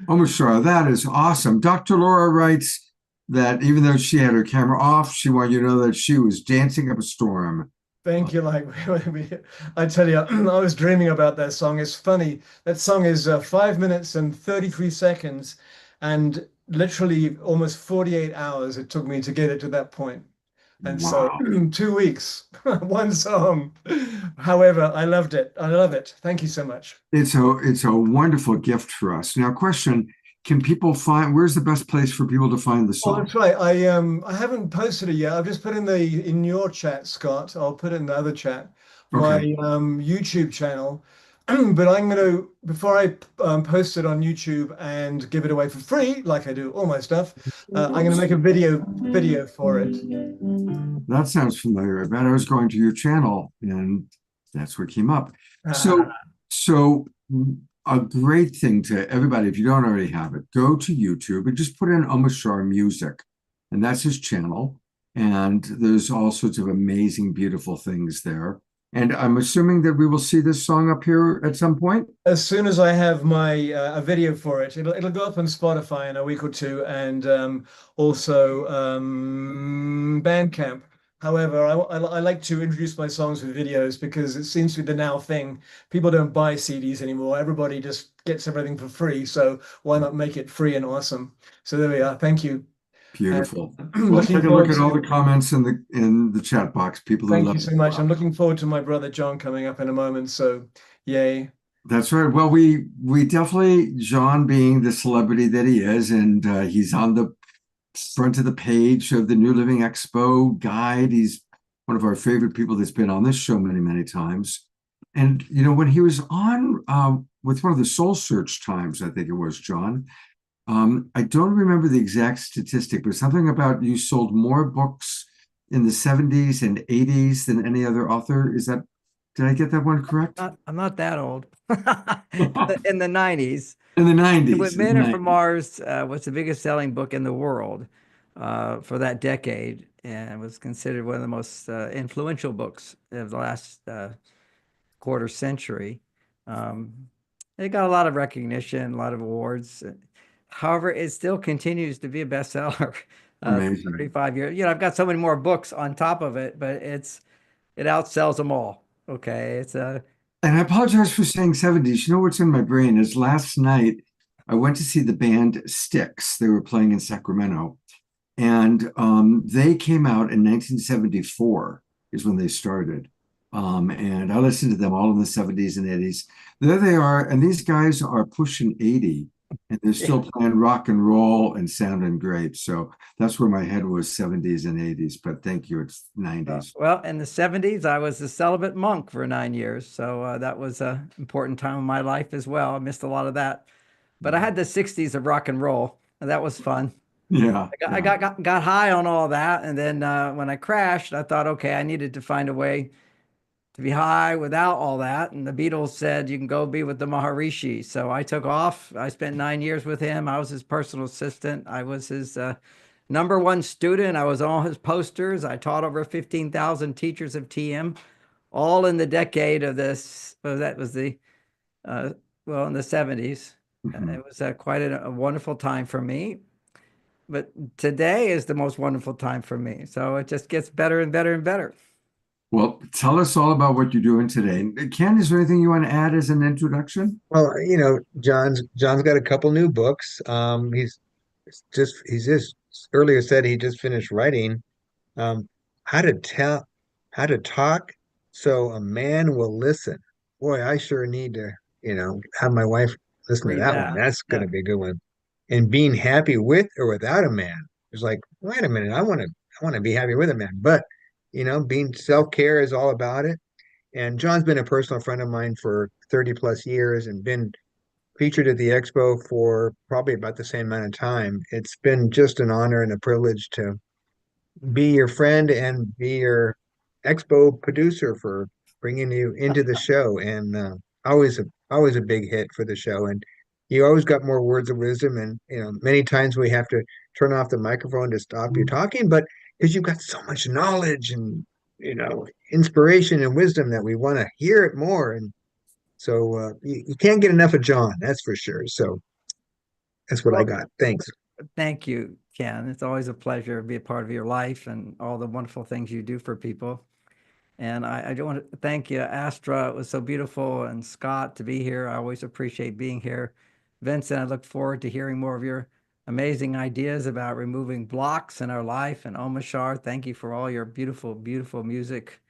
Oh, Mashara, that is awesome. Dr. Laura writes that even though she had her camera off, she wanted you to know that she was dancing up a storm. Thank you. Like, I tell you, I was dreaming about that song. It's funny. That song is 5 minutes and 33 seconds, and literally almost 48 hours it took me to get it to that point. And so, Wow. 2 weeks, one song. However, I loved it. I love it. Thank you so much. It's a wonderful gift for us. Now, question, can people find where's the best place for people to find the Oh, song? that's right. I haven't posted it yet. I've just put in your chat, Scott. I'll put it in the other chat, my Okay. YouTube channel. But I'm gonna before I post it on YouTube and give it away for free, like I do all my stuff. I'm gonna make a video for it. That sounds familiar. I bet I was going to your channel and that's what came up. So a great thing to everybody, if you don't already have it, go to YouTube and just put in Omashar Music. And that's his channel. And there's all sorts of amazing, beautiful things there. And I'm assuming that we will see this song up here at some point. As soon as I have my a video for it, it'll go up on Spotify in a week or two, and also Bandcamp. However, I like to introduce my songs with videos because it seems to be the now thing. People don't buy CDs anymore. Everybody just gets everything for free. So why not make it free and awesome? So there we are. Thank you. Beautiful. And Well, looking take a look forward at all to. the comments in the chat box. People are Thank you loving so much. it. I'm looking forward to my brother John coming up in a moment. So, yay. That's right. Well, we definitely John being the celebrity that he is, and he's on the front of the page of the New Living Expo guide. He's one of our favorite people that's been on this show many, many times. And you know, when he was on with one of the Soul Search times, I think it was John. I don't remember the exact statistic, but something about you sold more books in the 70s and 80s than any other author. Did I get that one correct? I'm not that old. In the 90s. In the With 90s. Men Are from Mars was the biggest selling book in the world for that decade and was considered one of the most influential books of the last quarter century. It got a lot of recognition, a lot of awards. However, it still continues to be a bestseller. Amazing. 35 years. You know, I've got so many more books on top of it, but it outsells them all. Okay, it's a. And I apologize for saying 70s. You know what's in my brain is last night I went to see the band Styx. They were playing in Sacramento, and they came out in 1974 is when they started. And I listened to them all in the 70s and 80s. There they are, and these guys are pushing 80, and they're still playing rock and roll and sounding great. So that's where my head was 70s and 80s. But thank you, it's 90s. Well, in the 70s, I was a celibate monk for 9 years. So that was an important time in my life as well. I missed a lot of that. But I had the 60s of rock and roll. And that was fun. Yeah. I got high on all that. And then when I crashed, I thought, okay, I needed to find a way to be high without all that. And the Beatles said, you can go be with the Maharishi. So I took off. I spent 9 years with him. I was his personal assistant. I was his #1 student. I was on his posters. I taught over 15,000 teachers of TM, all in the decade of this. Well, that was in the 70s. It was quite a wonderful time for me. But today is the most wonderful time for me. So it just gets better and better and better. Well, tell us all about what you're doing today. Ken, is there anything you want to add as an introduction? Well, John's got a couple new books. He's just earlier said he just finished writing um how to how to talk so a man will listen. Boy, I sure need to, have my wife listen to Read that one. that. That's Yeah. gonna be a good one. And being happy with or without a man. It's like, wait a minute, I want to be happy with a man. But being self-care is all about it. And John's been a personal friend of mine for 30 plus years and been featured at the expo for probably about the same amount of time. It's been just an honor and a privilege to be your friend and be your expo producer for bringing you into the show. And always a big hit for the show. And you always got more words of wisdom. And many times we have to turn off the microphone to stop you talking, but because you've got so much knowledge and inspiration and wisdom that we want to hear it more. And so you can't get enough of John, that's for sure. So that's what I got. Thanks. Thank you, Ken. It's always a pleasure to be a part of your life and all the wonderful things you do for people. And I do want to thank you, Astra. It was so beautiful, and Scott, to be here. I always appreciate being here. Vincent, I look forward to hearing more of your amazing ideas about removing blocks in our life. And Omashar, thank you for all your beautiful, beautiful music.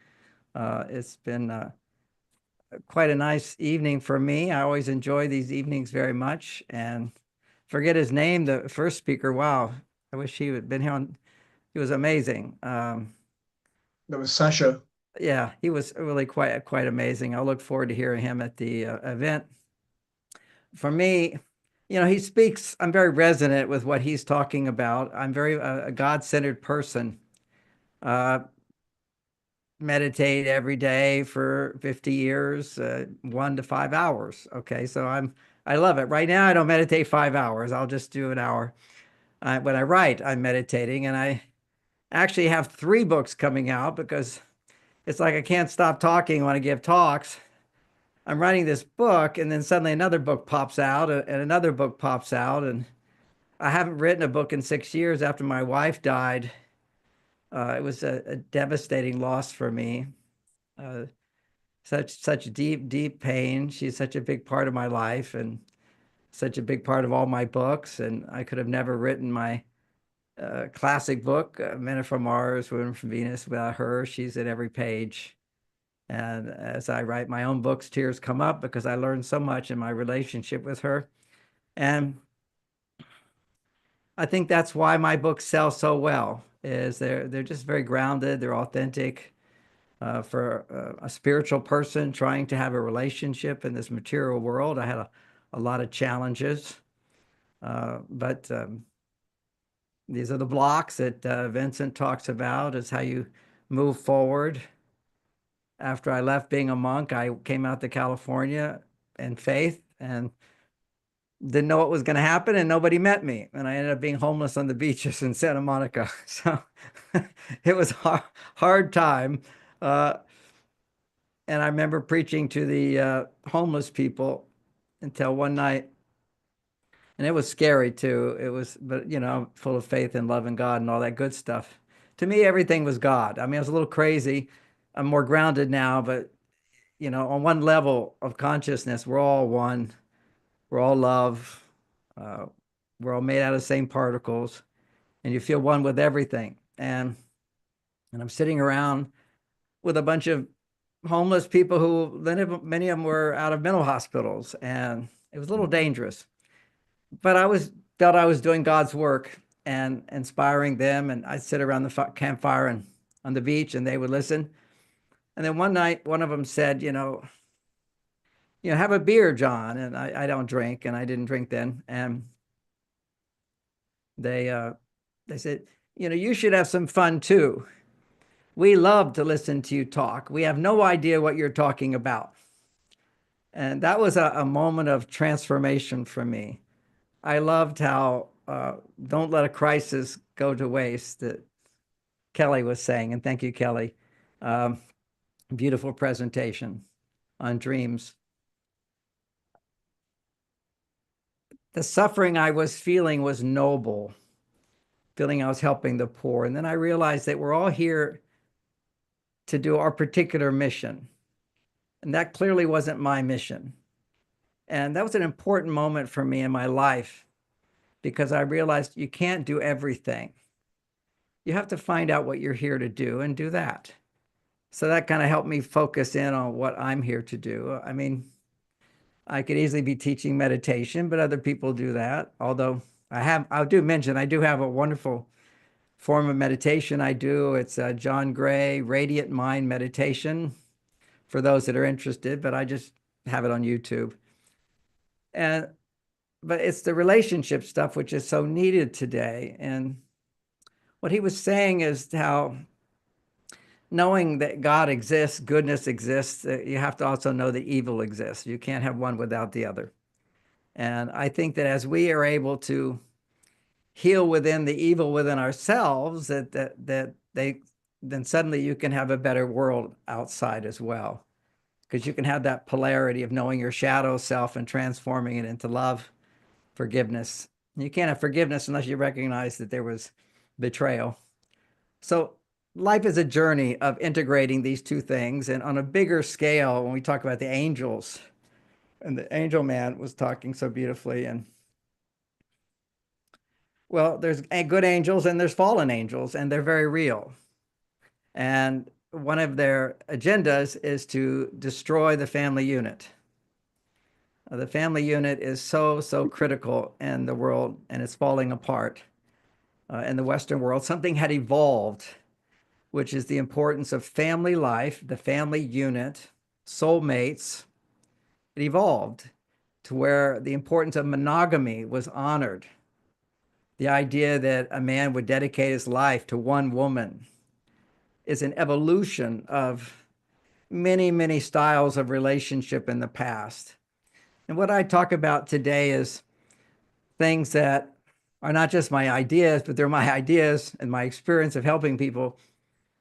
It's been quite a nice evening for me. I always enjoy these evenings very much. And forget his name, the first speaker. Wow, I wish he had been here on. He was amazing. That was Sasha. Yeah, he was really quite amazing. I look forward to hearing him at the event. For me, he speaks. I'm very resonant with what he's talking about. I'm very a God-centered person. Meditate every day for 50 years, 1 to 5 hours. Okay, so I love it. Right now, I don't meditate 5 hours. I'll just do an hour. When I write, I'm meditating, and I actually have 3 books coming out because it's like I can't stop talking when I give talks. I'm writing this book, and then suddenly another book pops out, and another book pops out, and I haven't written a book in 6 years after my wife died. It was a devastating loss for me. Such deep pain. She's such a big part of my life and such a big part of all my books. And I could have never written my classic book, Men Are From Mars, Women Are From Venus, without her. She's at every page. And as I write my own books, tears come up because I learned so much in my relationship with her. And I think that's why my books sell so well, is they're just very grounded, they're authentic. For a spiritual person trying to have a relationship in this material world, I had a lot of challenges. But these are the blocks that Vincent talks about, is how you move forward. After I left being a monk, I came out to California in faith and didn't know what was going to happen, and nobody met me. And I ended up being homeless on the beaches in Santa Monica. So it was a hard time. And I remember preaching to the homeless people until one night, and it was scary too. It was, but full of faith and love and God and all that good stuff. To me, everything was God. I mean, I was a little crazy. I'm more grounded now, but on one level of consciousness, we're all one. We're all love. We're all made out of the same particles, and you feel one with everything. And I'm sitting around with a bunch of homeless people who many of them were out of mental hospitals, and it was a little dangerous. But felt I was doing God's work and inspiring them. And I'd sit around the campfire and on the beach, and they would listen. And then one night, one of them said, have a beer, John. And I don't drink, and I didn't drink then. And they said, you should have some fun too. We love to listen to you talk. We have no idea what you're talking about. And that was a moment of transformation for me. I loved how don't let a crisis go to waste that Kelly was saying. And thank you, Kelly. Beautiful presentation on dreams. The suffering I was feeling was noble, feeling I was helping the poor. And then I realized that we're all here to do our particular mission. And that clearly wasn't my mission. And that was an important moment for me in my life, because I realized you can't do everything. You have to find out what you're here to do and do that. So that kind of helped me focus in on what I'm here to do. I mean, I could easily be teaching meditation, but other people do that. Although I do mention, I do have a wonderful form of meditation I do. It's John Gray Radiant Mind Meditation for those that are interested, but I just have it on YouTube. But it's the relationship stuff which is so needed today. And what he was saying is how knowing that God exists, goodness exists, you have to also know that evil exists. You can't have one without the other. And I think that as we are able to heal within the evil within ourselves, that then suddenly you can have a better world outside as well. Because you can have that polarity of knowing your shadow self and transforming it into love, forgiveness. You can't have forgiveness unless you recognize that there was betrayal. So life is a journey of integrating these two things. And on a bigger scale, when we talk about the angels, and the angel man was talking so beautifully, and well, there's good angels and there's fallen angels, and they're very real. And one of their agendas is to destroy the family unit. The family unit is so, so critical in the world, and it's falling apart in the Western world. Something had evolved, which is the importance of family life, the family unit, soulmates. It evolved to where the importance of monogamy was honored. The idea that a man would dedicate his life to one woman is an evolution of many, many styles of relationship in the past. And what I talk about today is things that are not just my ideas, but they're my ideas and my experience of helping people,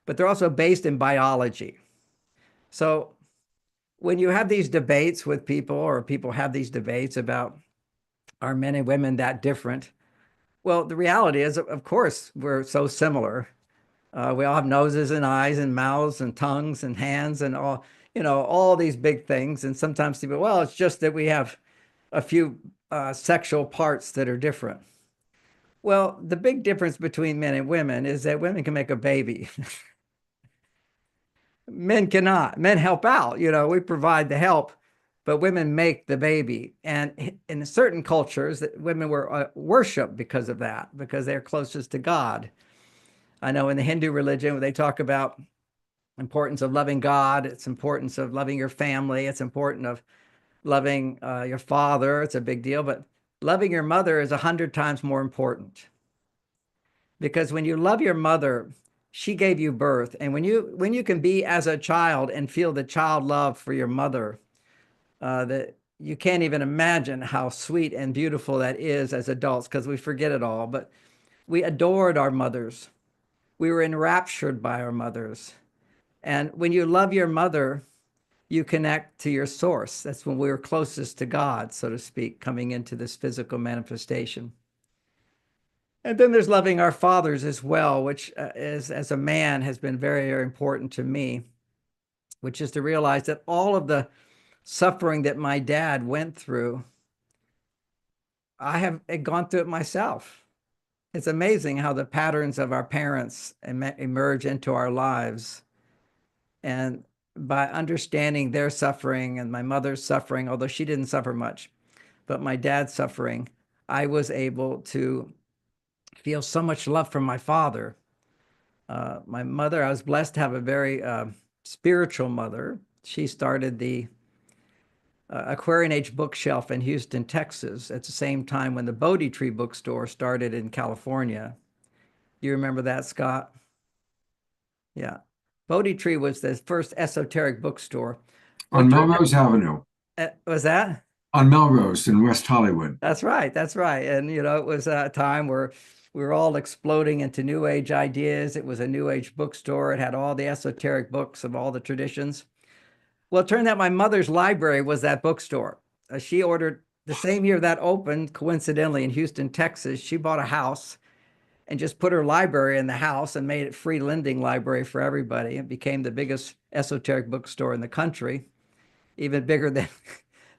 but they're also based in biology. So when you have these debates with people, or people have these debates about are men and women that different? Well, the reality is, of course, we're so similar. We all have noses and eyes and mouths and tongues and hands and all, all these big things. And sometimes people, well, it's just that we have a few sexual parts that are different. Well, the big difference between men and women is that women can make a baby. Men cannot. Men help out, we provide the help, but women make the baby. And in certain cultures, that women were worshipped because of that, because they're closest to God. I know in the Hindu religion, they talk about importance of loving God, it's importance of loving your family, it's important of loving your father, it's a big deal, but loving your mother is 100 times more important. Because when you love your mother, she gave you birth. And when you can be as a child and feel the child love for your mother, that you can't even imagine how sweet and beautiful that is as adults, because we forget it all. But we adored our mothers. We were enraptured by our mothers. And when you love your mother, you connect to your source. That's when we were closest to God, so to speak, coming into this physical manifestation. And then there's loving our fathers as well, which is, as a man, has been very, very important to me, which is to realize that all of the suffering that my dad went through, I have gone through it myself. It's amazing how the patterns of our parents emerge into our lives. And by understanding their suffering and my mother's suffering, although she didn't suffer much, but my dad's suffering, I was able to feel so much love from my father. My mother, I was blessed to have a very spiritual mother. She started the Aquarian Age bookshelf in Houston, Texas, at the same time when the Bodhi Tree bookstore started in California. You remember that, Scott? Yeah. Bodhi Tree was the first esoteric bookstore. On Melrose Avenue. Was that? On Melrose in West Hollywood. That's right. That's right. And, it was a time where we were all exploding into New Age ideas. It was a New Age bookstore. It had all the esoteric books of all the traditions. Well, it turned out my mother's library was that bookstore. She ordered the same year that opened, coincidentally, in Houston, Texas. She bought a house and just put her library in the house and made it free lending library for everybody. It became the biggest esoteric bookstore in the country, even bigger than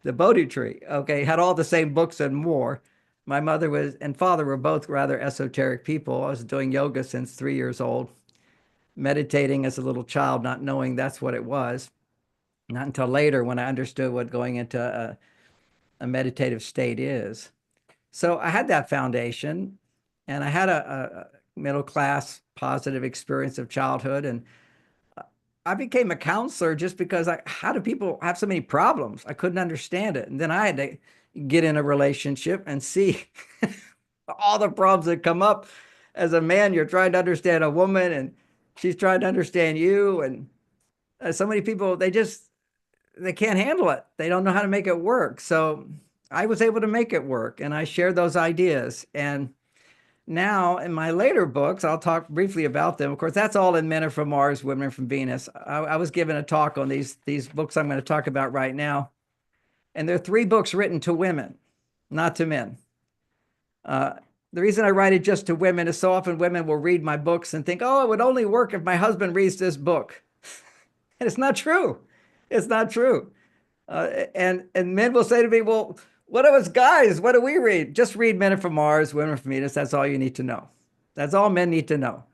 the Bodhi Tree. Okay, had all the same books and more. My mother and father were both rather esoteric people. I was doing yoga since 3 years old, meditating as a little child, not knowing that's what it was. Not until later when I understood what going into a meditative state is. So I had that foundation, and I had a middle-class positive experience of childhood, and I became a counselor just because how do people have so many problems? I couldn't understand it. And then I had to get in a relationship and see all the problems that come up. As a man, you're trying to understand a woman, and she's trying to understand you. And so many people, they can't handle it. They don't know how to make it work. So I was able to make it work, and I shared those ideas. And now in my later books, I'll talk briefly about them. Of course, that's all in Men Are From Mars, Women Are From Venus. I was given a talk on these books I'm going to talk about right now. And there are 3 books written to women, not to men. The reason I write it just to women is so often women will read my books and think, oh, it would only work if my husband reads this book. And it's not true. It's not true. And men will say to me, well, what of us guys? What do we read? Just read Men Are From Mars, Women Are From Venus. That's all you need to know. That's all men need to know.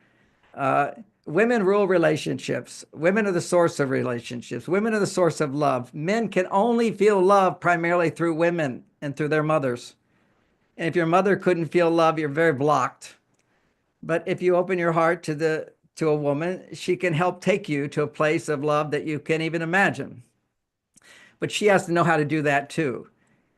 Women rule relationships. Women are the source of relationships. Women are the source of love. Men can only feel love primarily through women and through their mothers. And if your mother couldn't feel love, you're very blocked. But if you open your heart to a woman, she can help take you to a place of love that you can't even imagine. But she has to know how to do that too.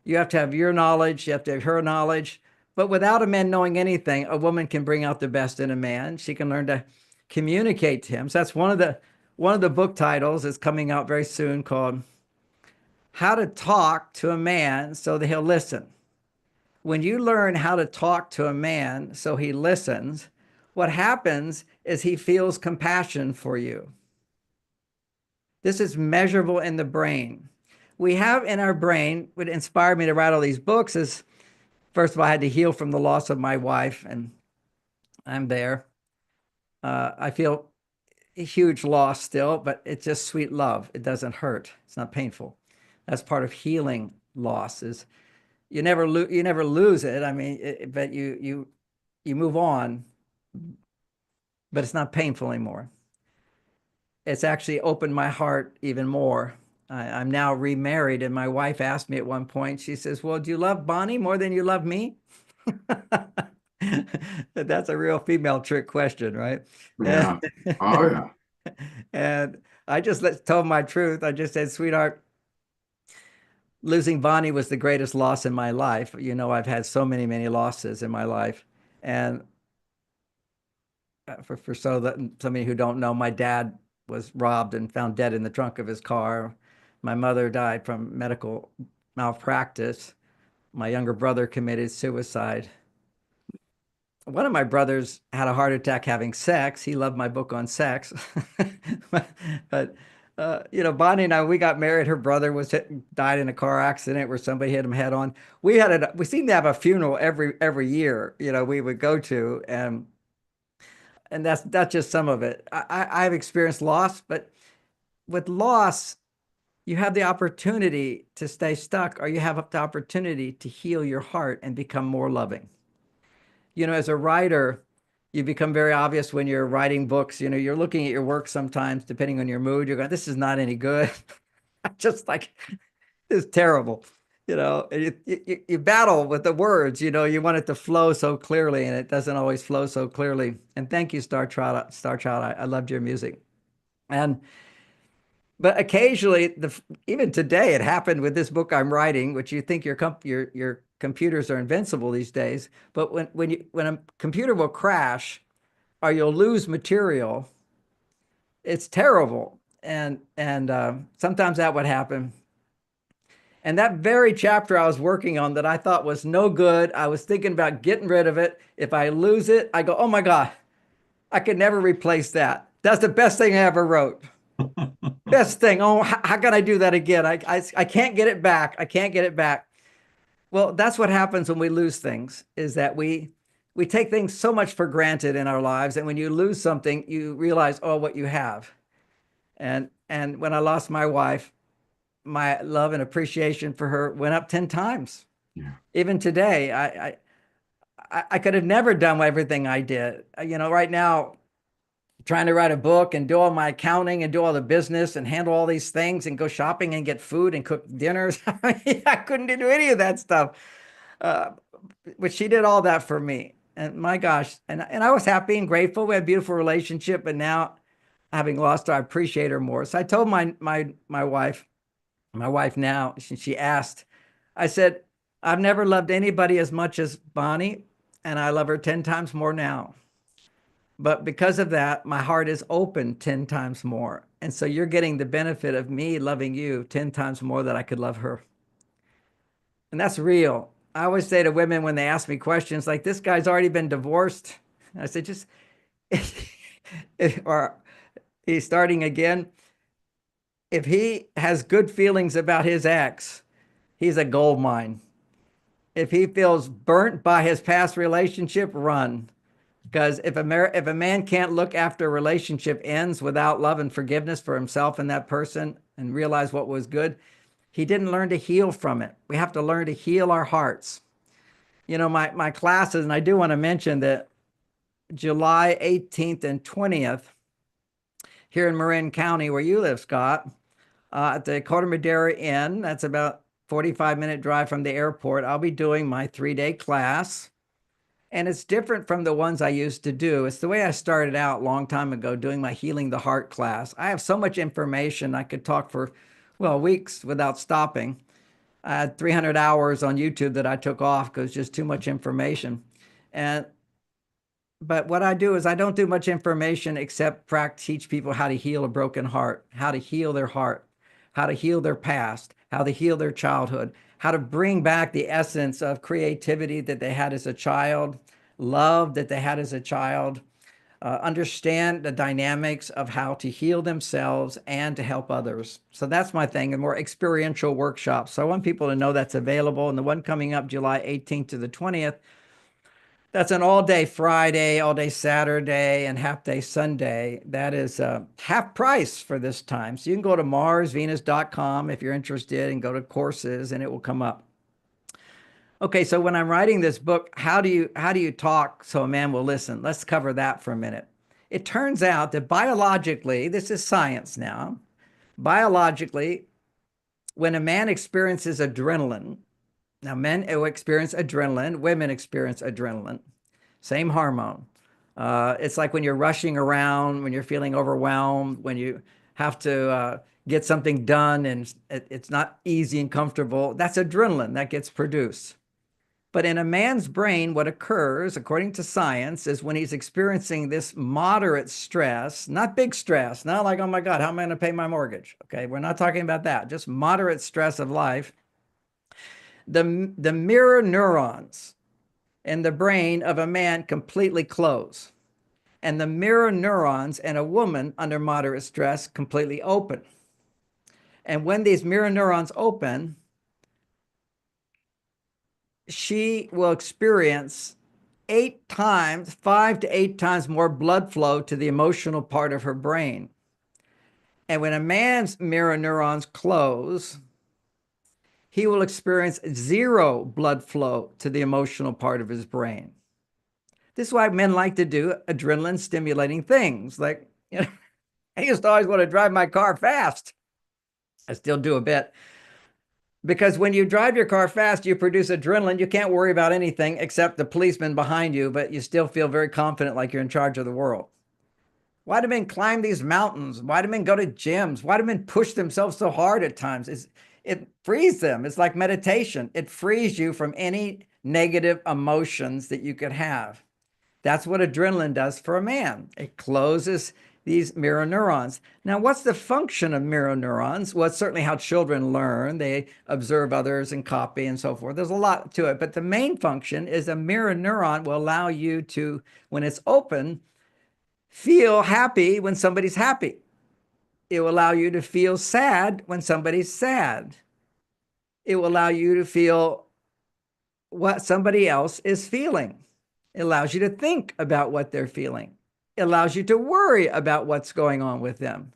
You have to have your knowledge, you have to have her knowledge. But without a man knowing anything, a woman can bring out the best in a man. She can learn to communicate to him. So that's one of the book titles is coming out very soon, called How to Talk to a Man So That He'll Listen. When you learn how to talk to a man so he listens, what happens is he feels compassion for you. This is measurable in the brain. We have in our brain, what inspired me to write all these books is, first of all, I had to heal from the loss of my wife, and I'm there. I feel a huge loss still, but it's just sweet love. It doesn't hurt. It's not painful. That's part of healing loss. Is you never lose it. I mean, but you move on, but it's not painful anymore. It's actually opened my heart even more. I'm now remarried, and my wife asked me at one point, she says, well, do you love Bonnie more than you love me? That's a real female trick question, right? Yeah. Oh, yeah. And I just told my truth. I just said, sweetheart, losing Bonnie was the greatest loss in my life. You know, I've had so many, many losses in my life. And for so many who don't know, my dad was robbed and found dead in the trunk of his car. My mother died from medical malpractice. My younger brother committed suicide. One of my brothers had a heart attack having sex. He loved my book on sex. But you know, Bonnie and I, we got married. Her brother died in a car accident where somebody hit him head on. We seemed to have a funeral every year, you know, we would go to, and that's just some of it. I've experienced loss, but with loss, you have the opportunity to stay stuck, or you have the opportunity to heal your heart and become more loving. You know, as a writer, you become very obvious when you're writing books. You know, you're looking at your work sometimes, depending on your mood, you're going, this is not any good. Just like, this is terrible. You know, you battle with the words, you know, you want it to flow so clearly, and it doesn't always flow so clearly. And thank you, Star Child. I loved your music. But occasionally, even today, it happened with this book I'm writing, which you think your computers are invincible these days. But when a computer will crash, or you'll lose material, it's terrible. And sometimes that would happen. And that very chapter I was working on that I thought was no good, I was thinking about getting rid of it. If I lose it, I go, oh my God, I could never replace that. That's the best thing I ever wrote. Best thing. Oh, how can I do that again? I can't get it back. I can't get it back. Well, that's what happens when we lose things, is that we take things so much for granted in our lives. And when you lose something, you realize, oh, what you have. And when I lost my wife, my love and appreciation for her went up 10 times. Yeah. Even today, I could have never done everything I did. You know, right now, trying to write a book and do all my accounting and do all the business and handle all these things and go shopping and get food and cook dinners. I couldn't do any of that stuff. But she did all that for me. And my gosh, and I was happy and grateful. We had a beautiful relationship, but now having lost her, I appreciate her more. So I told my wife now, she asked, I said, I've never loved anybody as much as Bonnie, and I love her 10 times more now. But because of that, my heart is open 10 times more. And so you're getting the benefit of me loving you 10 times more than I could love her. And that's real. I always say to women when they ask me questions like, this guy's already been divorced. I said, just, or he's starting again. If he has good feelings about his ex, he's a gold mine. If he feels burnt by his past relationship, run. Because if a man can't look after a relationship ends without love and forgiveness for himself and that person and realize what was good, he didn't learn to heal from it. We have to learn to heal our hearts. You know, my classes, and I do want to mention that July 18th and 20th here in Marin County, where you live, Scott, at the Corte Madera Inn, that's about 45-minute drive from the airport, I'll be doing my 3-day class. And it's different from the ones I used to do. It's the way I started out a long time ago doing my Healing the Heart class. I have so much information I could talk for, well, weeks without stopping. I had 300 hours on YouTube that I took off because just too much information. But what I do is I don't do much information except teach people how to heal a broken heart, how to heal their heart, how to heal their past, how to heal their childhood, how to bring back the essence of creativity that they had as a child, love that they had as a child, understand the dynamics of how to heal themselves and to help others. So that's my thing, and more experiential workshops. So I want people to know that's available. And the one coming up July 18th to the 20th, that's an all-day Friday, all-day Saturday, and half-day Sunday. That is half price for this time. So you can go to marsvenus.com if you're interested and go to courses, and it will come up. Okay, so when I'm writing this book, how do you talk so a man will listen? Let's cover that for a minute. It turns out that biologically, this is science now, biologically, when a man experiences adrenaline, now men experience adrenaline, women experience adrenaline, same hormone. It's like when you're rushing around, when you're feeling overwhelmed, when you have to get something done and it's not easy and comfortable, that's adrenaline that gets produced. But in a man's brain, what occurs, according to science, is when he's experiencing this moderate stress, not big stress, not like, oh my God, how am I going to pay my mortgage? Okay, we're not talking about that, just moderate stress of life. The mirror neurons in the brain of a man completely close, and the mirror neurons in a woman under moderate stress completely open. And when these mirror neurons open, she will experience 5 to 8 times more blood flow to the emotional part of her brain. And when a man's mirror neurons close, he will experience 0 blood flow to the emotional part of his brain. This is why men like to do adrenaline stimulating things. Like, you know, I used to always want to drive my car fast. I still do a bit. Because when you drive your car fast, you produce adrenaline. You can't worry about anything except the policeman behind you, but you still feel very confident like you're in charge of the world. Why do men climb these mountains? Why do men go to gyms? Why do men push themselves so hard at times? It frees them. It's like meditation. It frees you from any negative emotions that you could have. That's what adrenaline does for a man. It closes these mirror neurons. Now, what's the function of mirror neurons? Well, it's certainly how children learn. They observe others and copy and so forth. There's a lot to it, but the main function is a mirror neuron will allow you to, when it's open, feel happy when somebody's happy. It will allow you to feel sad when somebody's sad. It will allow you to feel what somebody else is feeling. It allows you to think about what they're feeling. It allows you to worry about what's going on with them.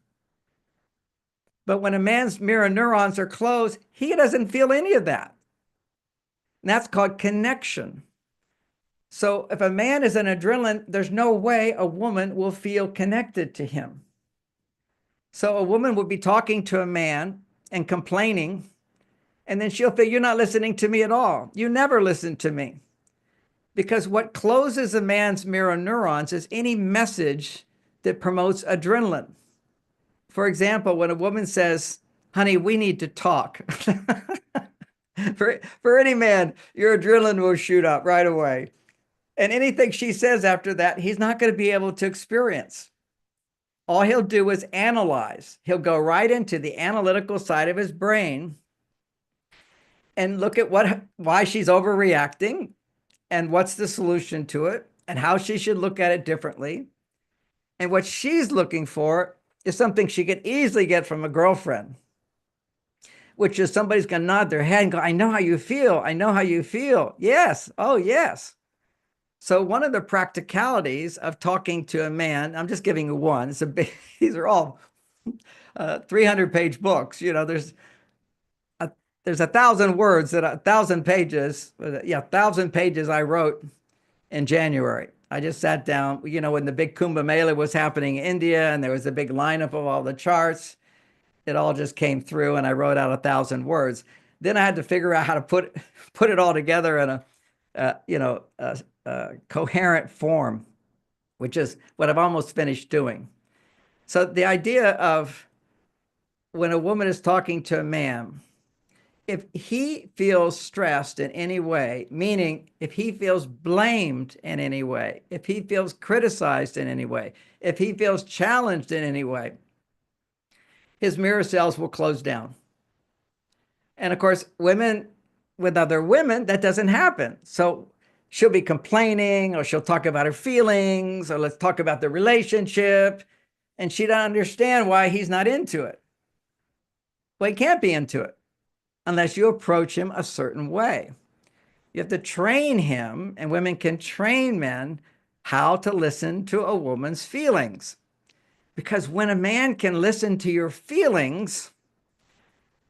But when a man's mirror neurons are closed, he doesn't feel any of that. And that's called connection. So if a man is an adrenaline, there's no way a woman will feel connected to him. So a woman would be talking to a man and complaining, and then she'll feel, you're not listening to me at all. You never listen to me. Because what closes a man's mirror neurons is any message that promotes adrenaline. For example, when a woman says, honey, we need to talk. For any man, your adrenaline will shoot up right away. And anything she says after that, he's not going to be able to experience. All he'll do is analyze. He'll go right into the analytical side of his brain. and look at why she's overreacting and what's the solution to it and how she should look at it differently. And what she's looking for is something she could easily get from a girlfriend, which is somebody's going to nod their head and go, I know how you feel. I know how you feel. Yes. Oh, yes. So one of the practicalities of talking to a man, I'm just giving you one. It's a big, these are all 300-page books. You know, there's 1,000 words that 1,000 pages. Yeah, 1,000 pages I wrote in January. I just sat down, you know, when the big Kumbh Mela was happening in India and there was a big lineup of all the charts. It all just came through and I wrote out 1,000 words. Then I had to figure out how to put it all together in a coherent form, which is what I've almost finished doing. So the idea of when a woman is talking to a man, if he feels stressed in any way, meaning if he feels blamed in any way, if he feels criticized in any way, if he feels challenged in any way, his mirror cells will close down. And of course, women with other women, that doesn't happen. So she'll be complaining or she'll talk about her feelings or let's talk about the relationship. And she doesn't understand why he's not into it. Well, he can't be into it unless you approach him a certain way. You have to train him, and women can train men how to listen to a woman's feelings. Because when a man can listen to your feelings,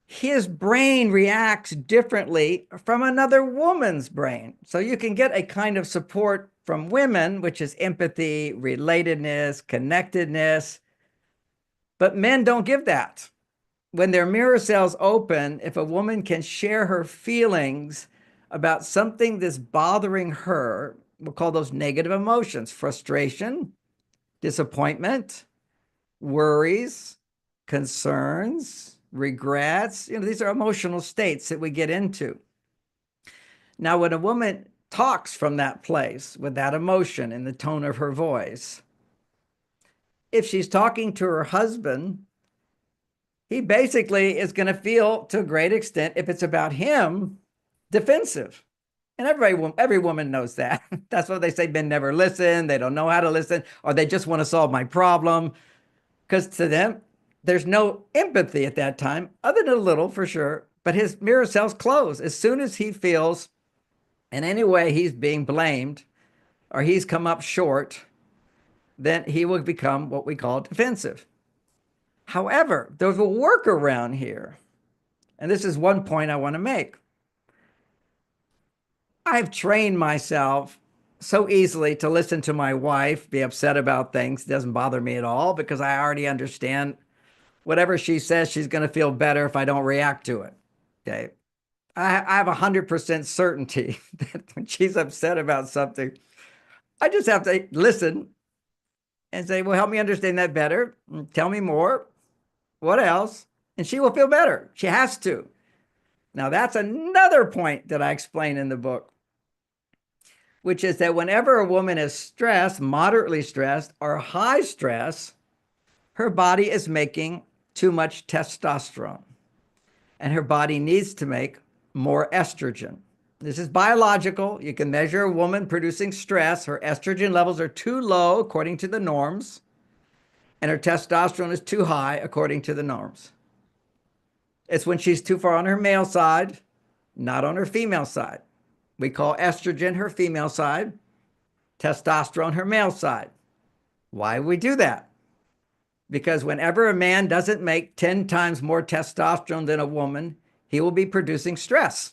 his brain reacts differently from another woman's brain. So you can get a kind of support from women, which is empathy, relatedness, connectedness. But men don't give that. When their mirror cells open, if a woman can share her feelings about something that's bothering her, we'll call those negative emotions: frustration, disappointment, worries, concerns, regrets. You know, these are emotional states that we get into. Now, when a woman talks from that place with that emotion in the tone of her voice, if she's talking to her husband, he basically is going to feel, to a great extent, if it's about him, defensive. And every woman knows that. That's why they say men never listen. They don't know how to listen, or they just want to solve my problem. Because to them, there's no empathy at that time, other than a little for sure. But his mirror cells close. As soon as he feels in any way he's being blamed or he's come up short, then he will become what we call defensive. However, there's a workaround here. And this is one point I want to make. I've trained myself so easily to listen to my wife be upset about things. It doesn't bother me at all because I already understand whatever she says, she's going to feel better if I don't react to it. Okay. I have 100% certainty that when she's upset about something, I just have to listen and say, well, help me understand that better. Tell me more. What else? And she will feel better. She has to. Now, that's another point that I explain in the book, which is that whenever a woman is stressed, moderately stressed, or high stress, her body is making too much testosterone, and her body needs to make more estrogen. This is biological. You can measure a woman producing stress. Her estrogen levels are too low according to the norms, and her testosterone is too high according to the norms. It's when she's too far on her male side, not on her female side. We call estrogen her female side, testosterone her male side. Why do we do that? Because whenever a man doesn't make 10 times more testosterone than a woman, he will be producing stress.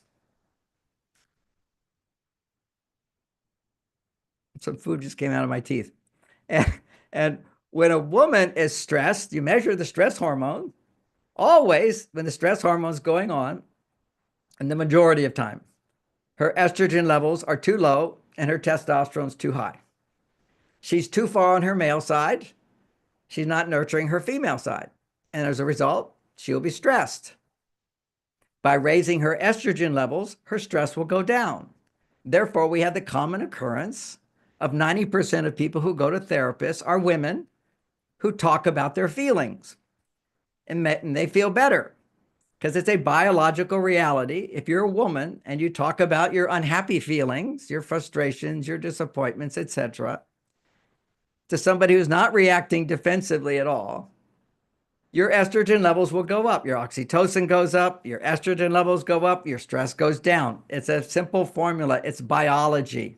Some food just came out of my teeth. And when a woman is stressed, you measure the stress hormone, always when the stress hormone is going on, and the majority of time, her estrogen levels are too low and her testosterone is too high. She's too far on her male side. She's not nurturing her female side. And as a result, she'll be stressed. By raising her estrogen levels, her stress will go down. Therefore, we have the common occurrence of 90% of people who go to therapists are women who talk about their feelings, and they feel better. because it's a biological reality. If you're a woman and you talk about your unhappy feelings, your frustrations, your disappointments, etc., to somebody who's not reacting defensively at all, your estrogen levels will go up. Your oxytocin goes up, your estrogen levels go up, your stress goes down. It's a simple formula. It's biology.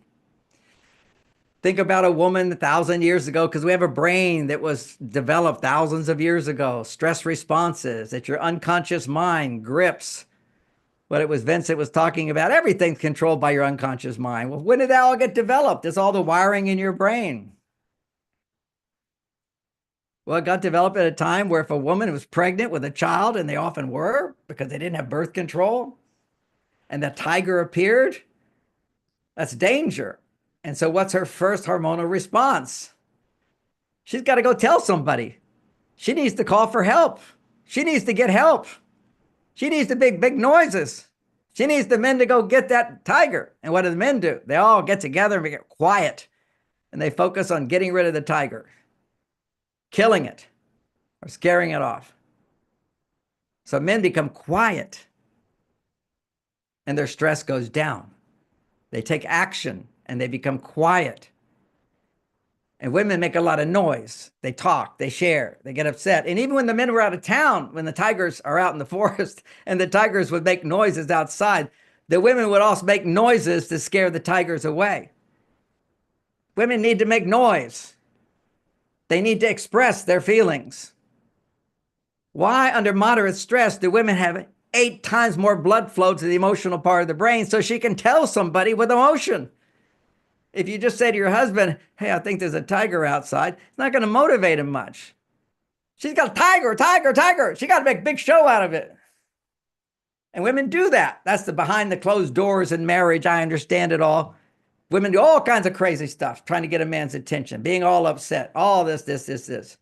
Think about a woman 1,000 years ago, because we have a brain that was developed thousands of years ago. Stress responses that your unconscious mind grips. What it was Vincent was talking about. Everything's controlled by your unconscious mind. Well, when did that all get developed? It's all the wiring in your brain. Well, it got developed at a time where if a woman was pregnant with a child, and they often were because they didn't have birth control, and the tiger appeared, that's danger. And so what's her first hormonal response? She's got to go tell somebody. She needs to call for help. She needs to get help. She needs to make big noises. She needs the men to go get that tiger. And what do the men do? They all get together and get quiet. And they focus on getting rid of the tiger, killing it, or scaring it off. So men become quiet and their stress goes down. They take action and they become quiet. And women make a lot of noise. They talk, they share, they get upset. And even when the men were out of town, when the tigers are out in the forest and the tigers would make noises outside, the women would also make noises to scare the tigers away. Women need to make noise. They need to express their feelings. Why, under moderate stress, do women have 8 times more blood flow to the emotional part of the brain so she can tell somebody with emotion? If you just say to your husband, hey, I think there's a tiger outside, it's not going to motivate him much. She's got a tiger, tiger, tiger. She got to make a big show out of it. And women do that. That's the behind the closed doors in marriage. I understand it all. Women do all kinds of crazy stuff, trying to get a man's attention, being all upset, all this.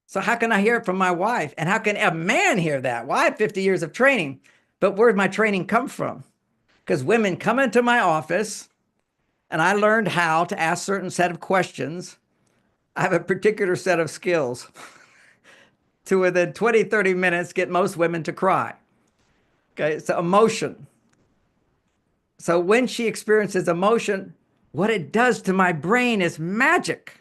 So how can I hear it from my wife? And how can a man hear that? Well, I have 50 years of training, but where'd my training come from? Because women come into my office and I learned how to ask certain set of questions. I have a particular set of skills to within 20, 30 minutes get most women to cry. Okay, it's emotion. So when she experiences emotion, what it does to my brain is magic.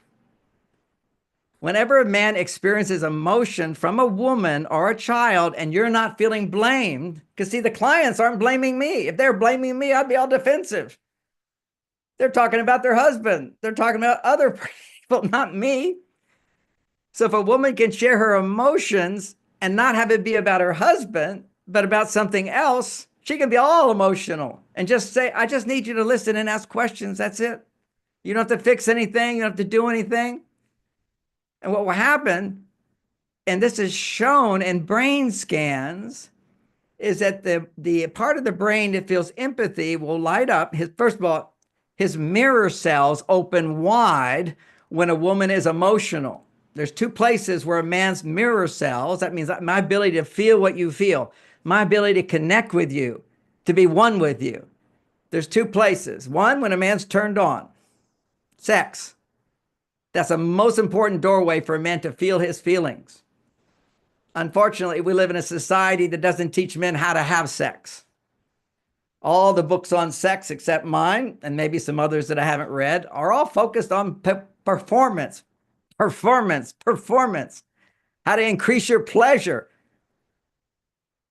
Whenever a man experiences emotion from a woman or a child and you're not feeling blamed, because see, the clients aren't blaming me. If they're blaming me, I'd be all defensive. They're talking about their husband. They're talking about other people, not me. So if a woman can share her emotions and not have it be about her husband, but about something else, she can be all emotional and just say, I just need you to listen and ask questions. That's it. You don't have to fix anything. You don't have to do anything. And what will happen, and this is shown in brain scans, is that the part of the brain that feels empathy will light up. First of all, his mirror cells open wide when a woman is emotional. There's 2 places where a man's mirror cells, that means my ability to feel what you feel, my ability to connect with you, to be one with you. There's 2 places. One, when a man's turned on, sex. That's the most important doorway for a man to feel his feelings. Unfortunately, we live in a society that doesn't teach men how to have sex. All the books on sex, except mine, and maybe some others that I haven't read, are all focused on performance. How to increase your pleasure.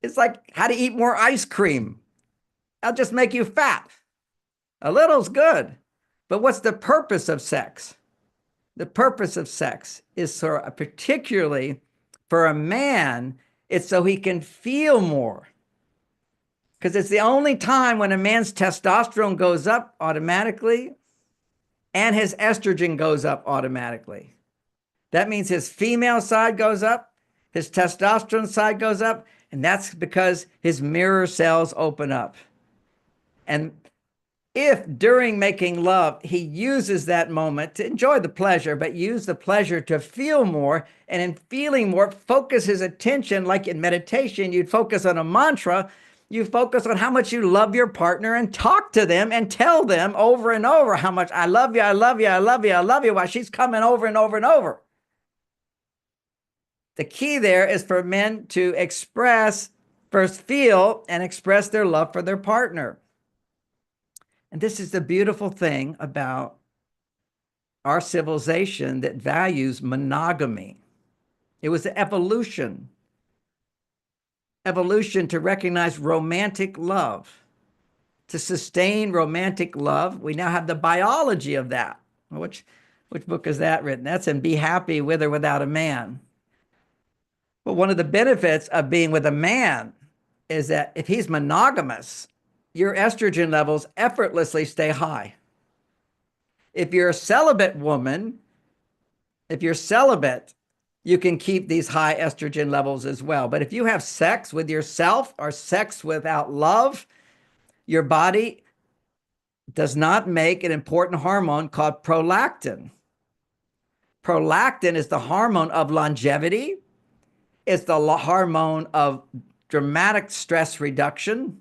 It's like how to eat more ice cream. That'll just make you fat. A little's good. But what's the purpose of sex? The purpose of sex is particularly for a man, it's so he can feel more. Because it's the only time when a man's testosterone goes up automatically and his estrogen goes up automatically. That means his female side goes up, his testosterone side goes up, and that's because his mirror cells open up. And if during making love, he uses that moment to enjoy the pleasure, but use the pleasure to feel more, and in feeling more, focus his attention, like in meditation, you'd focus on a mantra, you focus on how much you love your partner and talk to them and tell them over and over how much I love you, I love you, I love you, I love you, while she's coming over and over and over. The key there is for men to express, first feel, and express their love for their partner. And this is the beautiful thing about our civilization that values monogamy. It was the evolution to recognize romantic love, to sustain romantic love. We now have the biology of that. Which book is that written? That's in Be Happy With or Without a Man. But one of the benefits of being with a man is that if he's monogamous, your estrogen levels effortlessly stay high. If you're a celibate woman, if you're celibate, you can keep these high estrogen levels as well. But if you have sex with yourself or sex without love, your body does not make an important hormone called prolactin. Prolactin is the hormone of longevity. It's the hormone of dramatic stress reduction.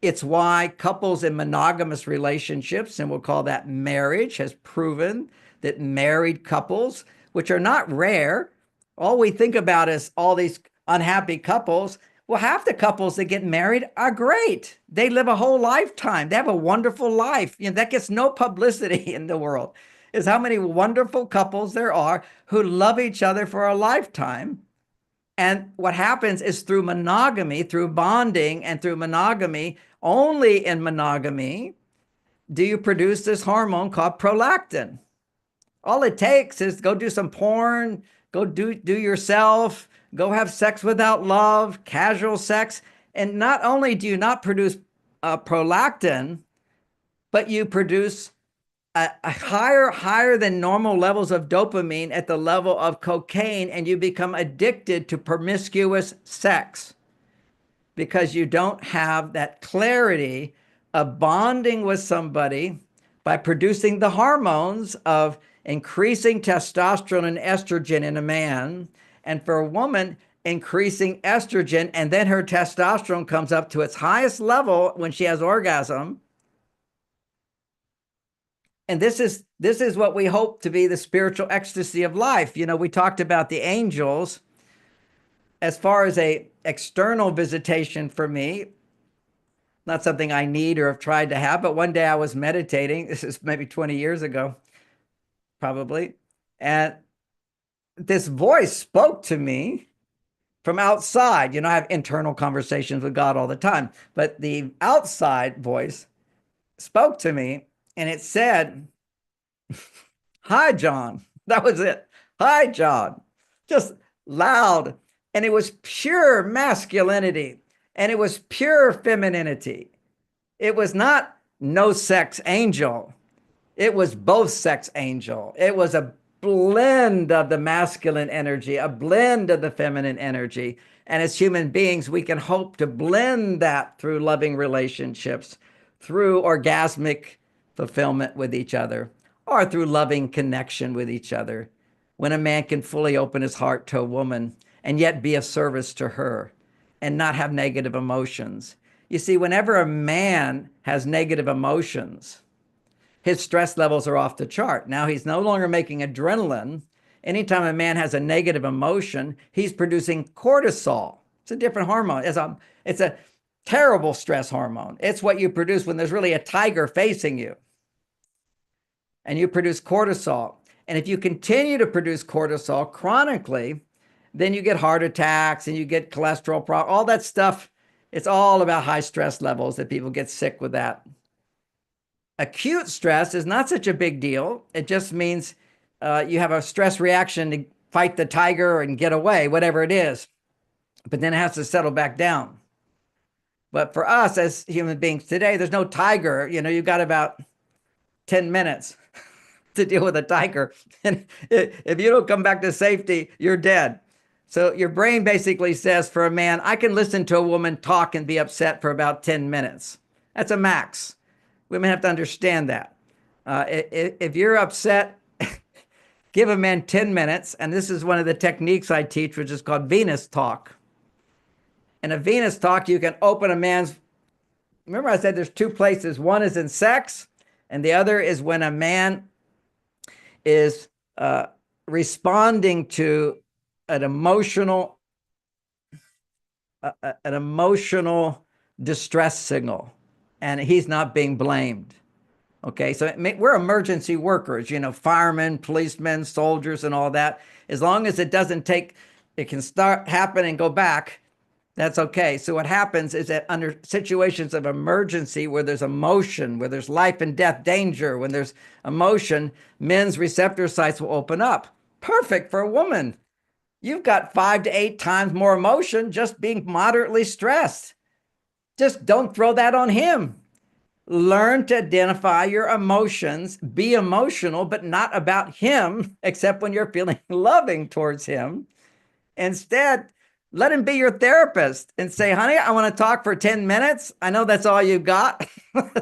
It's why couples in monogamous relationships, and we'll call that marriage, has proven that married couples, which are not rare, all we think about is all these unhappy couples. Well, half the couples that get married are great. They live a whole lifetime. They have a wonderful life. That gets no publicity in the world, is how many wonderful couples there are who love each other for a lifetime. And what happens is through monogamy, through bonding and through monogamy, only in monogamy do you produce this hormone called prolactin. All it takes is go do some porn, go do yourself, go have sex without love, casual sex. And not only do you not produce prolactin, but you produce a higher than normal levels of dopamine at the level of cocaine, and you become addicted to promiscuous sex because you don't have that clarity of bonding with somebody by producing the hormones of increasing testosterone and estrogen in a man, and for a woman, increasing estrogen, and then her testosterone comes up to its highest level when she has orgasm. And this is what we hope to be the spiritual ecstasy of life. We talked about the angels as far as a external visitation for me, not something I need or have tried to have, but one day I was meditating. This is maybe 20 years ago, probably. And this voice spoke to me from outside. I have internal conversations with God all the time, but the outside voice spoke to me and it said, "Hi, John." That was it. "Hi, John." Just loud. And it was pure masculinity. And it was pure femininity. It was not no sex angel. It was both sex angel. It was a blend of the masculine energy, a blend of the feminine energy. And as human beings, we can hope to blend that through loving relationships, through orgasmic fulfillment with each other, or through loving connection with each other. When a man can fully open his heart to a woman and yet be of service to her and not have negative emotions. You see, whenever a man has negative emotions, his stress levels are off the chart. Now he's no longer making adrenaline. Anytime a man has a negative emotion, he's producing cortisol. It's a different hormone. It's a terrible stress hormone. It's what you produce when there's really a tiger facing you. And you produce cortisol. And if you continue to produce cortisol chronically, then you get heart attacks and you get cholesterol problems, all that stuff. It's all about high stress levels that people get sick with that. Acute stress is not such a big deal. It just means you have a stress reaction to fight the tiger and get away, whatever it is. But then it has to settle back down. But for us as human beings today, there's no tiger. You've got about 10 minutes to deal with a tiger. And if you don't come back to safety, you're dead. So your brain basically says for a man, I can listen to a woman talk and be upset for about 10 minutes. That's a max. Women have to understand that. If you're upset, give a man 10 minutes. And this is one of the techniques I teach, which is called Venus talk. In a Venus talk, you can open a man's, remember I said there's two places. One is in sex, and the other is when a man is responding to an emotional an emotional distress signal, and he's not being blamed. Okay, so we're emergency workers, you know, firemen, policemen, soldiers, and all that. As long as it doesn't take, it can start happen and go back. That's okay. So what happens is that under situations of emergency, where there's emotion, where there's life and death danger, when there's emotion, men's receptor sites will open up. Perfect for a woman. You've got 5 to 8 times more emotion just being moderately stressed. Just don't throw that on him. Learn to identify your emotions, be emotional, but not about him, except when you're feeling loving towards him. Instead, let him be your therapist and say, honey, I want to talk for 10 minutes. I know that's all you got.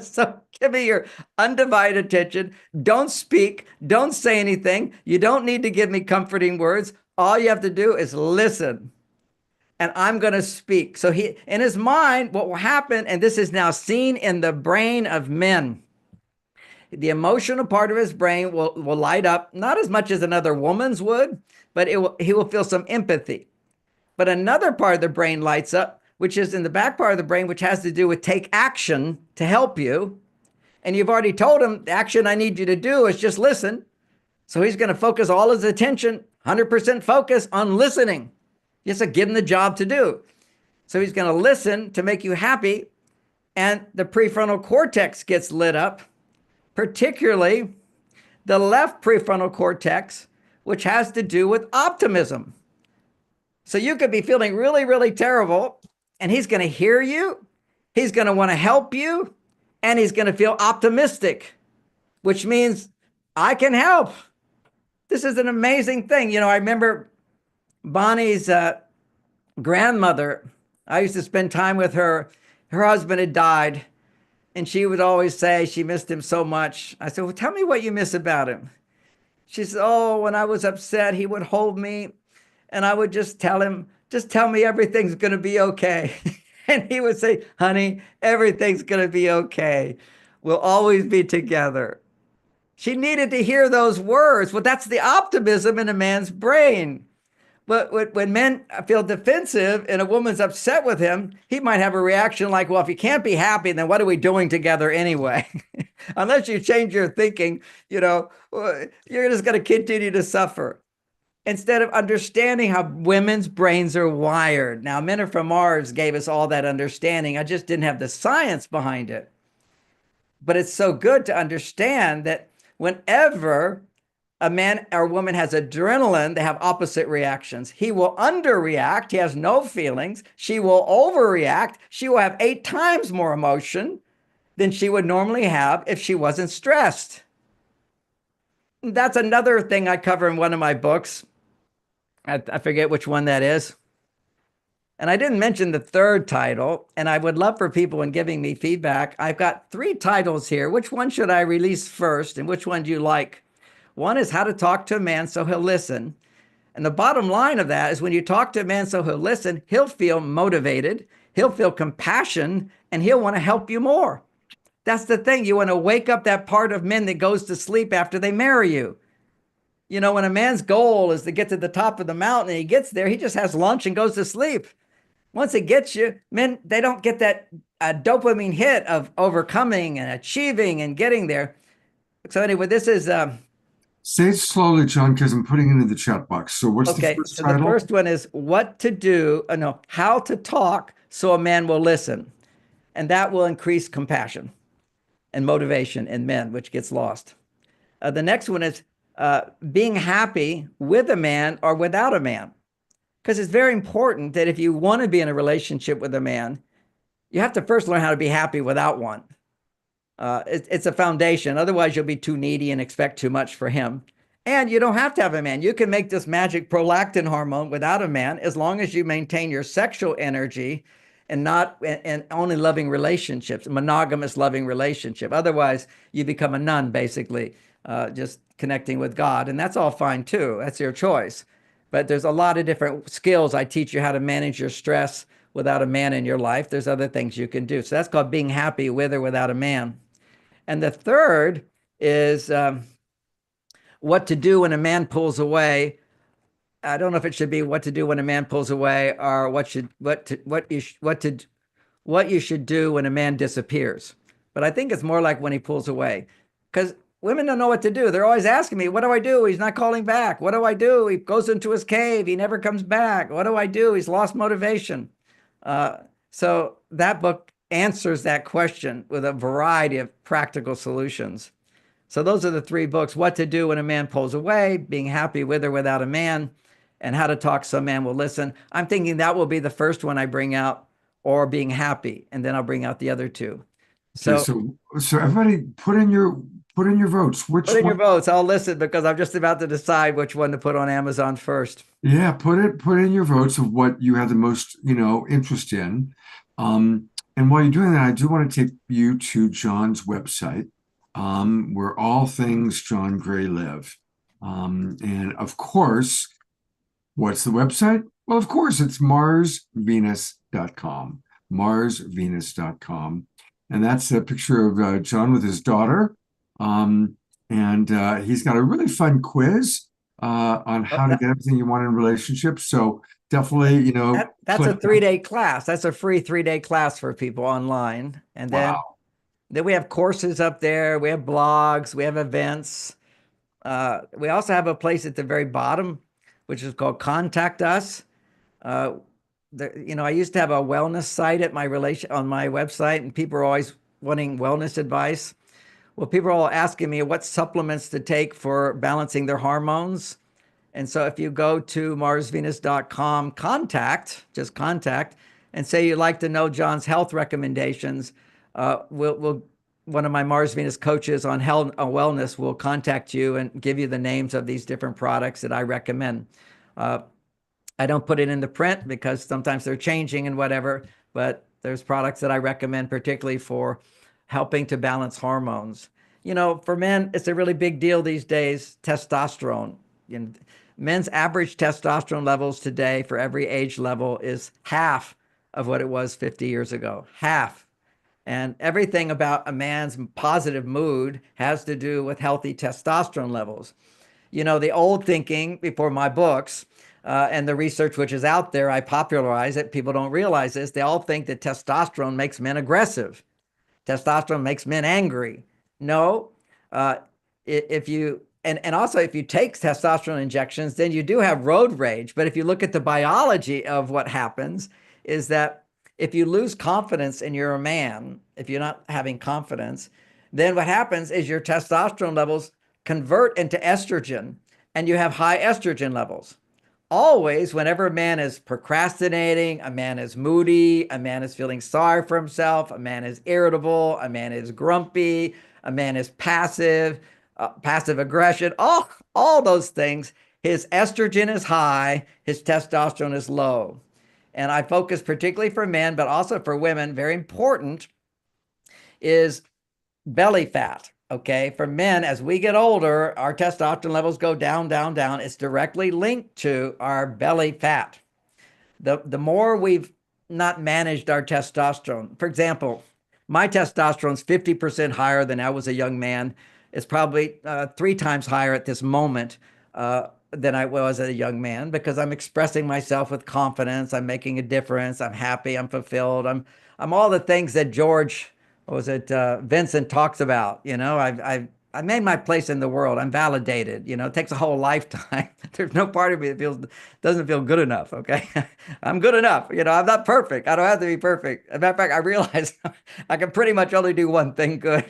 So give me your undivided attention. Don't speak. Don't say anything. You don't need to give me comforting words. All you have to do is listen. And I'm going to speak. So he, in his mind, what will happen, and this is now seen in the brain of men, the emotional part of his brain will light up, not as much as another woman's would, but he will feel some empathy. But another part of the brain lights up, which is in the back part of the brain, which has to do with take action to help you. And you've already told him the action I need you to do is just listen. So he's going to focus all his attention, 100% focus on listening. Just to give him the job to do. So he's going to listen to make you happy. And the prefrontal cortex gets lit up, particularly the left prefrontal cortex, which has to do with optimism. So you could be feeling really, really terrible, and he's going to hear you. He's going to want to help you, and he's going to feel optimistic, which means I can help. This is an amazing thing. You know, I remember Bonnie's grandmother. I used to spend time with her. Her husband had died, and she would always say she missed him so much. I said, well, tell me what you miss about him. She said, oh, when I was upset, he would hold me, and I would just tell him, just tell me everything's going to be okay. And he would say, honey, everything's going to be okay. We'll always be together. She needed to hear those words. Well, that's the optimism in a man's brain. But when men feel defensive and a woman's upset with him, he might have a reaction like, well, if you can't be happy, then what are we doing together anyway? Unless you change your thinking, you know, you're just going to continue to suffer. Instead of understanding how women's brains are wired. Now, Men Are From Mars gave us all that understanding. I just didn't have the science behind it. But it's so good to understand that whenever a man or woman has adrenaline, they have opposite reactions. He will underreact. He has no feelings. She will overreact. She will have 8 times more emotion than she would normally have if she wasn't stressed. That's another thing I cover in one of my books. I forget which one that is. And I didn't mention the third title, and I would love for people in giving me feedback. I've got 3 titles here. Which one should I release first, and which one do you like? One is how to talk to a man so he'll listen. And the bottom line of that is when you talk to a man so he'll listen, he'll feel motivated, he'll feel compassion, and he'll want to help you more. That's the thing. You want to wake up that part of men that goes to sleep after they marry you. You know, when a man's goal is to get to the top of the mountain and he gets there, he just has lunch and goes to sleep. Once it gets you, men, they don't get that dopamine hit of overcoming and achieving and getting there. So anyway, this is... Say it slowly, John, because I'm putting it into the chat box. So what's the first title? The first one is what to do, how to talk so a man will listen. And that will increase compassion and motivation in men, which gets lost. The next one is being happy with a man or without a man. Because it's very important that if you want to be in a relationship with a man, you have to first learn how to be happy without one. It's a foundation. Otherwise, you'll be too needy and expect too much for him. And you don't have to have a man. You can make this magic prolactin hormone without a man as long as you maintain your sexual energy and not and only loving relationships, monogamous loving relationship. Otherwise, you become a nun, basically, just connecting with God. And that's all fine, too. That's your choice. But there's a lot of different skills. I teach you how to manage your stress without a man in your life. There's other things you can do. So that's called being happy with or without a man. And the third is what to do when a man pulls away I don't know if it should be what to do when a man pulls away, or what you should do when a man disappears. But I think it's more like when he pulls away, because women don't know what to do. They're always asking me, "What do I do? He's not calling back. What do I do? He goes into his cave. He never comes back. What do I do? He's lost motivation." So that book answers that question with a variety of practical solutions. So those are the three books: What to Do When a Man Pulls Away, Being Happy With or Without a Man, and How to Talk So a Man Will Listen. I'm thinking that will be the first one I bring out, or Being Happy, and then I'll bring out the other two. Okay, so everybody put in your votes. Which Put in your one? votes. I'll listen because I'm just about to decide which one to put on Amazon first. Yeah, put in your votes of what you have the most, interest in. And while you're doing that, I do want to take you to John's website, where all things John Gray live. And of course, what's the website? Well, of course, it's marsvenus.com. Marsvenus.com. And that's a picture of John with his daughter. And he's got a really fun quiz on how to get everything you want in relationships. So definitely, that's a 3-day class. That's a free 3-day class for people online. And then we have courses up there. We have blogs. We have events. We also have a place at the very bottom, which is called Contact Us. I used to have a wellness site at on my website, and people are always wanting wellness advice. Well, people are all asking me what supplements to take for balancing their hormones. And so if you go to marsvenus.com, just contact, and say you'd like to know John's health recommendations, one of my Mars Venus coaches on health and wellness will contact you and give you the names of these different products that I recommend. I don't put it in the print because sometimes they're changing and whatever, but there's products that I recommend particularly for helping to balance hormones. For men, it's a really big deal these days, testosterone. Men's average testosterone levels today for every age level is half of what it was 50 years ago. Half. And everything about a man's positive mood has to do with healthy testosterone levels. The old thinking before my books and the research which is out there, I popularize it. People don't realize this. They all think that testosterone makes men aggressive. Testosterone makes men angry. No, if you also if you take testosterone injections, then you do have road rage. But if you look at the biology of what happens, is that if you lose confidence and you're a man, if you're not having confidence, then what happens is your testosterone levels convert into estrogen, and you have high estrogen levels. Always, whenever a man is procrastinating, a man is moody, a man is feeling sorry for himself, a man is irritable, a man is grumpy, a man is passive aggression, all those things, his estrogen is high, his testosterone is low. And I focus particularly for men, but also for women, very important, is belly fat. Okay, for men, as we get older, our testosterone levels go down, down, down. It's directly linked to our belly fat. The more we've not managed our testosterone, for example, my testosterone is 50% higher than I was a young man. It's probably 3 times higher at this moment than I was as a young man, because I'm expressing myself with confidence. I'm making a difference. I'm happy. I'm fulfilled. I'm all the things that Vincent talks about. I made my place in the world. I'm validated. It takes a whole lifetime. There's no part of me that doesn't feel good enough. Okay, I'm good enough. I'm not perfect. I don't have to be perfect. As a matter of fact, I realize I can pretty much only do one thing good,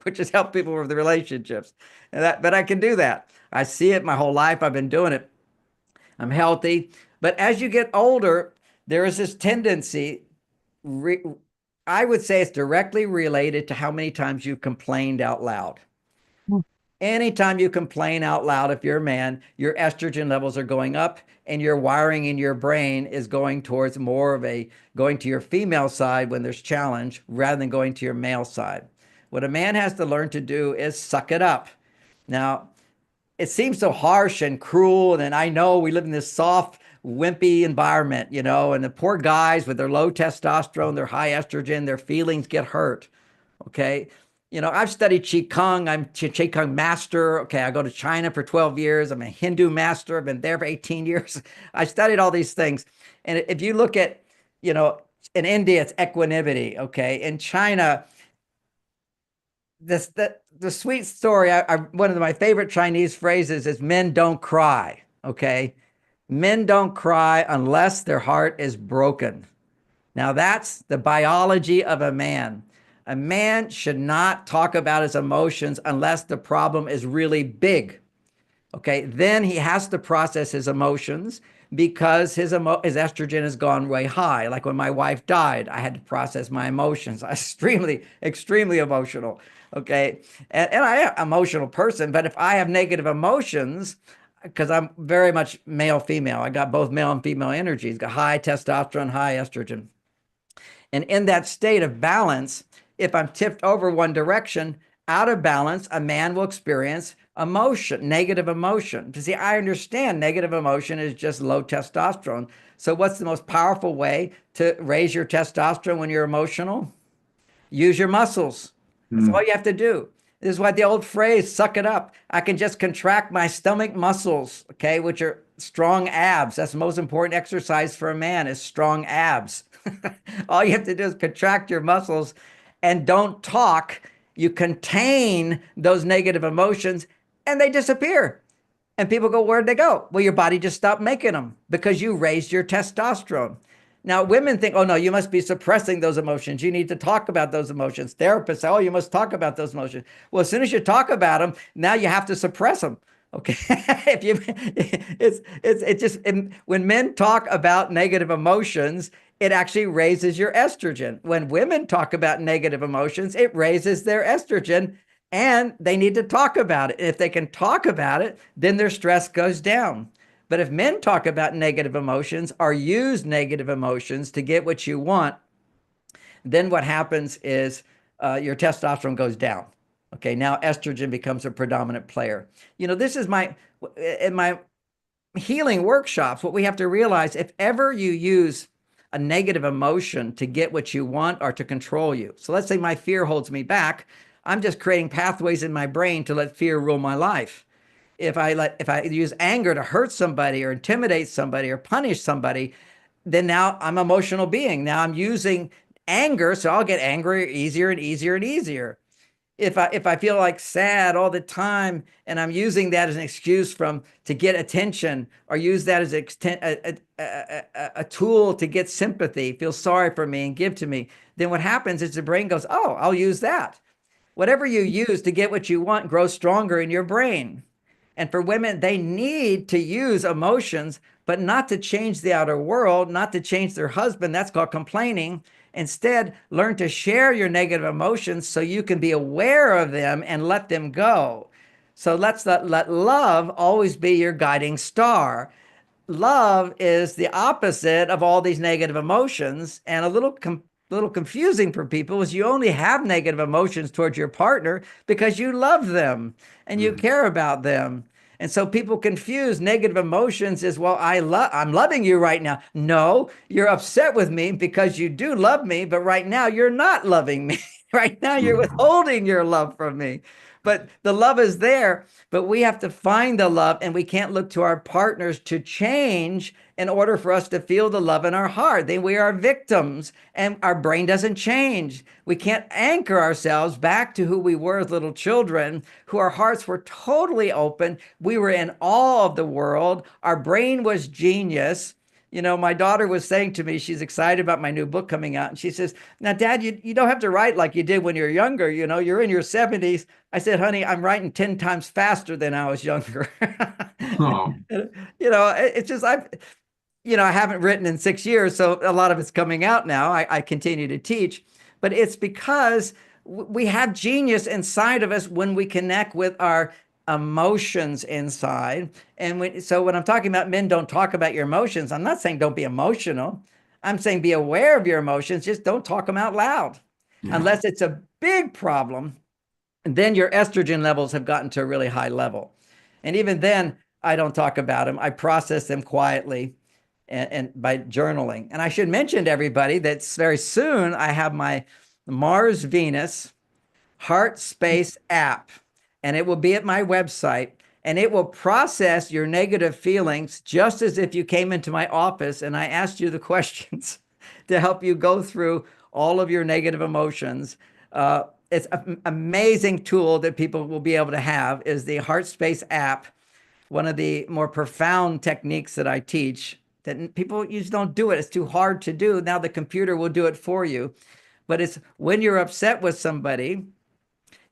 which is help people with the relationships. But I can do that. I see it my whole life. I've been doing it. I'm healthy. But as you get older, there is this tendency. I would say it's directly related to how many times you complained out loud. Anytime you complain out loud, if you're a man, your estrogen levels are going up, and your wiring in your brain is going towards going to your female side when there's challenge rather than going to your male side. What a man has to learn to do is suck it up. Now, it seems so harsh and cruel, and I know we live in this soft, wimpy environment, and the poor guys with their low testosterone, their high estrogen, their feelings get hurt. Okay. I've studied Qigong. I'm Qigong master. Okay, I go to China for 12 years. I'm a Hindu master. I've been there for 18 years. I studied all these things. And if you look at, in India, it's equanimity. Okay, in China, the sweet story. One of my favorite Chinese phrases is "Men don't cry." Okay, men don't cry unless their heart is broken. Now, that's the biology of a man. A man should not talk about his emotions unless the problem is really big. Okay, then he has to process his emotions because his estrogen has gone way high. Like when my wife died, I had to process my emotions. I was extremely emotional. Okay, and I am an emotional person, but if I have negative emotions, because I'm very much male female, I got both male and female energies, got high testosterone, high estrogen. And in that state of balance, if I'm tipped over one direction, out of balance, a man will experience emotion, negative emotion. See, I understand negative emotion is just low testosterone. So, what's the most powerful way to raise your testosterone when you're emotional? Use your muscles. That's all you have to do. This is why the old phrase, suck it up. I can just contract my stomach muscles, okay, which are strong abs. That's the most important exercise for a man is strong abs. All you have to do is contract your muscles and don't talk. You contain those negative emotions and they disappear. And people go, where'd they go? Well, your body just stopped making them because you raised your testosterone. Now, women think, oh, no, you must be suppressing those emotions. You need to talk about those emotions. Therapists say, oh, you must talk about those emotions. Well, as soon as you talk about them, now you have to suppress them. Okay. If you, it's just, when men talk about negative emotions, it actually raises your estrogen. When women talk about negative emotions, it raises their estrogen and they need to talk about it. If they can talk about it, then their stress goes down. But if men talk about negative emotions or use negative emotions to get what you want, then what happens is your testosterone goes down. Okay, now estrogen becomes a predominant player. This is in my healing workshops, what we have to realize, if ever you use a negative emotion to get what you want or to control you. So let's say my fear holds me back. I'm just creating pathways in my brain to let fear rule my life. If I use anger to hurt somebody or intimidate somebody or punish somebody, then now I'm an emotional being. Now I'm using anger, so I'll get angrier easier and easier and easier. If I feel like sad all the time and I'm using that as an excuse to get attention or use that as a tool to get sympathy, feel sorry for me and give to me, then what happens is the brain goes, oh, I'll use that. Whatever you use to get what you want grows stronger in your brain. And for women, they need to use emotions, but not to change the outer world, not to change their husband. That's called complaining. Instead, learn to share your negative emotions so you can be aware of them and let them go. So let love always be your guiding star. Love is the opposite of all these negative emotions, and a little confusing for people is you only have negative emotions towards your partner because you love them and you care about them. And so people confuse negative emotions as, well, I'm loving you right now. No, you're upset with me because you do love me, but right now you're not loving me. Right now you're withholding your love from me. But the love is there, but we have to find the love, and we can't look to our partners to change in order for us to feel the love in our heart. Then we are victims and our brain doesn't change. We can't anchor ourselves back to who we were as little children, who our hearts were totally open. We were in awe of the world. Our brain was genius. My daughter was saying to me, she's excited about my new book coming out. And she says, now, Dad, you don't have to write like you did when you're younger. You're in your 70s. I said, honey, I'm writing 10 times faster than I was younger. Oh. It's just, I haven't written in 6 years. So a lot of it's coming out now. I continue to teach, but it's because we have genius inside of us when we connect with our emotions inside. And so when I'm talking about men don't talk about your emotions, I'm not saying don't be emotional. I'm saying be aware of your emotions, just don't talk them out loud. Yeah. Unless it's a big problem, and then your estrogen levels have gotten to a really high level. And even then, I don't talk about them. I process them quietly and by journaling. And I should mention to everybody that very soon I have my Mars Venus Heart Space app, and it will be at my website, and it will process your negative feelings just as if you came into my office and I asked you the questions to help you go through all of your negative emotions. It's an amazing tool that people will be able to have is the Heart Space app. One of the more profound techniques that I teach that people usually don't do it. It's too hard to do. Now the computer will do it for you. But it's when you're upset with somebody,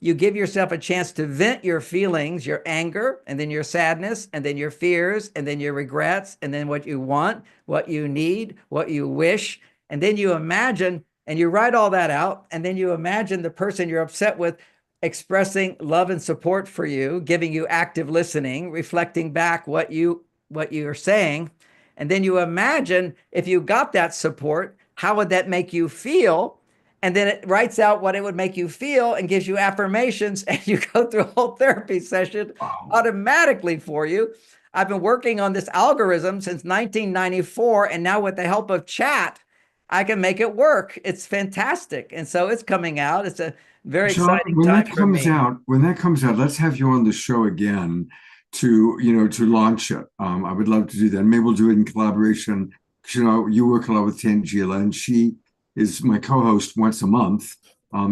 you give yourself a chance to vent your feelings, your anger, and then your sadness, and then your fears, and then your regrets, and then what you want, what you need, what you wish. And then you imagine and you write all that out. And then you imagine the person you're upset with expressing love and support for you, giving you active listening, reflecting back what you're saying. And then you imagine if you got that support, how would that make you feel? And then it writes out what it would make you feel and gives you affirmations, and you go through a whole therapy session automatically for you. I've been working on this algorithm since 1994, and now with the help of chat, I can make it work. It's fantastic. And so it's coming out. It's a very John, exciting when time that for comes me. out, let's have you on the show again to launch it. I would love to do that. Maybe we'll do it in collaboration. 'Cause, you work a lot with Tangela, and she is my co-host once a month.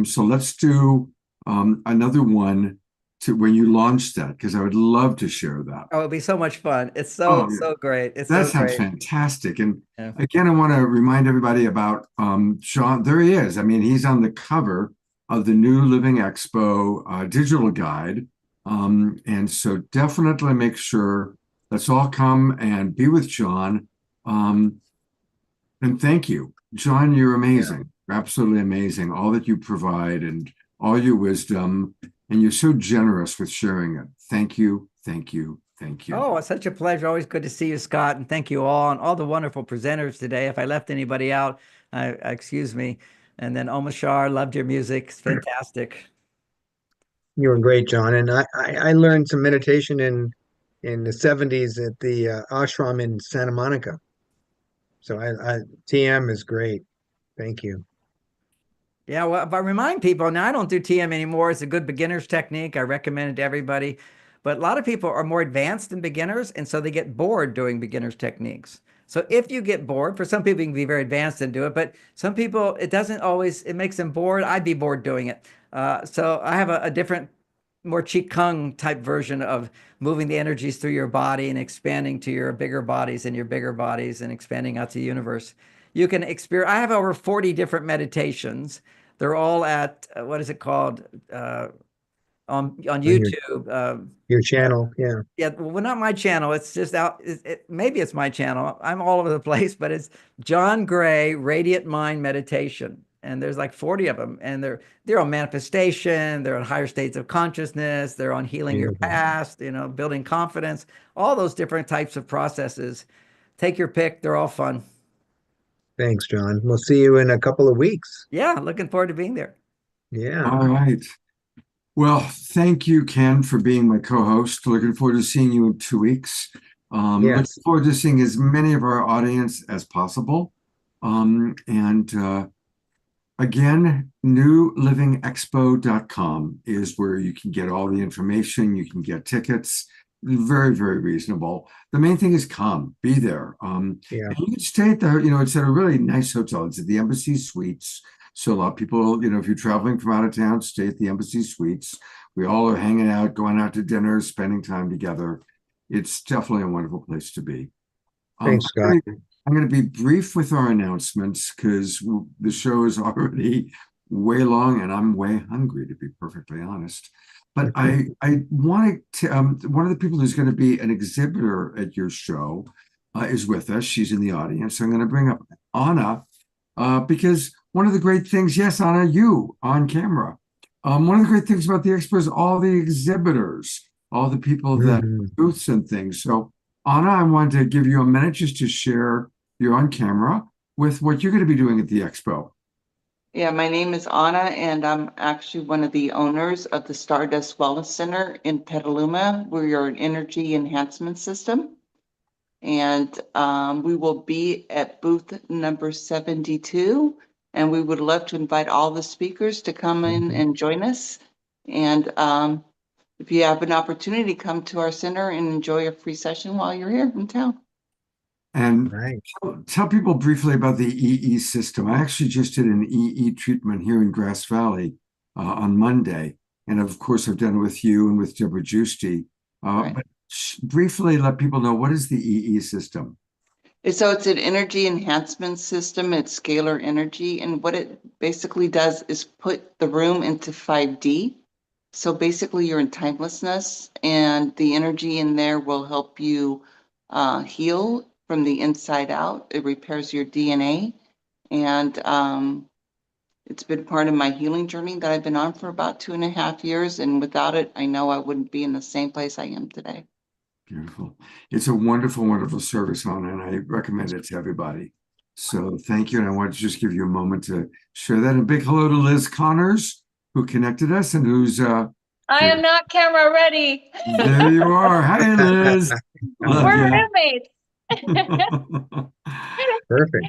So let's do another one to when you launch that, because I would love to share that. Oh, it'll be so much fun. It's Oh, yeah. so great. It's That so sounds great. fantastic. And Yeah. again, I want to remind everybody about Sean. There he is. I mean, he's on the cover of the New Living Expo digital guide. And so definitely make sure let's all come and be with John. And thank you, John. You're amazing. You're absolutely amazing. All that you provide and all your wisdom. And you're so generous with sharing it. Thank you. Thank you. Thank you. Oh, it's such a pleasure. Always good to see you, Scott. And thank you all and all the wonderful presenters today. If I left anybody out, excuse me. And then Omashar, loved your music. It's fantastic. You were great, John. And I learned some meditation in the 70s at the ashram in Santa Monica. So TM is great. Thank you. Yeah, well, if I remind people, now I don't do TM anymore. It's a good beginner's technique. I recommend it to everybody. But a lot of people are more advanced than beginners, and so they get bored doing beginner's techniques. So if you get bored, for some people you can be very advanced and do it, but some people it doesn't always, it makes them bored. I'd be bored doing it. So I have a different, more Qigong type version of moving the energies through your body and expanding to your bigger bodies and your bigger bodies and expanding out to the universe. You can experience, I have over 40 different meditations. They're all at, what is it called? On YouTube. Your channel, yeah. Yeah, well, not my channel. It's just out. Maybe it's my channel. I'm all over the place, but it's John Gray Radiant Mind Meditation, and there's like 40 of them, and they're on manifestation. They're on higher states of consciousness. They're on healing your past. Building confidence. All those different types of processes. Take your pick. They're all fun. Thanks, John. We'll see you in a couple of weeks. Yeah, looking forward to being there. Yeah. All right. Well, thank you, Ken, for being my co-host. Looking forward to seeing you in 2 weeks. Looking forward to seeing as many of our audience as possible. Again, newlivingexpo.com is where you can get all the information. You can get tickets. Very, very reasonable. The main thing is come, be there. And you can stay at it's at a really nice hotel. It's at the Embassy Suites. So a lot of people, if you're traveling from out of town, stay at the Embassy Suites. We all are hanging out, going out to dinner, spending time together. It's definitely a wonderful place to be. Thanks, Scott. I'm going to be brief with our announcements because the show is already way long and I'm way hungry, to be perfectly honest. But I wanted to, one of the people who's going to be an exhibitor at your show is with us. She's in the audience. So I'm going to bring up Anna because one of the great things, yes, Anna, you on camera. One of the great things about the Expo is all the exhibitors, all the people that booths and things. So Anna, I wanted to give you a minute just to share, you're on camera, with what you're going to be doing at the Expo. Yeah, my name is Anna, and I'm actually one of the owners of the Stardust Wellness Center in Petaluma. We're an energy enhancement system. And we will be at booth number 72. And we would love to invite all the speakers to come in and join us. And if you have an opportunity, come to our center and enjoy a free session while you're here in town. And Right. tell people briefly about the EE system. I actually just did an EE treatment here in Grass Valley on Monday. And of course, I've done it with you and with Deborah Giusti. Right. But briefly let people know, what is the EE system? So it's an energy enhancement system. It's scalar energy. And what it basically does is put the room into 5D. So basically you're in timelessness, and the energy in there will help you heal from the inside out. It repairs your DNA. And it's been part of my healing journey that I've been on for about 2.5 years. And without it, I know I wouldn't be in the same place I am today. Beautiful. It's a wonderful, wonderful service, Anna, and I recommend it to everybody. So thank you. And I want to just give you a moment to share that. And a big hello to Liz Connors, who connected us and who's I am not camera ready. there you are. Hi, Liz. Love We're ya. roommates. Perfect.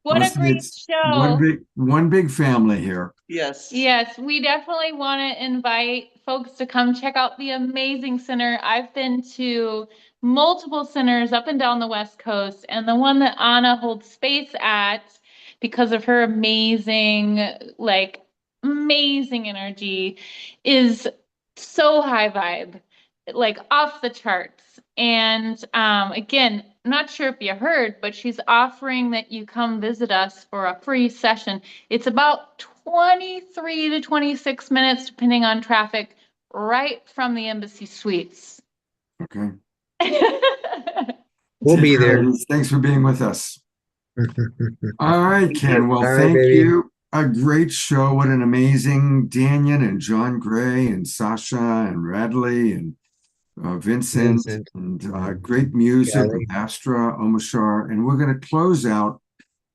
What a Honestly, great it's show. one big family here. Yes. Yes, we definitely want to invite folks to come check out the amazing center. I've been to multiple centers up and down the West Coast, and the one that Anna holds space at, because of her amazing energy, is so high vibe, like off the charts. And again, not sure if you heard, but she's offering that you come visit us for a free session. It's about 23 to 26 minutes, depending on traffic, right from the Embassy Suites. Okay. We'll be there. Thanks for being with us. All right, Ken. Well, All right, thank baby. you. A great show. What an amazing Daniel and John Gray and Sasha and Radley and Vincent and great music Kelly. with Astra, Omashar. And we're going to close out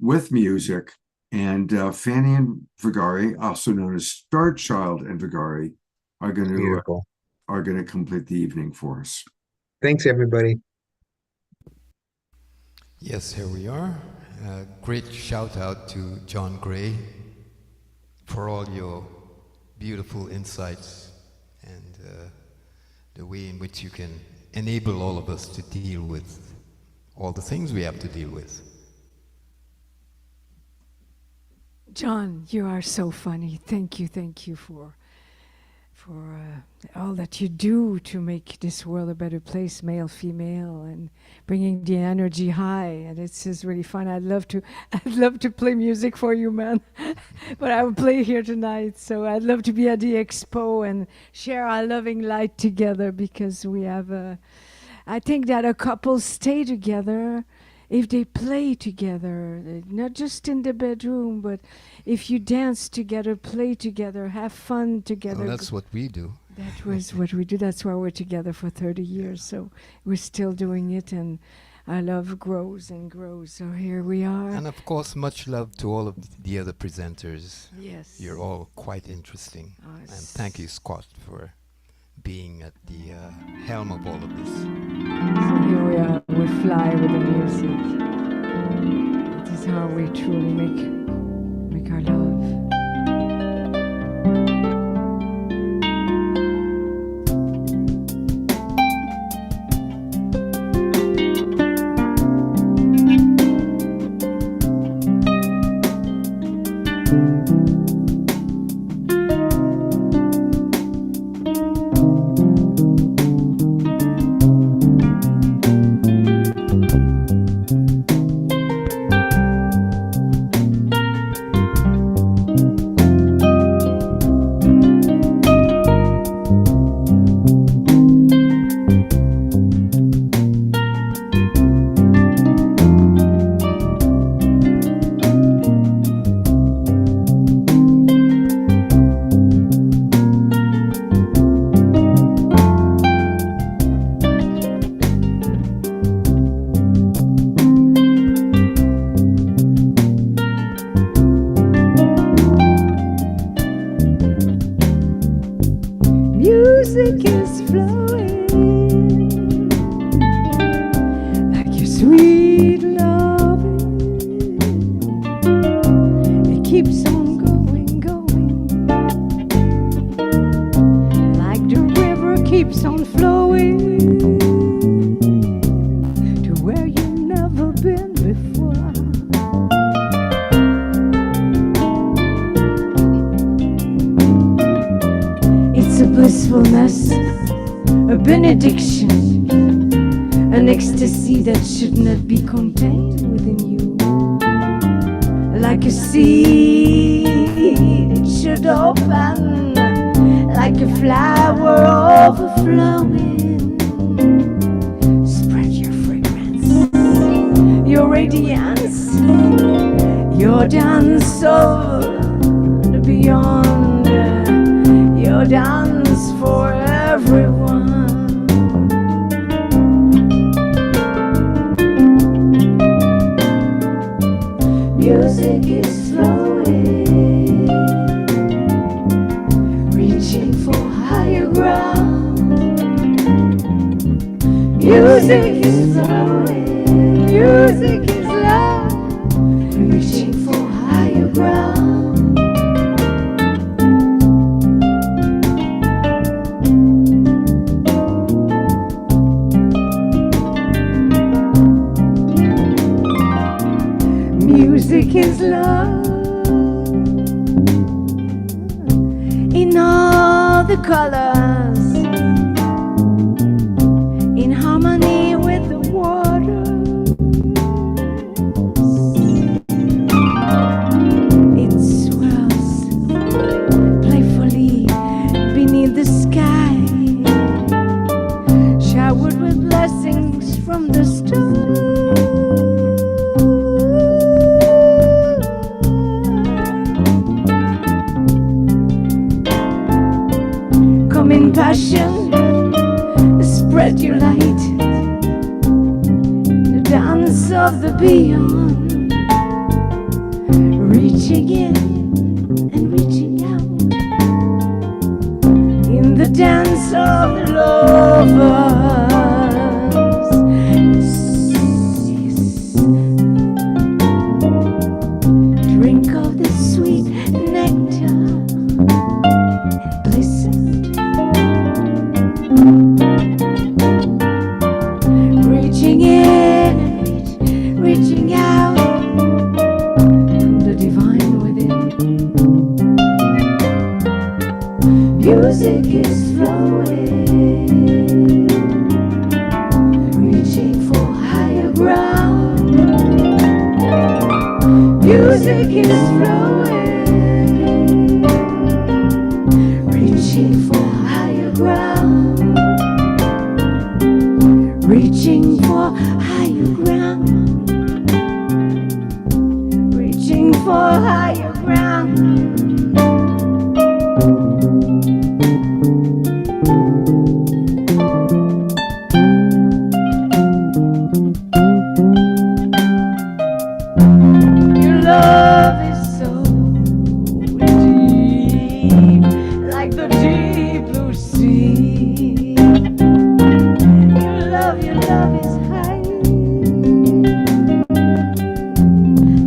with music. And Fanny and Vigari, also known as Star Child and Vigari, are going to complete the evening for us. Thanks, everybody. Yes, here we are. Great shout out to John Gray for all your beautiful insights and the way in which you can enable all of us to deal with all the things we have to deal with. John, you are so funny. Thank you for all that you do to make this world a better place, male, female, and bringing the energy high. And it's just really fun. I'd love to play music for you, man. But I will play here tonight. So I'd love to be at the Expo and share our loving light together, because we have I think that a couple stay together if they play together, not just in the bedroom, but if you dance together, play together, have fun together. Well, that's what we do. That was what we do. That's why we're together for 30 years. So we're still doing it, and our love grows and grows. So here we are. And of course, much love to all of the other presenters. Yes. You're all quite interesting. And thank you, Scott, for being at the helm of all of this. So here we are. We fly with the music. This is how we truly make our love. to where you've never been before. It's a blissfulness, a benediction, an ecstasy that should not be contained within you. Like a seed, it should open, like a flower overflowing. Spread your fragrance, your radiance, your dance over and beyond, your dance for everyone. Music is flowing, reaching for higher ground. Music is flowing, music is love, reaching for higher ground. Music is love in all the colors, in harmony with the water. It swirls playfully beneath the sky, showered with blessings from the stars. Come in passion, spread your light, the dance of the beyond, reaching in and reaching out, in the dance of the lovers. Yes, yes. Drink of the sweet nectar and listen. Reaching in and reaching out from the divine within. Music is flowing, reaching for higher ground. Music is flowing, reaching for higher ground. Reaching for higher ground, reaching for higher ground. Your love is so deep, like the deep blue sea. Your love is high,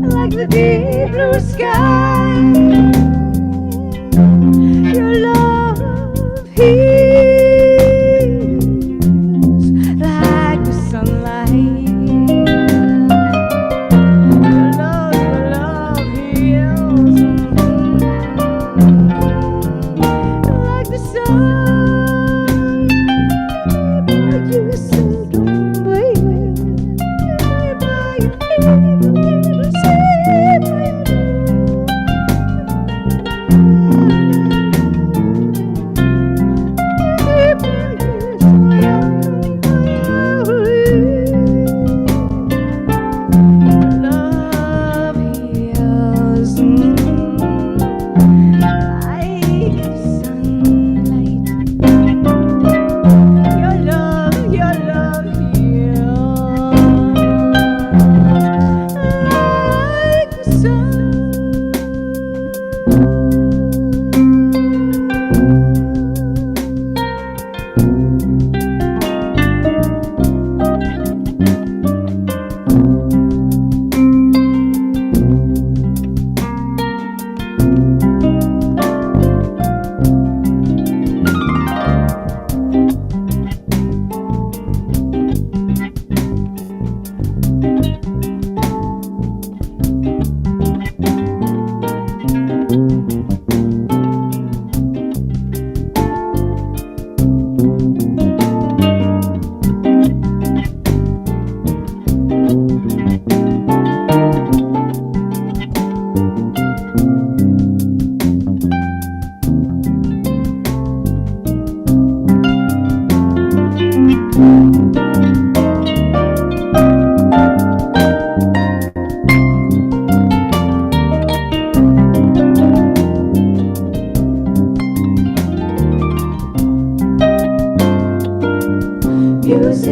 like the deep blue sky. Your love heals like the sunlight. Your love heals like the sun. You said, baby,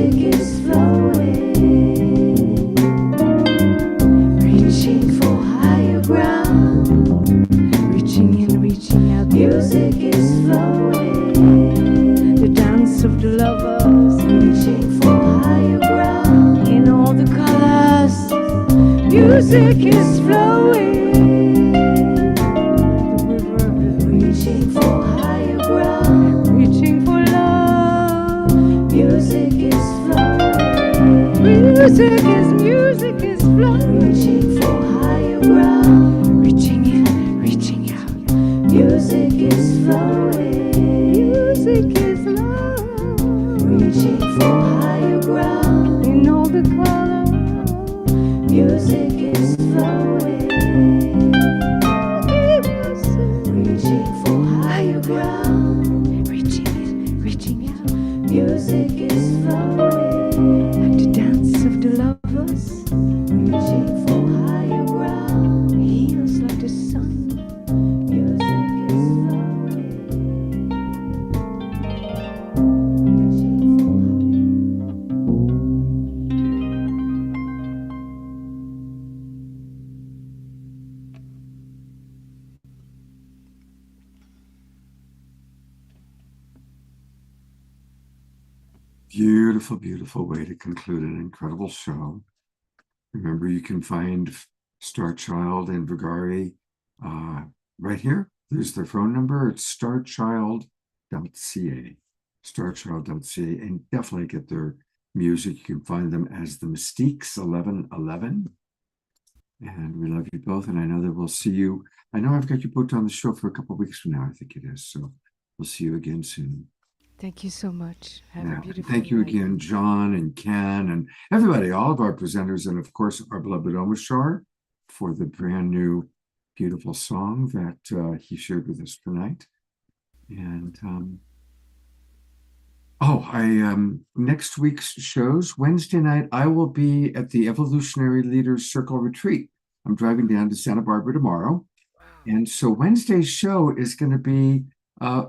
Music is flowing, reaching for higher ground, reaching in, reaching out. Music is flowing, the dance of the lovers, reaching for higher ground in all the colors. Music is flowing, the river reaching for higher ground, reaching for love. Music is flowing, music is flowing, reaching for higher ground, reaching in, reaching out. Music is flowing, music is love, reaching for higher ground in all the colors. Music is flowing, reaching for higher ground, reaching in, reaching out. Music is flowing, like the dance of the lovers, reaching for higher ground, heals like the sun. Music is flowing, reaching for Beautiful, beautiful way to conclude an incredible show. Remember, you can find Star Child and Vigari right here. There's their phone number. It's starchild.ca. Starchild.ca, and definitely get their music. You can find them as the Mystiques 1111. And we love you both. And I know that we'll see you. I know I've got you booked on the show for a couple of weeks from now, I think it is. So we'll see you again soon. Thank you so much. Have a beautiful Thank you night. again, John and Ken and everybody, all of our presenters, and of course, our beloved Omashar for the brand new, beautiful song that he shared with us tonight. And next week's shows, Wednesday night, I will be at the Evolutionary Leaders Circle Retreat. I'm driving down to Santa Barbara tomorrow. And so Wednesday's show is going to be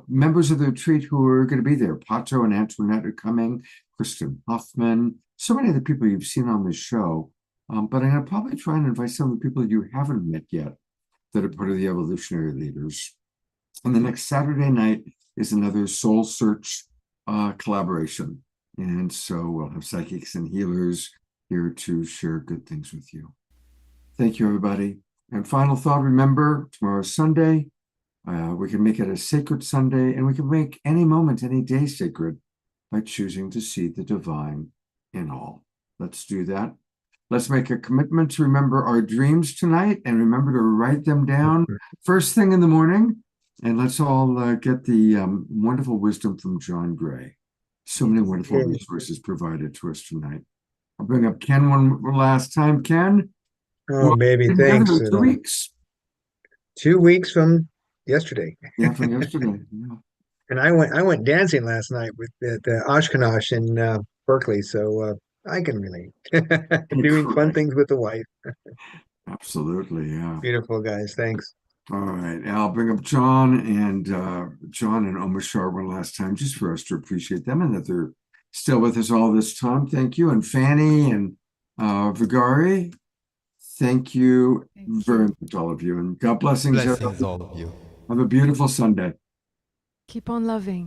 members of the retreat who are going to be there. Pato and Antoinette are coming, Kristen Hoffman, so many of the people you've seen on this show. But I'm going to probably try and invite some of the people you haven't met yet that are part of the Evolutionary Leaders. And the next Saturday night is another Soul Search collaboration. And so we'll have psychics and healers here to share good things with you. Thank you, everybody. And final thought, remember, tomorrow's Sunday. We can make it a sacred Sunday, and we can make any moment, any day sacred by choosing to see the divine in all. Let's do that. Let's make a commitment to remember our dreams tonight and remember to write them down first thing in the morning. And let's all get the wonderful wisdom from John Gray. So many wonderful resources provided to us tonight. I'll bring up Ken one last time. Ken? Oh, baby, thanks. 2 weeks. 2 weeks from yesterday. Yeah, from yesterday. Yeah. And I went dancing last night with at Oshkosh in Berkeley, so I can relate. Doing fun things with the wife. Absolutely, yeah. Beautiful, guys. Thanks. All right, I'll bring up John and Omashar one last time, just for us to appreciate them and that they're still with us all this time. Thank you. And Fanny and Vigari, thank you very much, all of you. And God blessings. Blessings, all of you. Have a beautiful Sunday. Keep on loving.